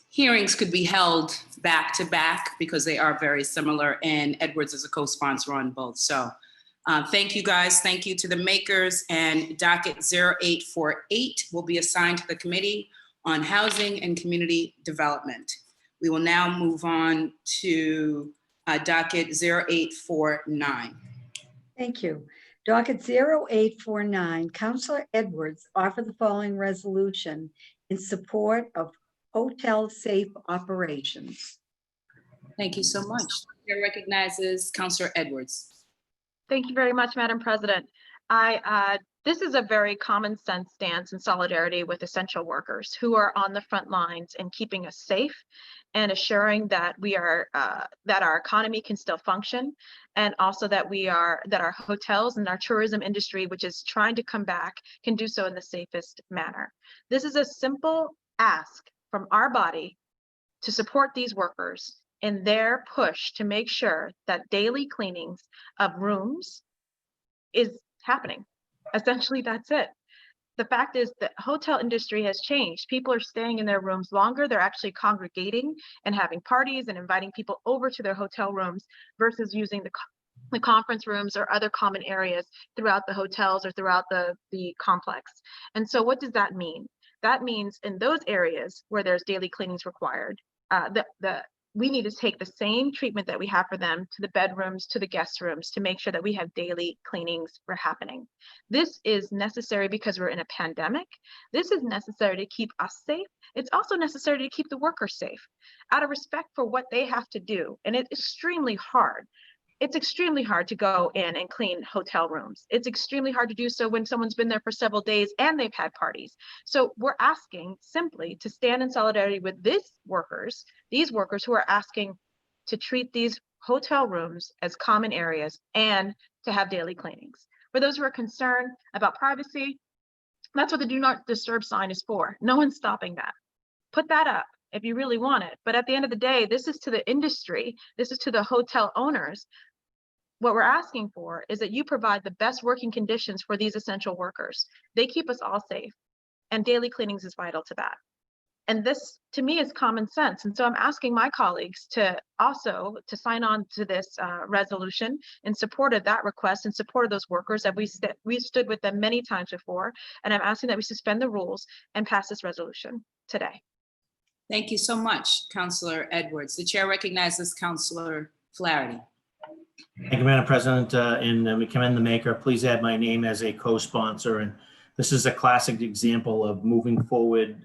hearings could be held back to back because they are very similar, and Edwards is a co-sponsor on both. So thank you guys. Thank you to the makers, and docket 0848 will be assigned to the Committee on Housing and Community Development. We will now move on to docket 0849. Thank you. Docket 0849, Councilor Edwards offered the following resolution in support of hotel safe operations. Thank you so much. Chair recognizes Councilor Edwards. Thank you very much, Madam President. This is a very common sense stance in solidarity with essential workers who are on the front lines and keeping us safe and assuring that that our economy can still function, and also that our hotels and our tourism industry, which is trying to come back, can do so in the safest manner. This is a simple ask from our body to support these workers in their push to make sure that daily cleanings of rooms is happening. Essentially, that's it. The fact is that hotel industry has changed. People are staying in their rooms longer. They're actually congregating and having parties and inviting people over to their hotel rooms versus using the conference rooms or other common areas throughout the hotels or throughout the complex. And so what does that mean? That means in those areas where there's daily cleanings required, we need to take the same treatment that we have for them to the bedrooms, to the guest rooms, to make sure that we have daily cleanings for happening. This is necessary because we're in a pandemic. This is necessary to keep us safe. It's also necessary to keep the workers safe out of respect for what they have to do. And it's extremely hard. It's extremely hard to go in and clean hotel rooms. It's extremely hard to do so when someone's been there for several days and they've had parties. So we're asking simply to stand in solidarity with these workers who are asking to treat these hotel rooms as common areas and to have daily cleanings. For those who are concerned about privacy, that's what the do not disturb sign is for. No one's stopping that. Put that up if you really want it. But at the end of the day, this is to the industry. This is to the hotel owners. What we're asking for is that you provide the best working conditions for these essential workers. They keep us all safe, and daily cleanings is vital to that. And this, to me, is common sense. And so I'm asking my colleagues to also sign on to this resolution in support of that request, in support of those workers that we stood with them many times before. And I'm asking that we suspend the rules and pass this resolution today. Thank you so much, Councilor Edwards. The chair recognizes Councilor Flaherty. Thank you, Madam President, and we commend the maker. Please add my name as a co-sponsor. And this is a classic example of moving forward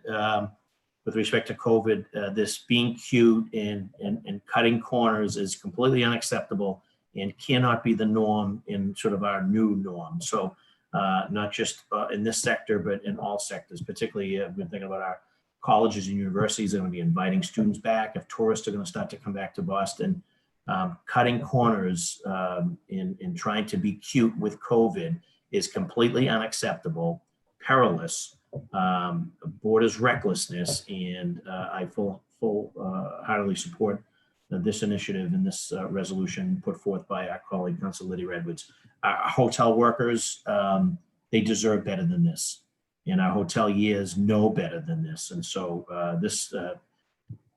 with respect to COVID. This being cute and cutting corners is completely unacceptable and cannot be the norm in sort of our new norm. So not just in this sector, but in all sectors, particularly I've been thinking about our colleges and universities that are going to be inviting students back. If tourists are going to start to come back to Boston, cutting corners in trying to be cute with COVID is completely unacceptable, perilous, borders recklessness, and I heartily support this initiative and this resolution put forth by our colleague, Councilor Lydia Edwards. Our hotel workers, they deserve better than this, and our hoteliers know better than this, and so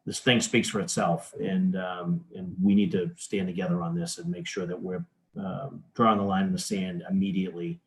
this thing speaks for itself, and we need to stand together on this and make sure that we're drawing the line in the sand immediately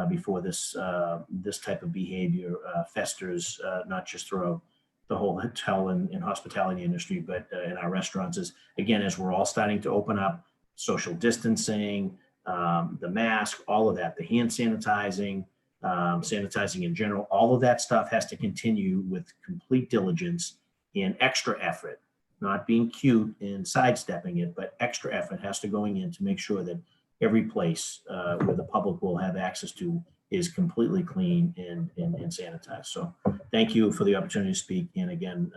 before this type of behavior festers, not just throughout the whole hotel and hospitality industry, but in our restaurants is, again, as we're all starting to open up, social distancing, the mask, all of that, the hand sanitizing, sanitizing in general, all of that stuff has to continue with complete diligence and extra effort, not being cute and sidestepping it, but extra effort has to going in to make sure that every place where the public will have access to is completely clean and sanitized. So thank you for the opportunity to speak. And again,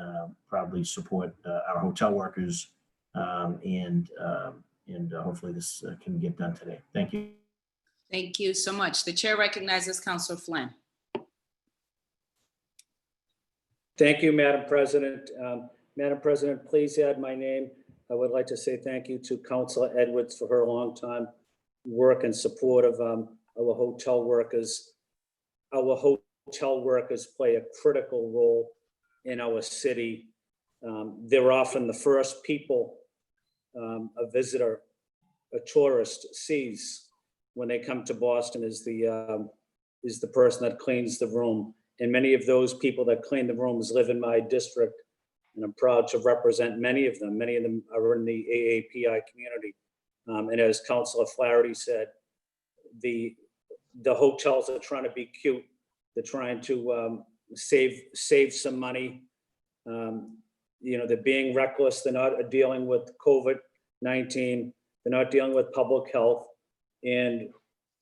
proudly support our hotel workers and hopefully this can get done today. Thank you. Thank you so much. The chair recognizes Councilor Flynn. Thank you, Madam President. Madam President, please add my name. I would like to say thank you to Councilor Edwards for her long time work and support of our hotel workers. Our hotel workers play a critical role in our city. They're often the first people a visitor, a tourist sees when they come to Boston is the person that cleans the room. And many of those people that clean the rooms live in my district, and I'm proud to represent many of them. Many of them are in the AAPI community. And as Councilor Flaherty said, the hotels are trying to be cute. They're trying to save some money. You know, they're being reckless. They're not dealing with COVID-19. They're not dealing with public health. And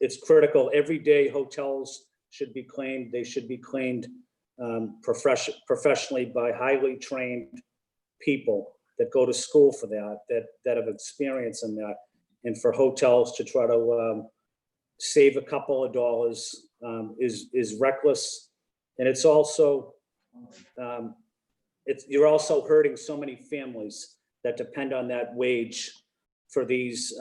it's critical. Every day hotels should be cleaned. They should be cleaned professionally by highly trained people that go to school for that have experience in that. And for hotels to try to save a couple of dollars is reckless. And it's also, you're also hurting so many families that depend on that wage for these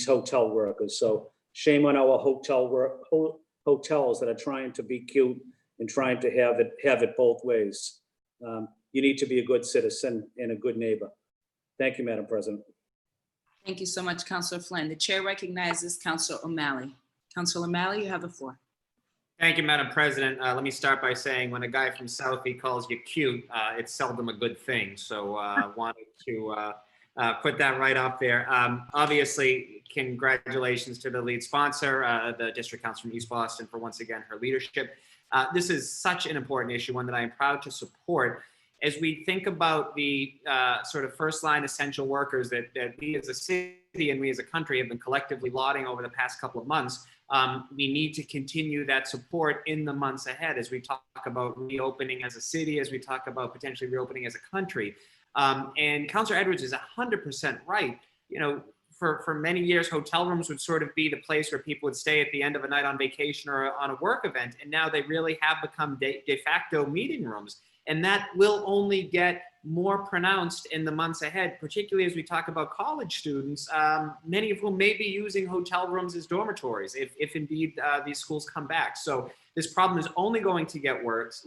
hotel workers. So shame on our hotels that are trying to be cute and trying to have it both ways. You need to be a good citizen and a good neighbor. Thank you, Madam President. Thank you so much, Councilor Flynn. The chair recognizes Councilor O'Malley. Councilor O'Malley, you have the floor. Thank you, Madam President. Let me start by saying when a guy from Southie calls you cute, it's seldom a good thing. So wanted to put that right up there. Obviously, congratulations to the lead sponsor, the District Council from East Boston, for once again her leadership. This is such an important issue, one that I am proud to support. As we think about the sort of first line essential workers that we as a city and we as a country have been collectively lauding over the past couple of months, we need to continue that support in the months ahead as we talk about reopening as a city, as we talk about potentially reopening as a country. And Councilor Edwards is 100% right. You know, for many years, hotel rooms would sort of be the place where people would stay at the end of a night on vacation or on a work event. And now they really have become de facto meeting rooms. And that will only get more pronounced in the months ahead, particularly as we talk about college students, many of whom may be using hotel rooms as dormitories if indeed these schools come back. So this problem is only going to get worse.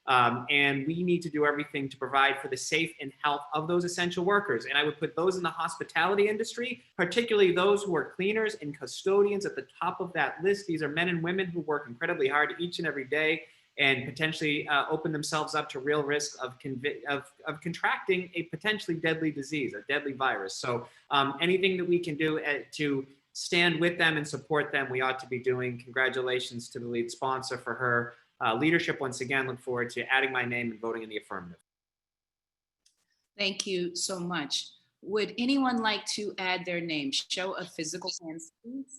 And we need to do everything to provide for the safe and health of those essential workers. And I would put those in the hospitality industry, particularly those who are cleaners and custodians at the top of that list. These are men and women who work incredibly hard each and every day and potentially open themselves up to real risk of contracting a potentially deadly disease, a deadly virus. So anything that we can do to stand with them and support them, we ought to be doing. Congratulations to the lead sponsor for her leadership. Once again, look forward to adding my name and voting in the affirmative. Thank you so much. Would anyone like to add their name? Show of physical hands, please.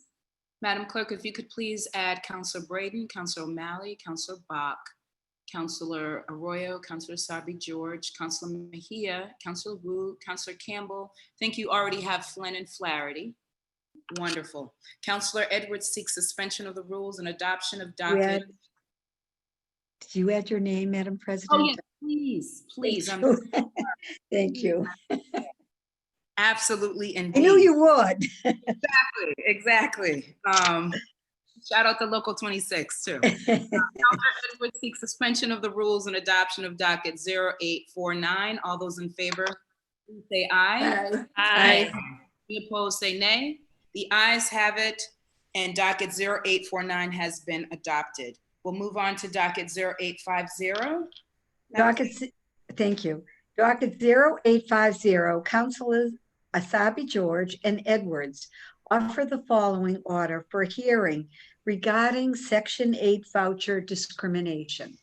Madam Clerk, if you could please add Councilor Braden, Councilor O'Malley, Councilor Bach, Councilor Arroyo, Councilor Sabi George, Councilor Mejia, Councilor Wu, Councilor Campbell. I think you already have Flynn and Flaherty. Wonderful. Councilor Edwards seeks suspension of the rules and adoption of docket. Did you add your name, Madam President? Oh, yes, please, please. Thank you. Absolutely, indeed. I knew you would. Exactly. Shout out to Local 26 too. Councilor Edwards seeks suspension of the rules and adoption of docket 0849. All those in favor, please say aye. Aye. Any opposed, say nay. The ayes have it, and docket 0849 has been adopted. We'll move on to docket 0850. Thank you. Docket 0850, Councilors Asabi George and Edwards offer the following order for hearing regarding Section 8 voucher discrimination.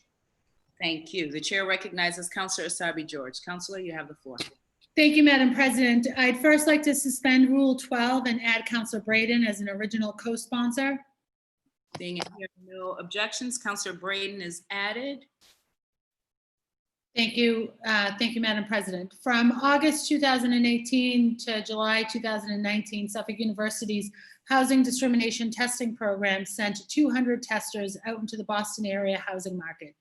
Thank you. The chair recognizes Counselor Asabi George. Counselor, you have the floor. Thank you, Madam President. I'd first like to suspend Rule 12 and add Counselor Braden as an original co-sponsor. Seeing and hearing no objections, Counselor Braden is added. Thank you. Thank you, Madam President. From August 2018 to July 2019, Suffolk University's Housing Discrimination Testing Program sent 200 testers out into the Boston area housing market.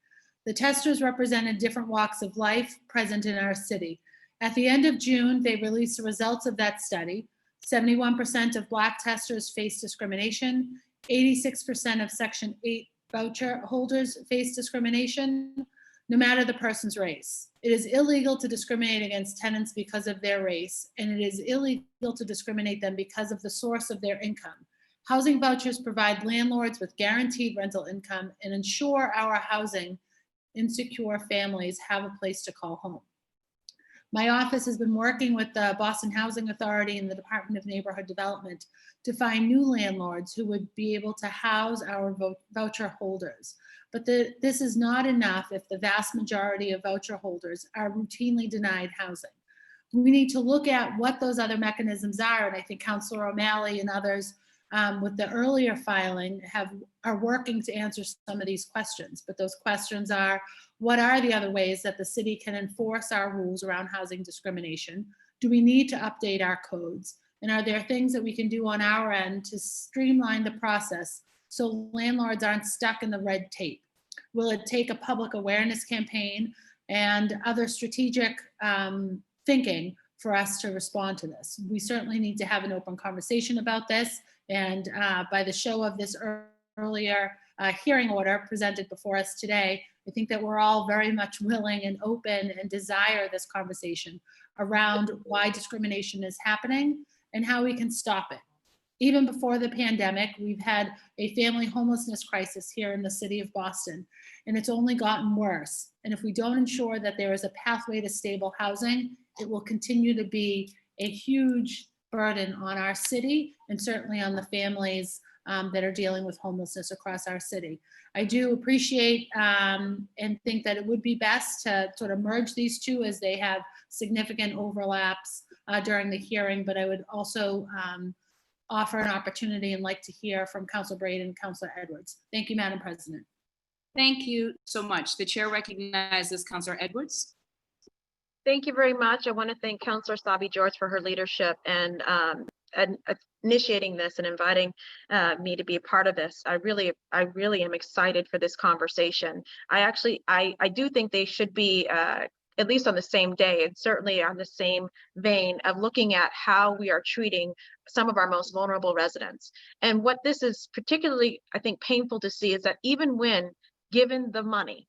The testers represented different walks of life present in our city. At the end of June, they released the results of that study. 71% of Black testers face discrimination. 86% of Section 8 voucher holders face discrimination, no matter the person's race. It is illegal to discriminate against tenants because of their race, and it is illegal to discriminate them because of the source of their income. Housing vouchers provide landlords with guaranteed rental income and ensure our housing insecure families have a place to call home. My office has been working with the Boston Housing Authority and the Department of Neighborhood Development to find new landlords who would be able to house our voucher holders. But this is not enough if the vast majority of voucher holders are routinely denied housing. We need to look at what those other mechanisms are, and I think Councilor O'Malley and others with the earlier filing are working to answer some of these questions. But those questions are, what are the other ways that the city can enforce our rules around housing discrimination? Do we need to update our codes? And are there things that we can do on our end to streamline the process so landlords aren't stuck in the red tape? Will it take a public awareness campaign and other strategic thinking for us to respond to this? We certainly need to have an open conversation about this. And by the show of this earlier hearing order presented before us today, I think that we're all very much willing and open and desire this conversation around why discrimination is happening and how we can stop it. Even before the pandemic, we've had a family homelessness crisis here in the city of Boston, and it's only gotten worse. And if we don't ensure that there is a pathway to stable housing, it will continue to be a huge burden on our city and certainly on the families that are dealing with homelessness across our city. I do appreciate and think that it would be best to sort of merge these two as they have significant overlaps during the hearing, but I would also offer an opportunity and like to hear from Councilor Braden and Councilor Edwards. Thank you, Madam President. Thank you so much. The chair recognizes Councilor Edwards. Thank you very much. I want to thank Councilor Asabi George for her leadership and initiating this and inviting me to be a part of this. I really am excited for this conversation. I do think they should be at least on the same day and certainly on the same vein of looking at how we are treating some of our most vulnerable residents. And what this is particularly, I think, painful to see is that even when given the money,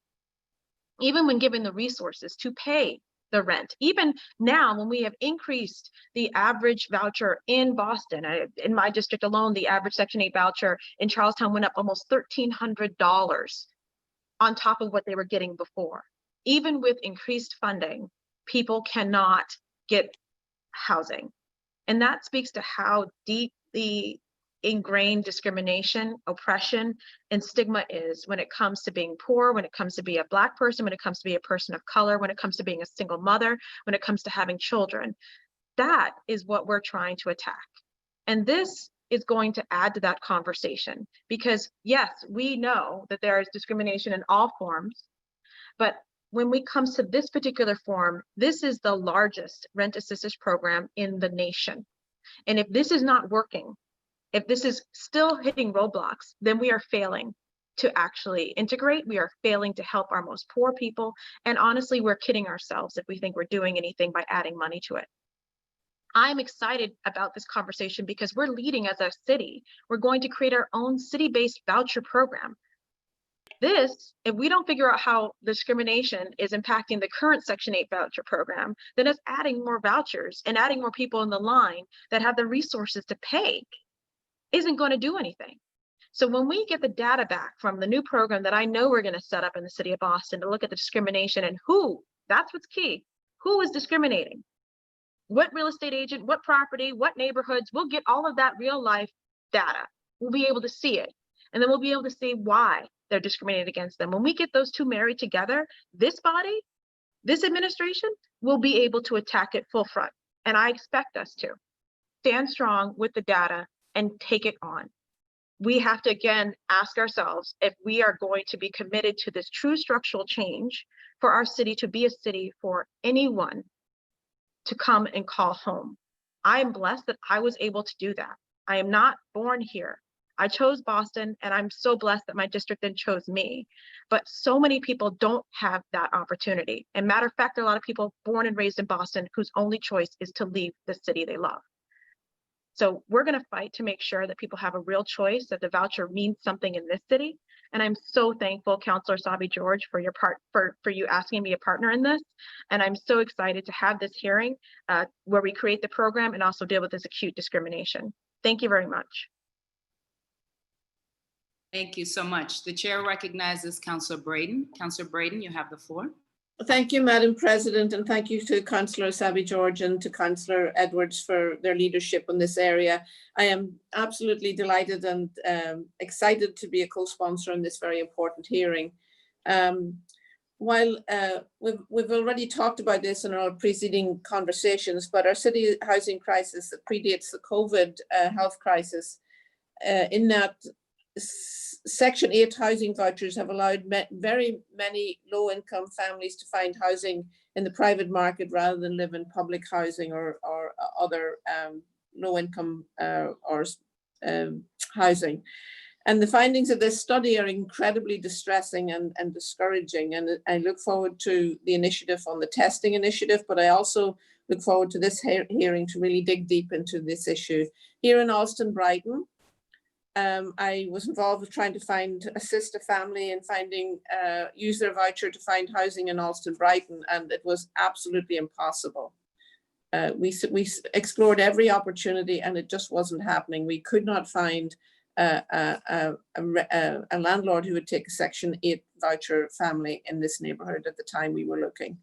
even when given the resources to pay the rent, even now when we have increased the average voucher in Boston, in my district alone, the average Section 8 voucher in Charlestown went up almost $1,300 on top of what they were getting before. Even with increased funding, people cannot get housing. And that speaks to how deep the ingrained discrimination, oppression, and stigma is when it comes to being poor, when it comes to be a Black person, when it comes to be a person of color, when it comes to being a single mother, when it comes to having children. That is what we're trying to attack. And this is going to add to that conversation because yes, we know that there is discrimination in all forms, but when it comes to this particular form, this is the largest rent assistance program in the nation. And if this is not working, if this is still hitting roadblocks, then we are failing to actually integrate. We are failing to help our most poor people. And honestly, we're kidding ourselves if we think we're doing anything by adding money to it. I'm excited about this conversation because we're leading as a city. We're going to create our own city-based voucher program. This, if we don't figure out how discrimination is impacting the current Section 8 voucher program, then it's adding more vouchers and adding more people in the line that have the resources to pay isn't going to do anything. So when we get the data back from the new program that I know we're going to set up in the city of Boston to look at the discrimination and who That's what's key. Who is discriminating? What real estate agent, what property, what neighborhoods? We'll get all of that real life data. We'll be able to see it. And then we'll be able to see why they're discriminated against them. When we get those two married together, this body, this administration will be able to attack it full front. And I expect us to stand strong with the data and take it on. We have to, again, ask ourselves if we are going to be committed to this true structural change for our city to be a city for anyone to come and call home. I am blessed that I was able to do that. I am not born here. I chose Boston, and I'm so blessed that my district then chose me. But so many people don't have that opportunity. And matter of fact, there are a lot of people born and raised in Boston whose only choice is to leave the city they love. So we're going to fight to make sure that people have a real choice, that the voucher means something in this city. And I'm so thankful, Councilor Sabi-George, for your for you asking me a partner in this. And I'm so excited to have this hearing where we create the program and also deal with this acute discrimination. Thank you very much. Thank you so much. The chair recognizes Councilor Braden. Councilor Braden, you have the floor. Thank you, Madam President, and thank you to Councillor Sabi-George and to Councillor Edwards for their leadership in this area. I am absolutely delighted and excited to be a co-sponsor in this very important hearing. While we've already talked about this in our preceding conversations, but our city housing crisis that predates the COVID health crisis, in that Section 8 housing vouchers have allowed very many low-income families to find housing in the private market rather than live in public housing or other low-income housing. And the findings of this study are incredibly distressing and discouraging. And I look forward to the initiative on the testing initiative, but I also look forward to this hearing to really dig deep into this issue. Here in Alston Brighton, I was involved with trying to assist a family in use their voucher to find housing in Alston Brighton, and it was absolutely impossible. We explored every opportunity and it just wasn't happening. We could not find a landlord who would take a Section 8 voucher family in this neighborhood at the time we were looking.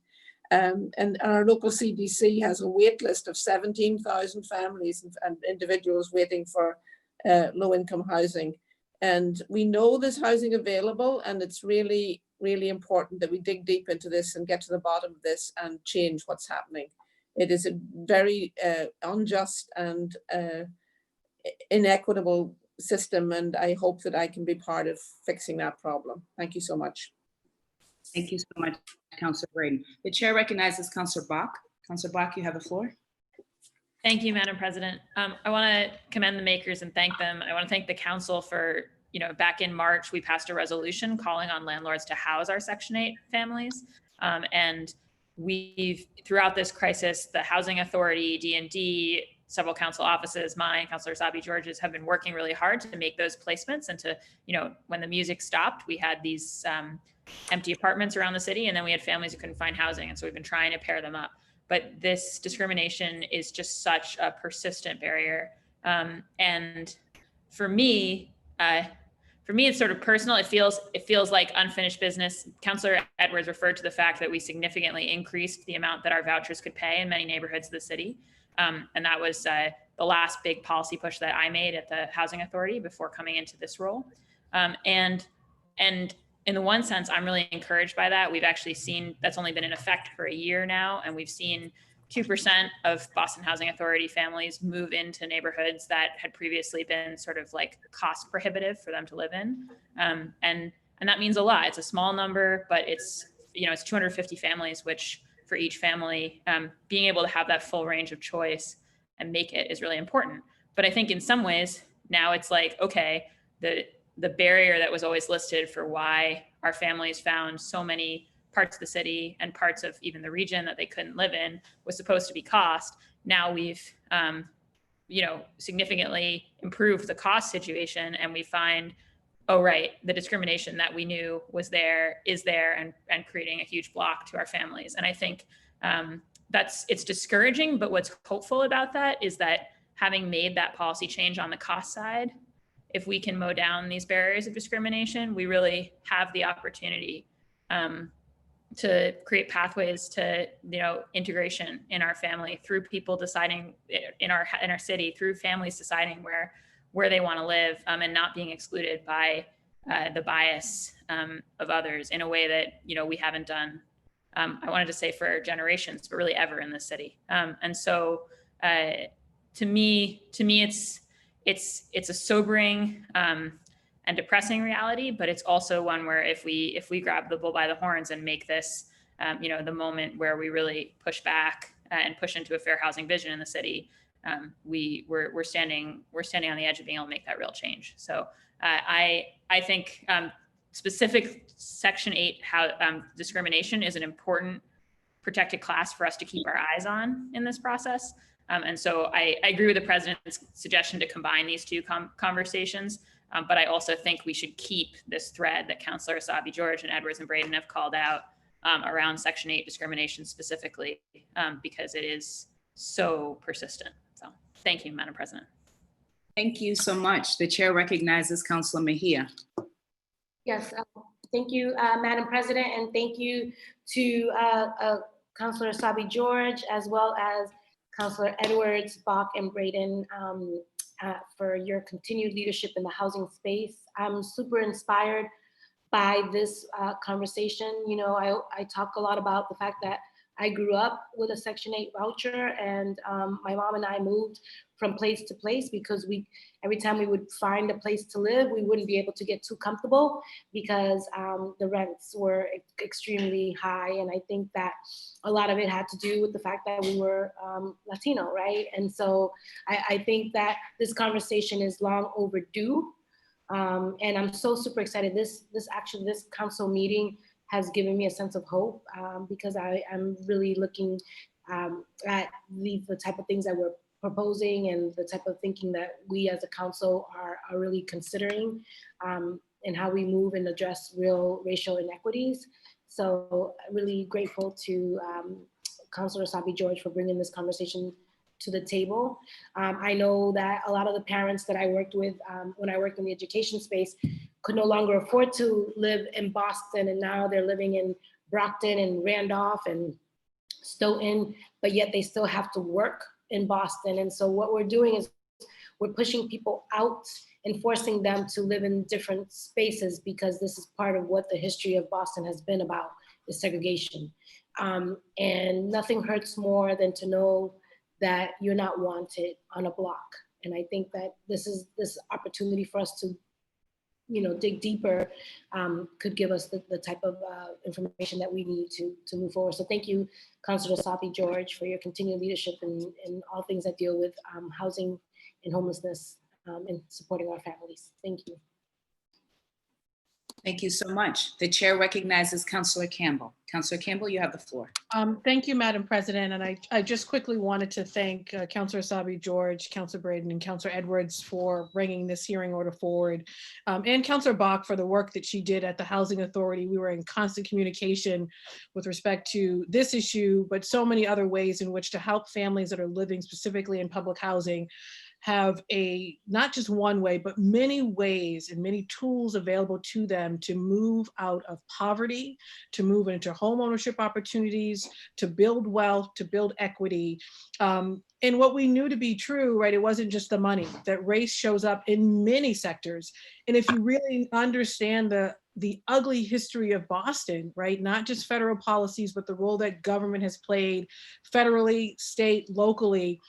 And our local CDC has a wait list of 17,000 families and individuals waiting for low-income housing. And we know there's housing available, and it's really, really important that we dig deep into this and get to the bottom of this and change what's happening. It is a very unjust and inequitable system, and I hope that I can be part of fixing that problem. Thank you so much. Thank you so much, Councilor Braden. The chair recognizes Councilor Bach. Councilor Bach, you have the floor. Thank you, Madam President. I want to commend the makers and thank them. I want to thank the council for, back in March, we passed a resolution calling on landlords to house our Section 8 families. And we've, throughout this crisis, the Housing Authority, D&D, several council offices, mine, Councilor Sabi-George's, have been working really hard to make those placements and to, when the music stopped, we had these empty apartments around the city, and then we had families who couldn't find housing. And so we've been trying to pair them up. But this discrimination is just such a persistent barrier. And for me, it's sort of personal. It feels like unfinished business. Councilor Edwards referred to the fact that we significantly increased the amount that our vouchers could pay in many neighborhoods of the city. And that was the last big policy push that I made at the Housing Authority before coming into this role. And in the one sense, I'm really encouraged by that. We've actually seen that's only been in effect for a year now, and we've seen 2% of Boston Housing Authority families move into neighborhoods that had previously been sort of like cost prohibitive for them to live in. And that means a lot. It's a small number, but it's 250 families, which for each family, being able to have that full range of choice and make it is really important. But I think in some ways now it's like, okay, the barrier that was always listed for why our families found so many parts of the city and parts of even the region that they couldn't live in was supposed to be cost. Now we've, significantly improved the cost situation, and we find, oh, right, the discrimination that we knew was there is there and creating a huge block to our families. And I think it's discouraging, but what's hopeful about that is that having made that policy change on the cost side, if we can mow down these barriers of discrimination, we really have the opportunity to create pathways to, integration in our family through people deciding in our city, through families deciding where they want to live, and not being excluded by the bias of others in a way that, we haven't done, I wanted to say for generations, but really ever in this city. And so to me, it's a sobering and depressing reality, but it's also one where if we grab the bull by the horns and make this, the moment where we really push back and push into a fair housing vision in the city, we're standing on the edge of being able to make that real change. So I think specific Section 8 discrimination is an important protected class for us to keep our eyes on in this process. And so I agree with the president's suggestion to combine these two conversations. But I also think we should keep this thread that Councilor Asabi-George and Edwards and Braden have called out around Section 8 discrimination specifically, because it is so persistent. So thank you, Madam President. Thank you so much. The chair recognizes Councilor Mejia. Yes, thank you, Madam President, and thank you to Councilor Asabi-George, as well as Councilor Edwards, Bach, and Braden for your continued leadership in the housing space. I'm super inspired by this conversation. I talk a lot about the fact that I grew up with a Section 8 voucher, and my mom and I moved from place to place because every time we would find a place to live, we wouldn't be able to get too comfortable because the rents were extremely high. And I think that a lot of it had to do with the fact that we were Latino, right? And so I think that this conversation is long overdue. And I'm so super excited. This council meeting has given me a sense of hope because I'm really looking at the type of things that we're proposing and the type of thinking that we as a council are really considering and how we move and address real racial inequities. So really grateful to Councilor Asabi-George for bringing this conversation to the table. I know that a lot of the parents that I worked with when I worked in the education space could no longer afford to live in Boston, and now they're living in Brockton and Randolph and Stoughton, but yet they still have to work in Boston. And so what we're doing is we're pushing people out and forcing them to live in different spaces, because this is part of what the history of Boston has been about, is segregation. And nothing hurts more than to know that you're not wanted on a block. And I think that this opportunity for us to dig deeper could give us the type of information that we need to move forward. So thank you, Councilor Asabi-George, for your continued leadership in all things that deal with housing and homelessness and supporting our families. Thank you. Thank you so much. The chair recognizes Councilor Campbell. Councilor Campbell, you have the floor. Thank you, Madam President. And I just quickly wanted to thank Councilor Asabi-George, Councilor Braden, and Councilor Edwards for bringing this hearing order forward, and Councilor Bach for the work that she did at the Housing Authority. We were in constant communication with respect to this issue, but so many other ways in which to help families that are living specifically in public housing have not just one way, but many ways and many tools available to them to move out of poverty, to move into home ownership opportunities, to build wealth, to build equity. And what we knew to be true, right, it wasn't just the money, that race shows up in many sectors. And if you really understand the ugly history of Boston, right, not just federal policies, but the role that government has played federally, state, locally,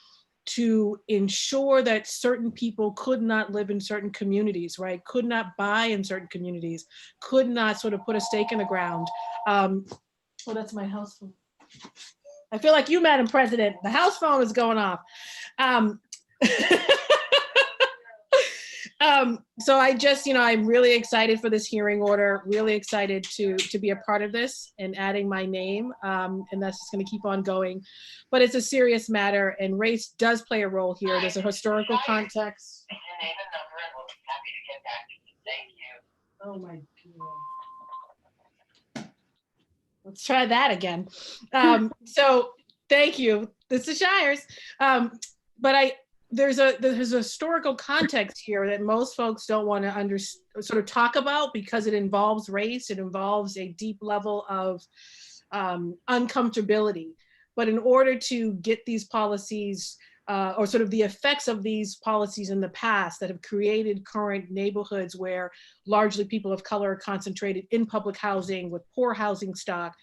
to ensure that certain people could not live in certain communities, right? Could not buy in certain communities, could not sort of put a stake in the ground. Oh, that's my house phone. I feel like you, Madam President, the house phone is going off. So I just, I'm really excited for this hearing order, really excited to be a part of this and adding my name, and that's just going to keep on going. But it's a serious matter, and race does play a role here. There's a historical context. Oh my God. Let's try that again. So thank you. This is Shires. But there's a historical context here that most folks don't want to sort of talk about, because it involves race. It involves a deep level of uncomfortability. But in order to get these policies or sort of the effects of these policies in the past that have created current neighborhoods where largely people of color are concentrated in public housing with poor housing stock,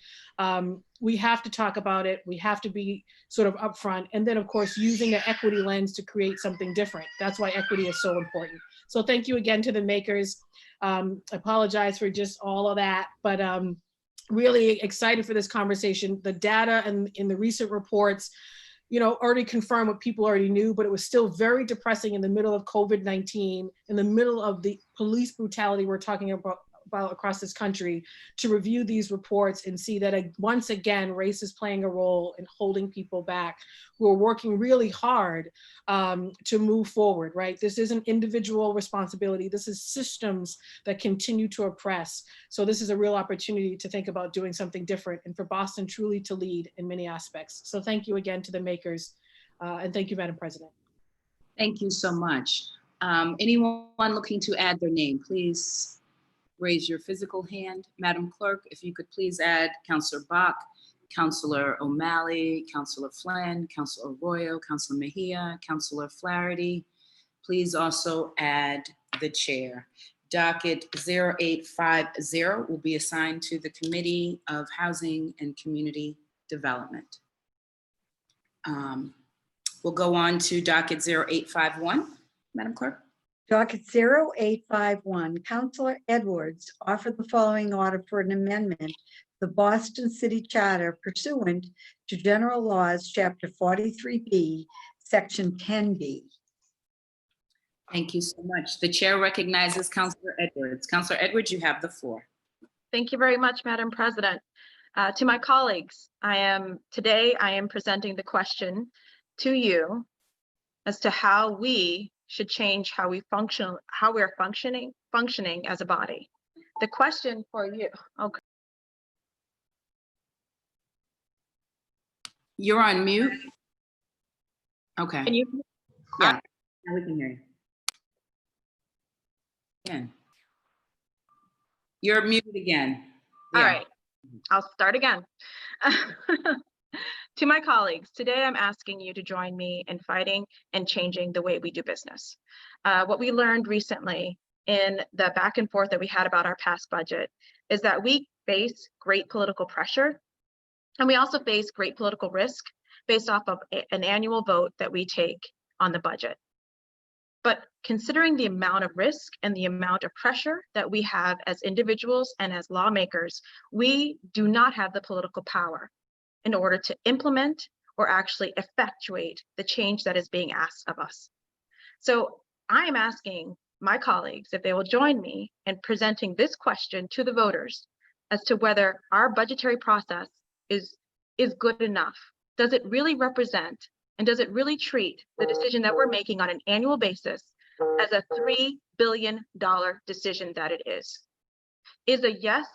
we have to talk about it. We have to be sort of upfront. And then of course, using an equity lens to create something different. That's why equity is so important. So thank you again to the makers. I apologize for just all of that, but really excited for this conversation. The data and in the recent reports, already confirmed what people already knew, but it was still very depressing in the middle of COVID-19, in the middle of the police brutality we're talking about across this country, to review these reports and see that once again, race is playing a role in holding people back who are working really hard to move forward, right? This isn't individual responsibility. This is systems that continue to oppress. So this is a real opportunity to think about doing something different and for Boston truly to lead in many aspects. So thank you again to the makers and thank you, Madam President. Thank you so much. Anyone looking to add their name, please raise your physical hand. Madam Clerk, if you could please add Councillor Bach, Councillor O'Malley, Councillor Flynn, Councillor Arroyo, Councillor Mejia, Councillor Flaherty. Please also add the chair. Docket 0850 will be assigned to the Committee of Housing and Community Development. We'll go on to docket 0851, Madam Clerk. Docket 0851, Councillor Edwards offered the following order for an amendment to the Boston City Charter pursuant to General Laws, Chapter 43B, Section 10B. Thank you so much. The chair recognizes Councillor Edwards. Councillor Edwards, you have the floor. Thank you very much, Madam President. To my colleagues, today I am presenting the question to you as to how we should change how we function, how we're functioning as a body. The question for you, okay. You're on mute. Okay. Can you? Yeah, now we can hear you. Again. You're muted again. All Yeah. right, I'll start again. To my colleagues, today I'm asking you to join me in fighting and changing the way we do business. What we learned recently in the back and forth that we had about our past budget is that we face great political pressure, and we also face great political risk based off of an annual vote that we take on the budget. But considering the amount of risk and the amount of pressure that we have as individuals and as lawmakers, we do not have the political power in order to implement or actually effectuate the change that is being asked of us. So I am asking my colleagues if they will join me in presenting this question to the voters as to whether our budgetary process is good enough. Does it really represent and does it really treat the decision that we're making on an annual basis as a $3 billion decision that it is? Is a yes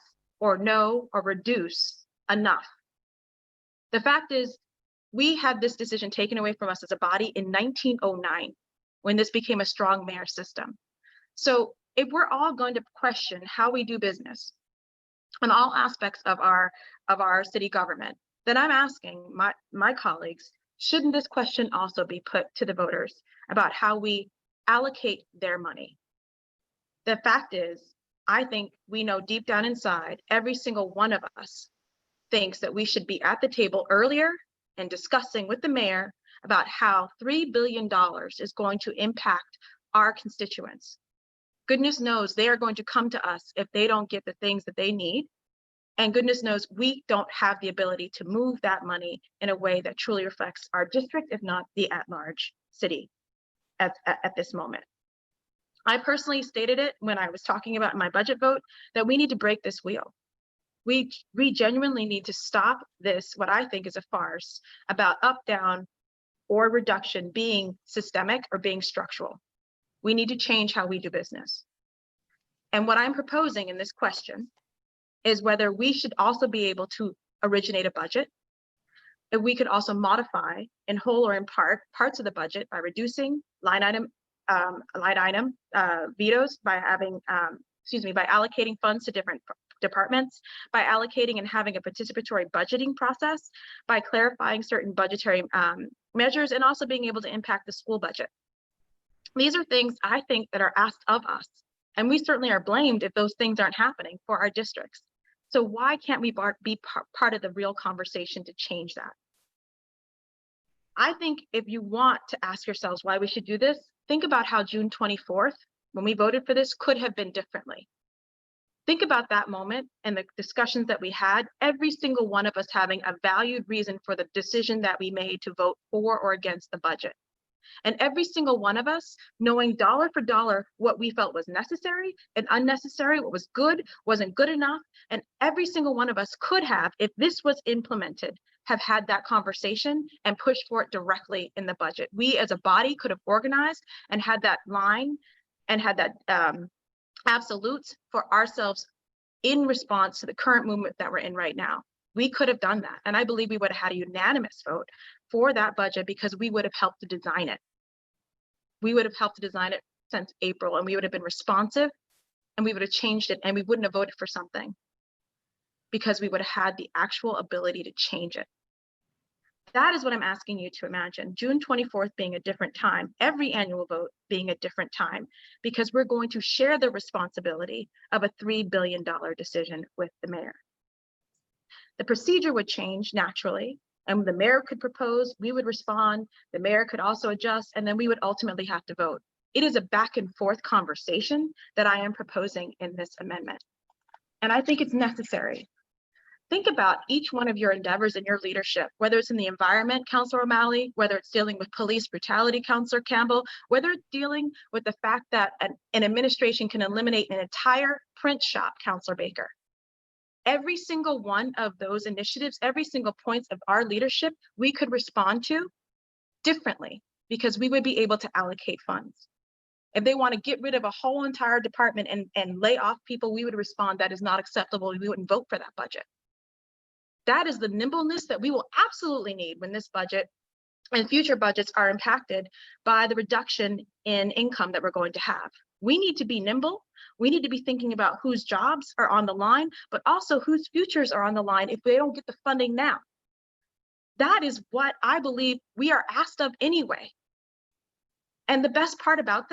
or no or reduce enough? The fact is, we had this decision taken away from us as a body in 1909, when this became a strong mayor system. So if we're all going to question how we do business on all aspects of our city government, then I'm asking my colleagues, shouldn't this question also be put to the voters about how we allocate their money? The fact is, I think we know deep down inside, every single one of us thinks that we should be at the table earlier and discussing with the mayor about how $3 billion is going to impact our constituents. Goodness knows they are going to come to us if they don't get the things that they need. And goodness knows we don't have the ability to move that money in a way that truly reflects our district, if not the at-large city at this moment. I personally stated it when I was talking about my budget vote that we need to break this wheel. We genuinely need to stop this, what I think is a farce, about up, down, or reduction being systemic or being structural. We need to change how we do business. And what I'm proposing in this question is whether we should also be able to originate a budget. If we could also modify in whole or in parts of the budget by reducing line item vetoes, by having, by allocating funds to different departments, by allocating and having a participatory budgeting process, by clarifying certain budgetary measures, and also being able to impact the school budget. These are things I think that are asked of us, and we certainly are blamed if those things aren't happening for our districts. So why can't we be part of the real conversation to change that? I think if you want to ask yourselves why we should do this, think about how June 24th, when we voted for this, could have been differently. Think about that moment and the discussions that we had, every single one of us having a valued reason for the decision that we made to vote for or against the budget. And every single one of us knowing dollar for dollar what we felt was necessary and unnecessary, what was good, wasn't good enough. And every single one of us could have, if this was implemented, have had that conversation and pushed for it directly in the budget. We as a body could have organized and had that line and had that absolutes for ourselves in response to the current movement that we're in right now. We could have done that. And I believe we would have had a unanimous vote for that budget because we would have helped to design it. We would have helped to design it since April, and we would have been responsive, and we would have changed it, and we wouldn't have voted for something because we would have had the actual ability to change it. That is what I'm asking you to imagine. June 24th being a different time, every annual vote being a different time, because we're going to share the responsibility of a $3 billion decision with the mayor. The procedure would change naturally, and the mayor could propose, we would respond, the mayor could also adjust, and then we would ultimately have to vote. It is a back and forth conversation that I am proposing in this amendment. And I think it's necessary. Think about each one of your endeavors in your leadership, whether it's in the environment, Councilor O'Malley, whether it's dealing with police brutality, Councilor Campbell, whether it's dealing with the fact that an administration can eliminate an entire print shop, Councilor Baker. Every single one of those initiatives, every single points of our leadership, we could respond to differently because we would be able to allocate funds. If they want to get rid of a whole entire department and lay off people, we would respond, that is not acceptable. We wouldn't vote for that budget. That is the nimbleness that we will absolutely need when this budget and future budgets are impacted by the reduction in income that we're going to have. We need to be nimble. We need to be thinking about whose jobs are on the line, but also whose futures are on the line if they don't get the funding now. That is what I believe we are asked of anyway. And the best part about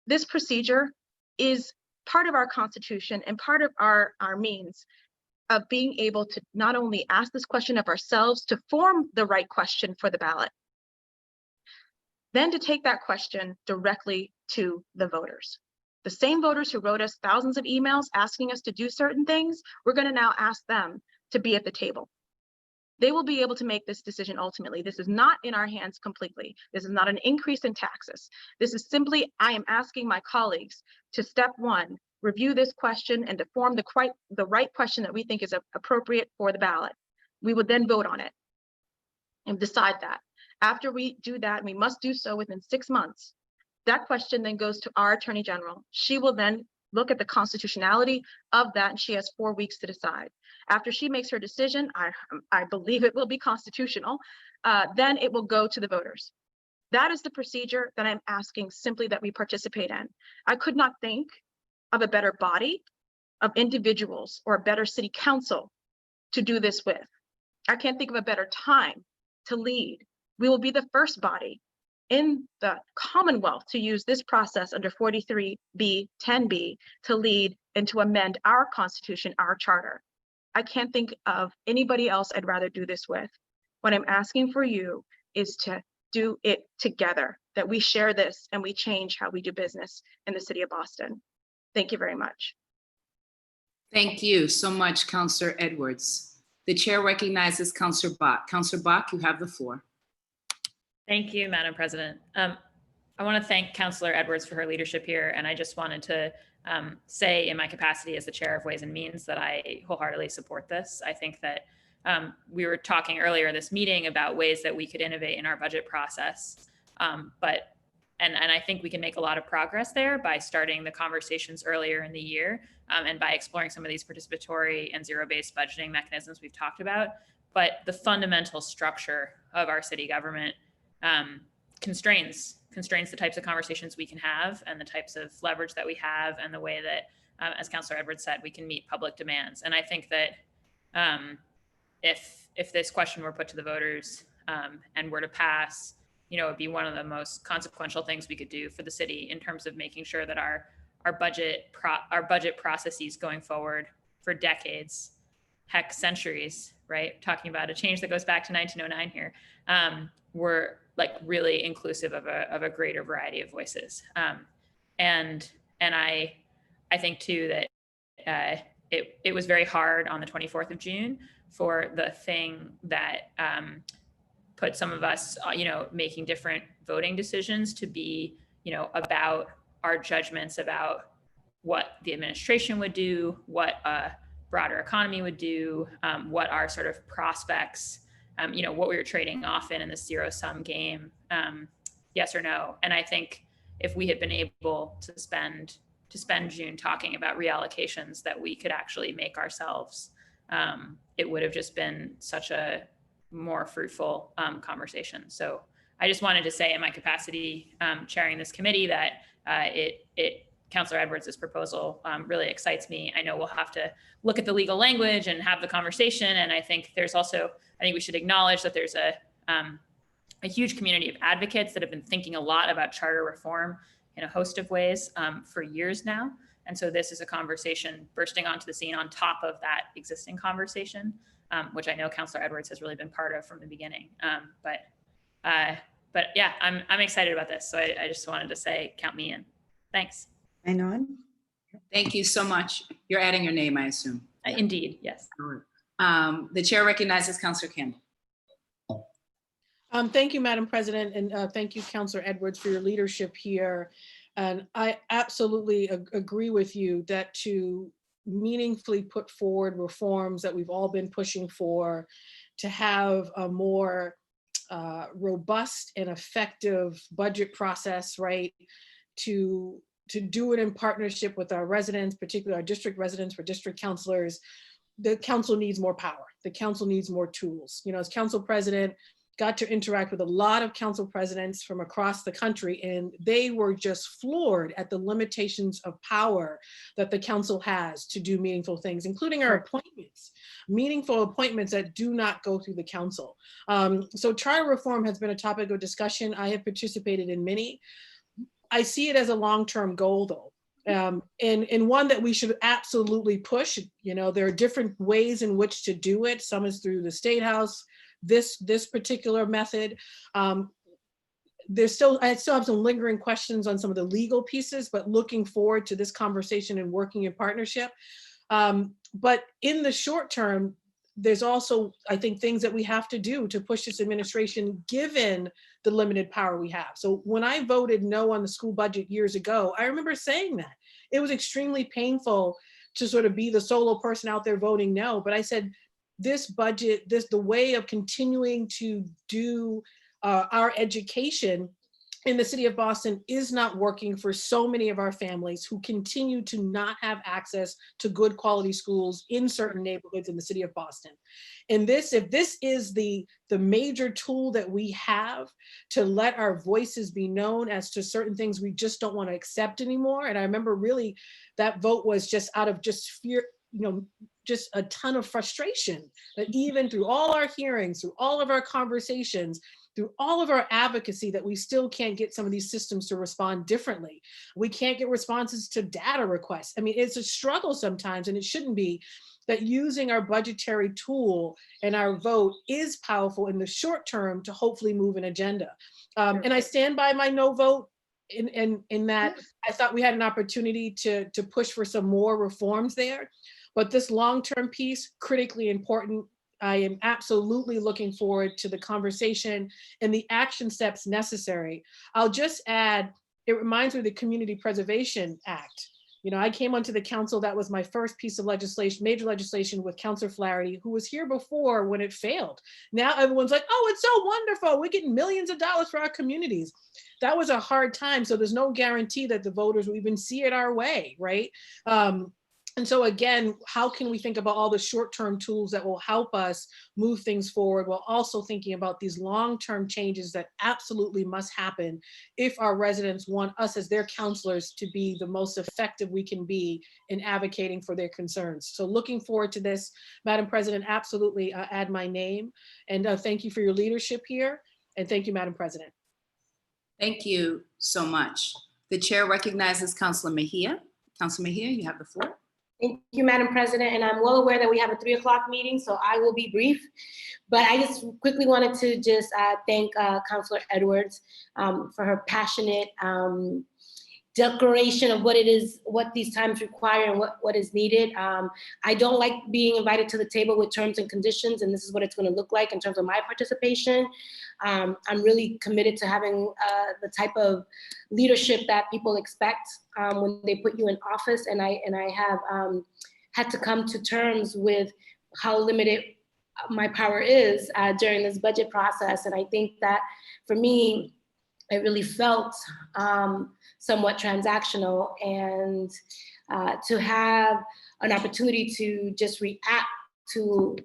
this procedure is part of our Constitution and part of our means of being able to not only ask this question of ourselves to form the right question for the ballot, then to take that question directly to the voters. The same voters who wrote us thousands of emails asking us to do certain things, we're going to now ask them to be at the table. They will be able to make this decision ultimately. This is not in our hands completely. This is not an increase in taxes. This is simply, I am asking my colleagues to step one, review this question and to form the right question that we think is appropriate for the ballot. We would then vote on it and decide that. After we do that, we must do so within 6 months. That question then goes to our Attorney General. She will then look at the constitutionality of that, and she has 4 weeks to decide. After she makes her decision, I believe it will be constitutional, then it will go to the voters. That is the procedure that I'm asking simply that we participate in. I could not think of a better body of individuals or a better city council to do this with. I can't think of a better time to lead. We will be the first body in the Commonwealth to use this process under 43B, 10B to lead and to amend our Constitution, our charter. I can't think of anybody else I'd rather do this with. What I'm asking for you is to do it together, that we share this and we change how we do business in the city of Boston. Thank you very much. Thank you so much, Councillor Edwards. The chair recognizes Councillor Bach. Councillor Bach, you have the floor. Thank you, Madam President. I want to thank Councillor Edwards for her leadership here, and I just wanted to say in my capacity as the Chair of Ways and Means that I wholeheartedly support this. I think that we were talking earlier in this meeting about ways that we could innovate in our budget process, and I think we can make a lot of progress there by starting the conversations earlier in the year and by exploring some of these participatory and zero-based budgeting mechanisms we've talked about. But the fundamental structure of our city government constrains the types of conversations we can have and the types of leverage that we have and the way that as Councilor Edwards said, we can meet public demands. And I think that if this question were put to the voters and were to pass, you know, it'd be one of the most consequential things we could do for the city in terms of making sure that our budget processes going forward for decades, heck, centuries, right? Talking about a change that goes back to 1909 here, were like really inclusive of a greater variety of voices. And I think too that it was very hard on the 24th of June for the thing that put some of us, you know, making different voting decisions to be, you know, about our judgments about what the administration would do, what a broader economy would do, what our sort of prospects, you know, what we were trading off in this zero-sum game, yes or no. And I think if we had been able to spend June talking about reallocations that we could actually make ourselves, it would have just been such a more fruitful conversation. So I just wanted to say in my capacity chairing this committee that Councilor Edwards' proposal really excites me. I know we'll have to look at the legal language and have the conversation. And I think there's also, I think we should acknowledge that there's a huge community of advocates that have been thinking a lot about charter reform in a host of ways for years now. And so this is a conversation bursting onto the scene on top of that existing conversation, which I know Councilor Edwards has really been part of from the beginning. But yeah, I'm excited about this. So I just wanted to say, count me in. Thanks. Einon? Thank you so much. You're adding your name, I assume. Indeed, yes. The chair recognizes Councilor Campbell. Thank you, Madam President, and thank you, Councilor Edwards, for your leadership here. And I absolutely agree with you that to meaningfully put forward reforms that we've all been pushing for, to have a more robust and effective budget process, right? To do it in partnership with our residents, particularly our district residents, for district councilors. The council needs more power. The council needs more tools. You know, as council president, got to interact with a lot of council presidents from across the country, and they were just floored at the limitations of power that the council has to do meaningful things, including our appointments, meaningful appointments that do not go through the council. So charter reform has been a topic of discussion. I have participated in many. I see it as a long-term goal though. And one that we should absolutely push. You know, there are different ways in which to do it. Some is through the State House, this particular method. I still have some lingering questions on some of the legal pieces, but looking forward to this conversation and working in partnership. But in the short term, there's also, I think, things that we have to do to push this administration, given the limited power we have. So when I voted no on the school budget years ago, I remember saying that. It was extremely painful to sort of be the solo person out there voting no, but I said, this budget, the way of continuing to do our education in the city of Boston is not working for so many of our families who continue to not have access to good quality schools in certain neighborhoods in the city of Boston. And if this is the major tool that we have to let our voices be known as to certain things we just don't want to accept anymore. And I remember really that vote was just out of just fear, you know, just a ton of frustration that even through all our hearings, through all of our conversations, through all of our advocacy, that we still can't get some of these systems to respond differently. We can't get responses to data requests. I mean, it's a struggle sometimes, and it shouldn't be, that using our budgetary tool and our vote is powerful in the short term to hopefully move an agenda. And I stand by my no vote in that I thought we had an opportunity to push for some more reforms there. But this long-term piece, critically important. I am absolutely looking forward to the conversation and the action steps necessary. I'll just add, it reminds me of the Community Preservation Act. You know, I came onto the council, that was my first piece of legislation, major legislation, with Councilor Flaherty, who was here before when it failed. Now everyone's like, oh, it's so wonderful. We're getting millions of dollars for our communities. That was a hard time. So there's no guarantee that the voters will even see it our way, right? And so again, how can we think about all the short-term tools that will help us move things forward while also thinking about these long-term changes that absolutely must happen if our residents want us as their counselors to be the most effective we can be in advocating for their concerns. So looking forward to this, Madam President, absolutely add my name. And thank you for your leadership here. And thank you, Madam President. Thank you so much. The chair recognizes Councilor Mejia. Councilor Mejia, you have the floor. Thank you, Madam President, and I'm well aware that we have a 3 o'clock meeting, so I will be brief. But I just quickly wanted to just thank Councilor Edwards for her passionate declaration of what it is, what these times require and what is needed. I don't like being invited to the table with terms and conditions, and this is what it's going to look like in terms of my participation. I'm really committed to having the type of leadership that people expect when they put you in office, and I have had to come to terms with how limited my power is during this budget process. And I think that for me, it really felt somewhat transactional, and to have an opportunity to just react to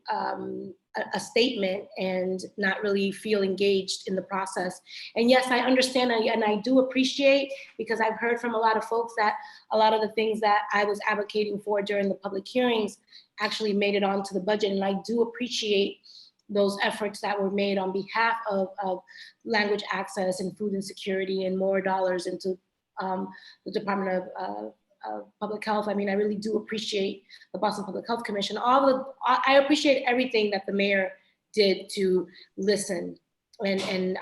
a statement and not really feel engaged in the process. And yes, I understand and I do appreciate, because I've heard from a lot of folks that a lot of the things that I was advocating for during the public hearings actually made it onto the budget. And I do appreciate those efforts that were made on behalf of language access and food insecurity and more dollars into the Department of Public Health. I mean, I really do appreciate the Boston Public Health Commission. I appreciate everything that the mayor did to listen and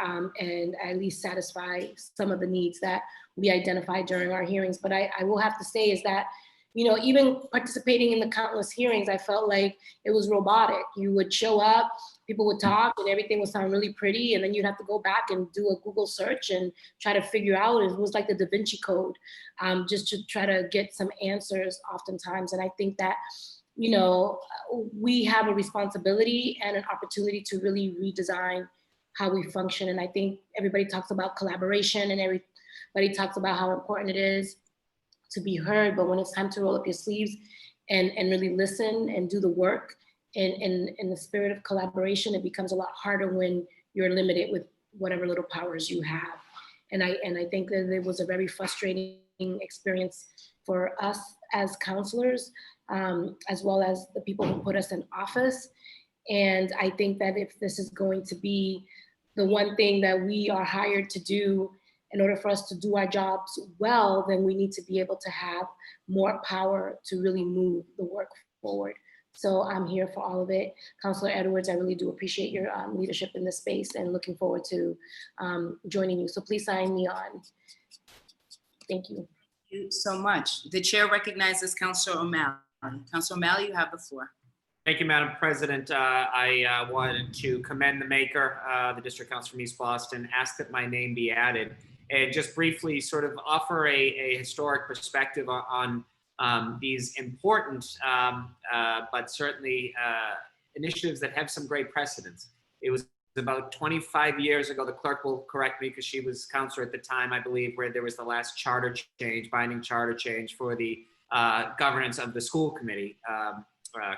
at least satisfy some of the needs that we identified during our hearings. But I will have to say is that, you know, even participating in the countless hearings, I felt like it was robotic. You would show up, people would talk, and everything would sound really pretty, and then you'd have to go back and do a Google search and try to figure out. It was like the Da Vinci Code, just to try to get some answers oftentimes. And I think that, you know, we have a responsibility and an opportunity to really redesign how we function. And I think everybody talks about collaboration and everybody talks about how important it is to be heard, but when it's time to roll up your sleeves and really listen and do the work in the spirit of collaboration, it becomes a lot harder when you're limited with whatever little powers you have. And I think that it was a very frustrating experience for us as counselors, as well as the people who put us in office. And I think that if this is going to be the one thing that we are hired to do in order for us to do our jobs well, then we need to be able to have more power to really move the work forward. So I'm here for all of it. Councilor Edwards, I really do appreciate your leadership in this space and looking forward to joining you. So please sign me on. Thank you. Thank you so much. The chair recognizes Councilor O'Malley. Councilor O'Malley, you have the floor. Thank you, Madam President. I wanted to commend the maker, the District Council from East Boston, ask that my name be added, and just briefly sort of offer a historic perspective on these important, but certainly initiatives that have some great precedents. It was about 25 years ago, the clerk will correct me because she was counselor at the time, I believe, where there was the last charter change, binding charter change for the governance of the school committee.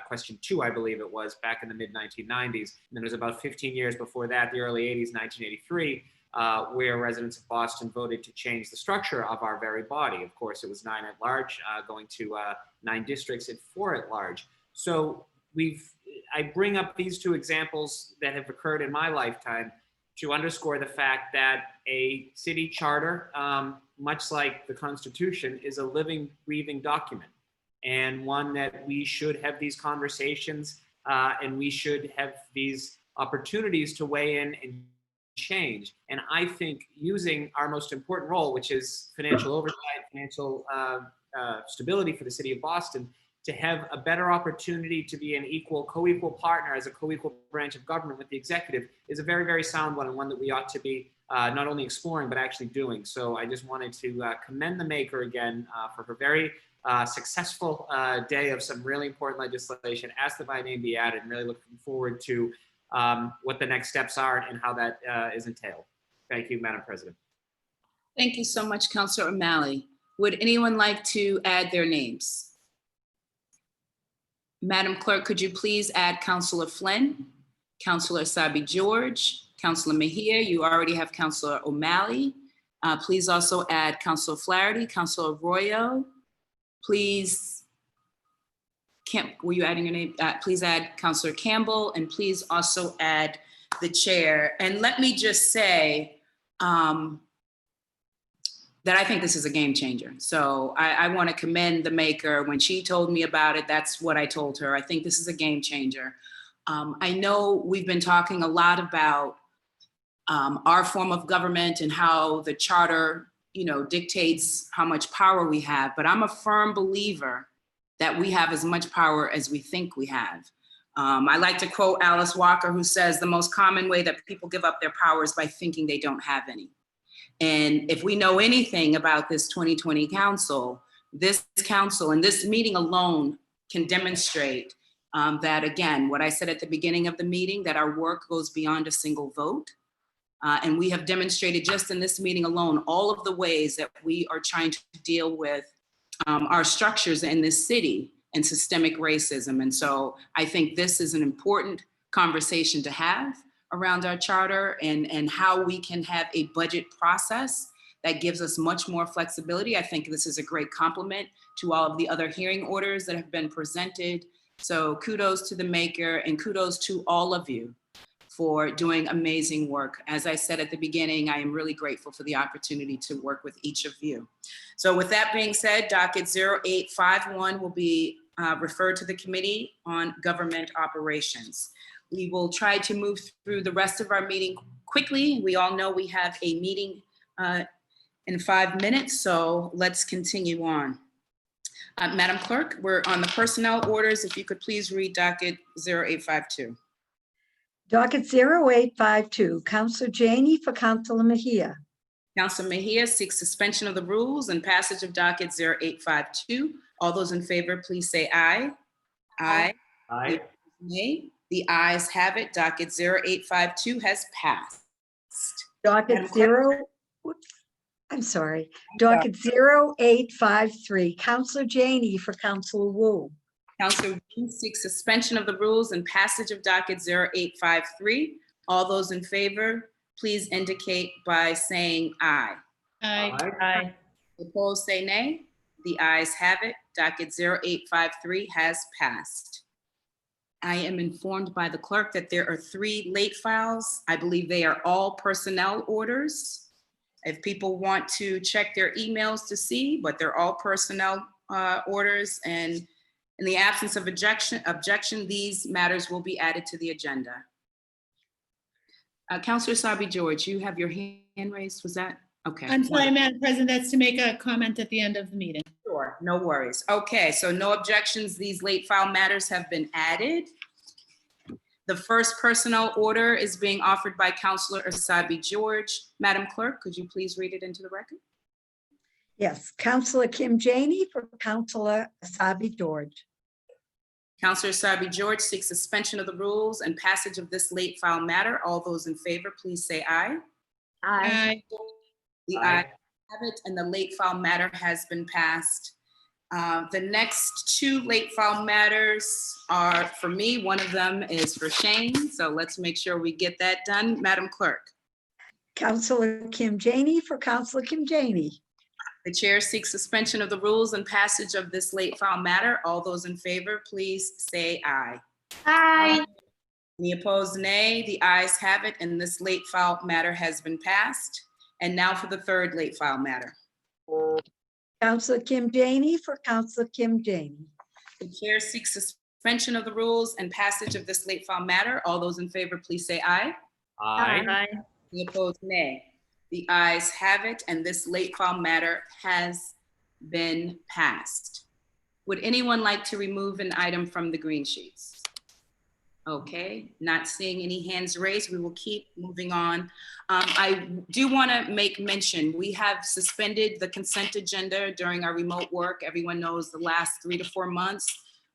Question 2, I believe it was, back in the mid-1990s. And then it was about 15 years before that, the early 80s, 1983, where residents of Boston voted to change the structure of our very body. Of course, it was 9 at large, going to 9 districts and 4 at large. So I bring up these 2 examples that have occurred in my lifetime to underscore the fact that a city charter, much like the Constitution, is a living, breathing document, and one that we should have these conversations and we should have these opportunities to weigh in and change. And I think using our most important role, which is financial oversight, financial stability for the city of Boston, to have a better opportunity to be an co-equal partner as a co-equal branch of government with the executive is a very, very sound one, and one that we ought to be not only exploring, but actually doing. So I just wanted to commend the maker again for her very successful day of some really important legislation. Ask that my name be added, and really looking forward to what the next steps are and how that is entailed. Thank you, Madam President. Thank you so much, Councilor O'Malley. Would anyone like to add their names? Madam Clerk, could you please add Councilor Flynn, Councilor Sabi George, Councilor Mejia? You already have Councilor O'Malley. Please also add Councilor Flaherty, Councilor Arroyo. Please, were you adding your name? Please add Councilor Campbell, and please also add the chair. And let me just say that I think this is a game changer. So I want to commend the maker. When she told me about it, that's what I told her. I think this is a game changer. I know we've been talking a lot about our form of government and how the charter, dictates how much power we have, but I'm a firm believer that we have as much power as we think we have. I like to quote Alice Walker, who says the most common way that people give up their power is by thinking they don't have any. And if we know anything about this 2020 council, this council and this meeting alone can demonstrate that, again, what I said at the beginning of the meeting, that our work goes beyond a single vote. And we have demonstrated just in this meeting alone, all of the ways that we are trying to deal with our structures in this city and systemic racism. And so I think this is an important conversation to have around our charter and how we can have a budget process that gives us much more flexibility. I think this is a great compliment to all of the other hearing orders that have been presented. So kudos to the maker and kudos to all of you for doing amazing work. As I said at the beginning, I am really grateful for the opportunity to work with each of you. So with that being said, docket 0851 will be referred to the Committee on Government Operations. We will try to move through the rest of our meeting quickly. We all know we have a meeting in 5 minutes, so let's continue on. Madam Clerk, we're on the personnel orders. If you could please read docket 0852. Docket 0852, Councilor Janey for Councilor Mejia. Councilor Mejia seeks suspension of the rules and passage of docket 0852. All those in favor, please say aye. Aye. Aye. Nay. The ayes have it. Docket 0852 has passed. Docket Docket 0853, Councilor Janey for Councilor Wu. Councilor Wu seeks suspension of the rules and passage of docket 0853. All those in favor, please indicate by saying aye. Aye. Aye. Opposed, say nay. The ayes have it. Docket 0853 has passed. I am informed by the clerk that there are 3 late files. I believe they are all personnel orders. If people want to check their emails to see, but they're all personnel orders, and in the absence of objection, these matters will be added to the agenda. Councilor Sabi George, you have your hand raised, was that? Okay. I'm sorry, Madam President, that's to make a comment at the end of the meeting. Sure, no worries. Okay, so no objections. These late file matters have been added. The first personnel order is being offered by Councilor Sabi George. Madam Clerk, could you please read it into the record? Yes, Councilor Kim Janey for Councilor Sabi George. Councilor Sabi George seeks suspension of the rules and passage of this late file matter. All those in favor, please say aye. Aye. The ayes have it, and the late file matter has been passed. The next 2 late file matters are for me. One of them is for Shane, so let's make sure we get that done. Madam Clerk. Councilor Kim Janey for Councilor Kim Janey. The chair seeks suspension of the rules and passage of this late file matter. All those in favor, please say aye. Aye. Any opposed, nay. The ayes have it, and this late file matter has been passed. And now for the 3rd late file matter. Councilor Kim Janey for Councilor Kim Janey. The chair seeks suspension of the rules and passage of this late file matter. All those in favor, please say aye. Aye. Any opposed, nay. The ayes have it, and this late file matter has been passed. Would anyone like to remove an item from the green sheets? Okay, not seeing any hands raised, we will keep moving on. I do want to make mention, we have suspended the consent agenda during our remote work. Everyone knows the last 3 to 4 months,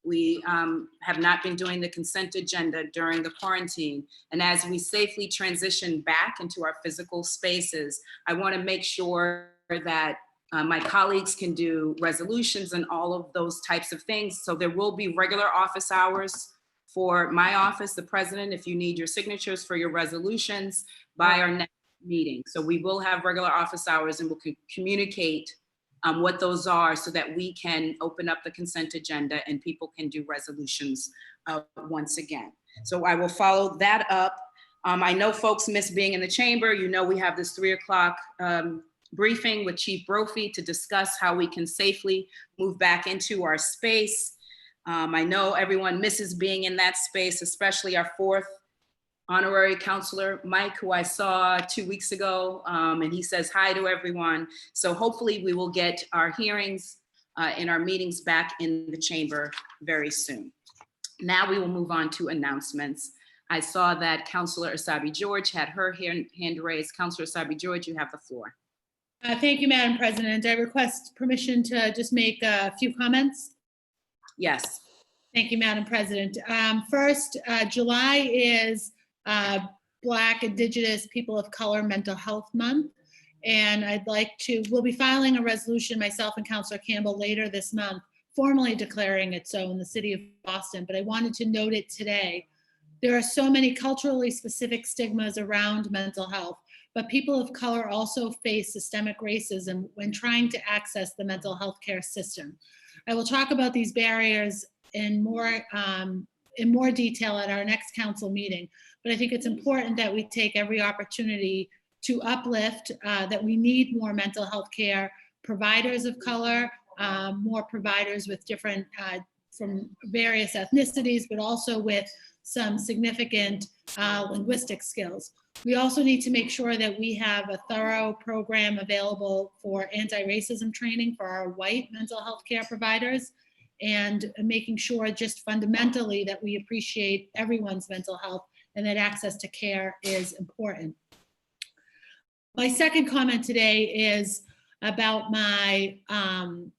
we have not been doing the consent agenda during the quarantine. And as we safely transition back into our physical spaces, I want to make sure that My colleagues can do resolutions and all of those types of things. So there will be regular office hours for my office, the president, if you need your signatures for your resolutions by our next meeting. So we will have regular office hours and we'll communicate what those are so that we can open up the consent agenda and people can do resolutions once again. So I will follow that up. I know folks miss being in the chamber. You know, we have this 3 o'clock briefing with Chief Brophy to discuss how we can safely move back into our space. I know everyone misses being in that space, especially our 4th honorary counselor, Mike, who I saw 2 weeks ago, and he says hi to everyone. So hopefully we will get our hearings and our meetings back in the chamber very soon. Now we will move on to announcements. I saw that Councilor Asabi George had her hand raised. Councilor Asabi George, you have the floor. Thank you, Madam President. I request permission to just make a few comments. Yes. Thank you, Madam President. First, July is Black, Indigenous, People of Color Mental Health Month. And we'll be filing a resolution, myself and Councilor Campbell, later this month, formally declaring it so in the city of Boston, but I wanted to note it today. There are so many culturally specific stigmas around mental health, but people of color also face systemic racism when trying to access the mental health care system. I will talk about these barriers in more detail at our next council meeting, but I think it's important that we take every opportunity to uplift that we need more mental health care providers of color, more providers with different, from various ethnicities, but also with some significant linguistic skills. We also need to make sure that we have a thorough program available for anti-racism training for our white mental health care providers, and making sure just fundamentally that we appreciate everyone's mental health and that access to care is important. My second comment today is about my, I'm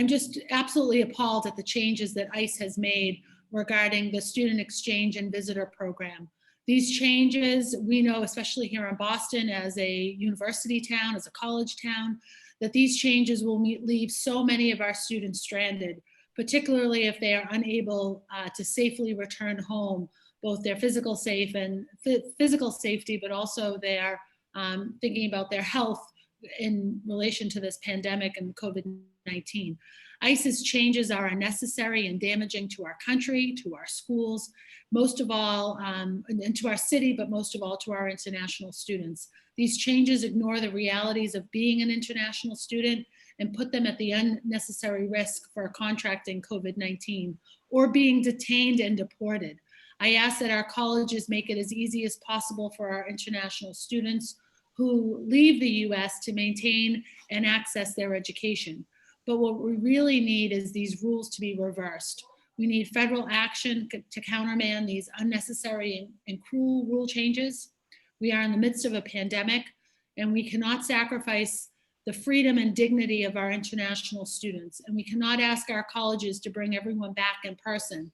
just absolutely appalled at the changes that ICE has made regarding the student exchange and visitor program. These changes, we know, especially here in Boston as a university town, as a college town, that these changes will leave so many of our students stranded, particularly if they are unable to safely return home, both their physical safety, but also their thinking about their health in relation to this pandemic and COVID-19. ICE's changes are unnecessary and damaging to our country, to our schools, most of all, and to our city, but most of all to our international students. These changes ignore the realities of being an international student and put them at the unnecessary risk for contracting COVID-19 or being detained and deported. I ask that our colleges make it as easy as possible for our international students who leave the US to maintain and access their education. But what we really need is these rules to be reversed. We need federal action to countermand these unnecessary and cruel rule changes. We are in the midst of a pandemic, and we cannot sacrifice the freedom and dignity of our international students. And we cannot ask our colleges to bring everyone back in person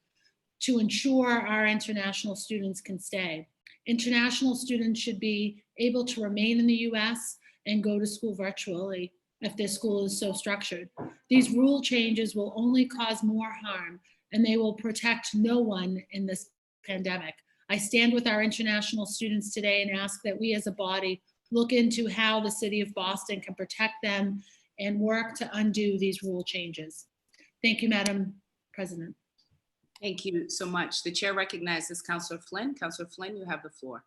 to ensure our international students can stay. International students should be able to remain in the US and go to school virtually if their school is so structured. These rule changes will only cause more harm, and they will protect no one in this pandemic. I stand with our international students today and ask that we as a body look into how the city of Boston can protect them and work to undo these rule changes. Thank you, Madam President. Thank you so much. The chair recognizes Councilor Flynn. Councilor Flynn, you have the floor.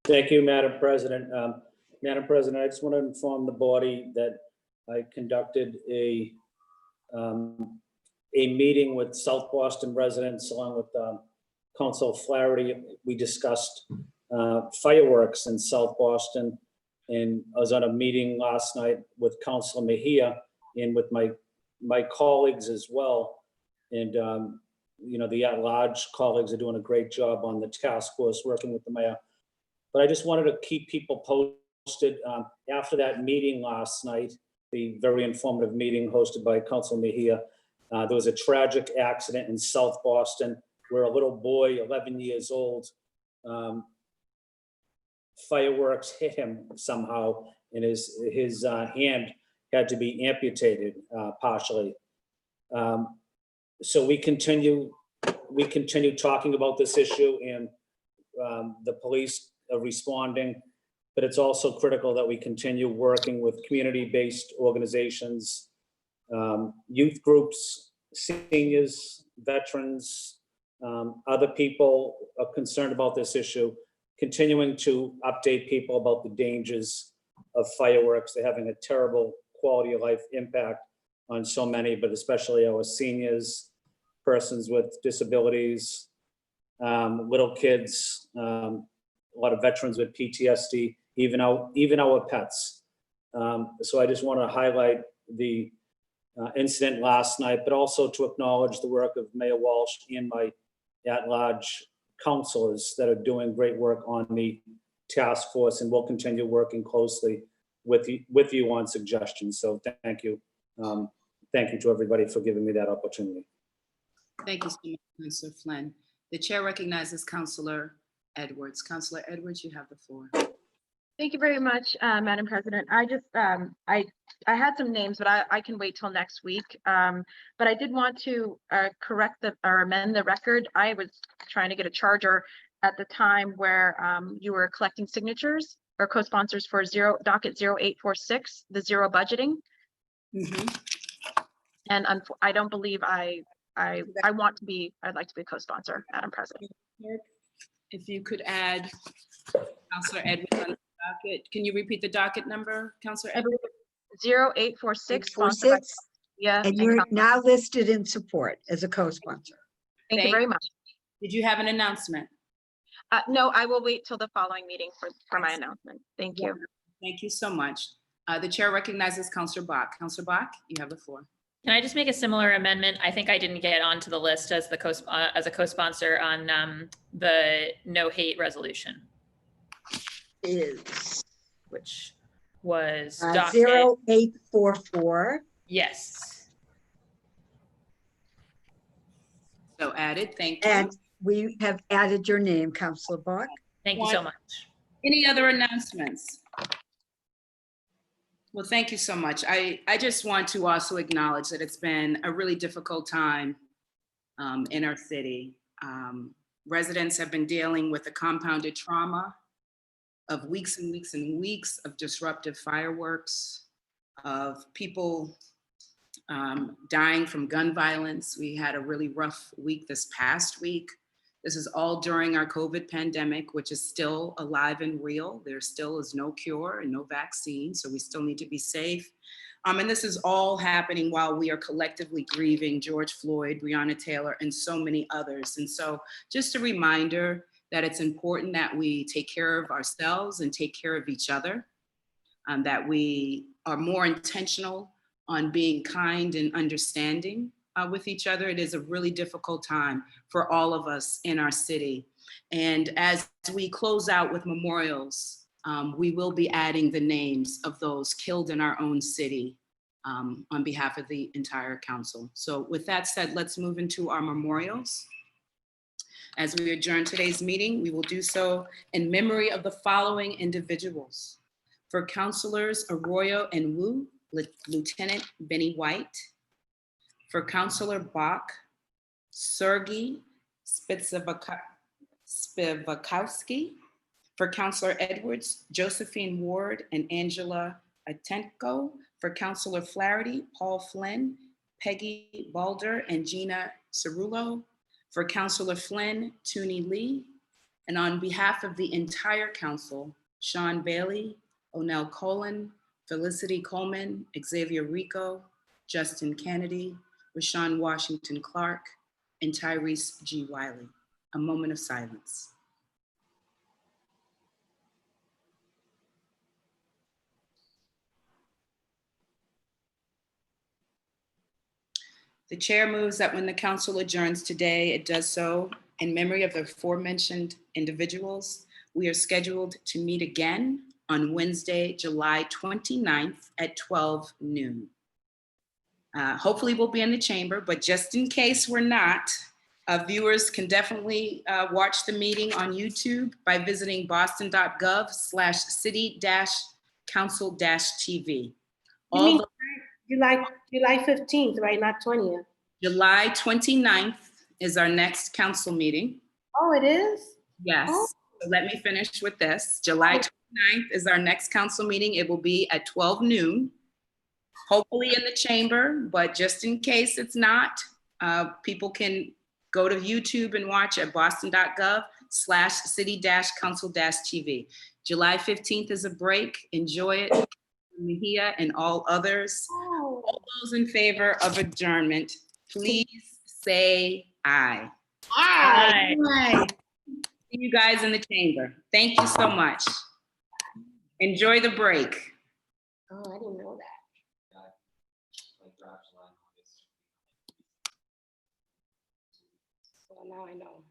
Thank you, Madam President. Madam President, I just want to inform the body that I conducted a meeting with South Boston residents along with Council Flaherty. We discussed fireworks in South Boston, and I was on a meeting last night with Councilor Mejia and with my colleagues as well. And you know, the at-large colleagues are doing a great job on the task force working with the mayor. But I just wanted to keep people posted. After that meeting last night, the very informative meeting hosted by Councilor Mejia, there was a tragic accident in South Boston where a little boy, 11 years old, fireworks hit him somehow, and his hand had to be amputated partially. So we continue talking about this issue, and the police are responding, but it's also critical that we continue working with community-based organizations, youth groups, seniors, veterans, other people are concerned about this issue, continuing to update people about the dangers of fireworks. They're having a terrible quality of life impact on so many, but especially our seniors, persons with disabilities, little kids, a lot of veterans with PTSD, even our pets. So I just want to highlight the incident last night, but also to acknowledge the work of Mayor Walsh and my at-large councilors that are doing great work on the task force, and we'll continue working closely with you on suggestions. So thank you. Thank you to everybody for giving me that opportunity. Thank you so much, Councilor Flynn. The chair recognizes Councilor Edwards. Councilor Edwards, you have the floor. Thank you very much, Madam President. I just, I had some names, but I can wait till next week. But I did want to correct or amend the record. I was trying to get a charger at the time where you were collecting signatures or co-sponsors for docket 0846, the zero budgeting. And I don't believe I'd like to be a co-sponsor, Madam President. If you could add Councilor Edwards on the docket. Can you repeat the docket number, Councilor Edwards? 0846. sponsored by- Yeah. And you're now listed in support as a co-sponsor. Thank you very much. Did you have an announcement? No, I will wait till the following meeting for my announcement. Thank you. Thank you so much. The chair recognizes Councilor Bach. Councilor Bach, you have the floor. Can I just make a similar amendment? I think I didn't get onto the list as the as a co-sponsor on the no hate resolution, which was docket 0844. Yes. So added, thank you. And we have added your name, Councilor Bach. Thank you so much. Any other announcements? Well, thank you so much. I just want to also acknowledge that it's been a really difficult time in our city. Residents have been dealing with the compounded trauma of weeks and weeks and weeks of disruptive fireworks, of people dying from gun violence. We had a really rough week this past week. This is all during our COVID pandemic, which is still alive and real. There still is no cure and no vaccine, so we still need to be safe. And this is all happening while we are collectively grieving George Floyd, Breonna Taylor, and so many others. And so just a reminder that it's important that we take care of ourselves and take care of each other, that we are more intentional on being kind and understanding with each other. It is a really difficult time for all of us in our city. And as we close out with memorials, we will be adding the names of those killed in our own city on behalf of the entire council. So with that said, let's move into our memorials. As we adjourn today's meeting, we will do so in memory of the following individuals. For Councilors Arroyo and Wu, Lieutenant Benny White. For Councilor Bach, Sergey Spivakowski. For Councilor Edwards, Josephine Ward and Angela Atenko. For Councilor Flaherty, Paul Flynn, Peggy Balder and Gina Cerullo. For Councilor Flynn, Toonie Lee. And on behalf of the entire council, Sean Bailey, Onel Colin, Felicity Coleman, Xavier Rico, Justin Kennedy, Rashawn Washington Clark, and Tyrese G. Wiley. A moment of silence. The chair moves that when the council adjourns today, it does so in memory of the aforementioned individuals. We are scheduled to meet again on Wednesday, July 29th at 12 noon. Hopefully we'll be in the chamber, but just in case we're not, viewers can definitely watch the meeting on YouTube by visiting boston.gov/city-council-TV. You mean July 15th, right? Not 20th. July 29th is our next council meeting. Oh, it is? Yes. Oh. So let me finish with this. July 29th is our next council meeting. It will be at 12 noon. Hopefully in the chamber, but just in case it's not, people can go to YouTube and watch at boston.gov/city-council-TV. July 15th is a break. Enjoy it. Mejia and all others. All those in favor of adjournment, please say aye. Aye. Aye. See you guys in the chamber. Thank you so much. Enjoy the break. Oh, I didn't know that. Well, now I know.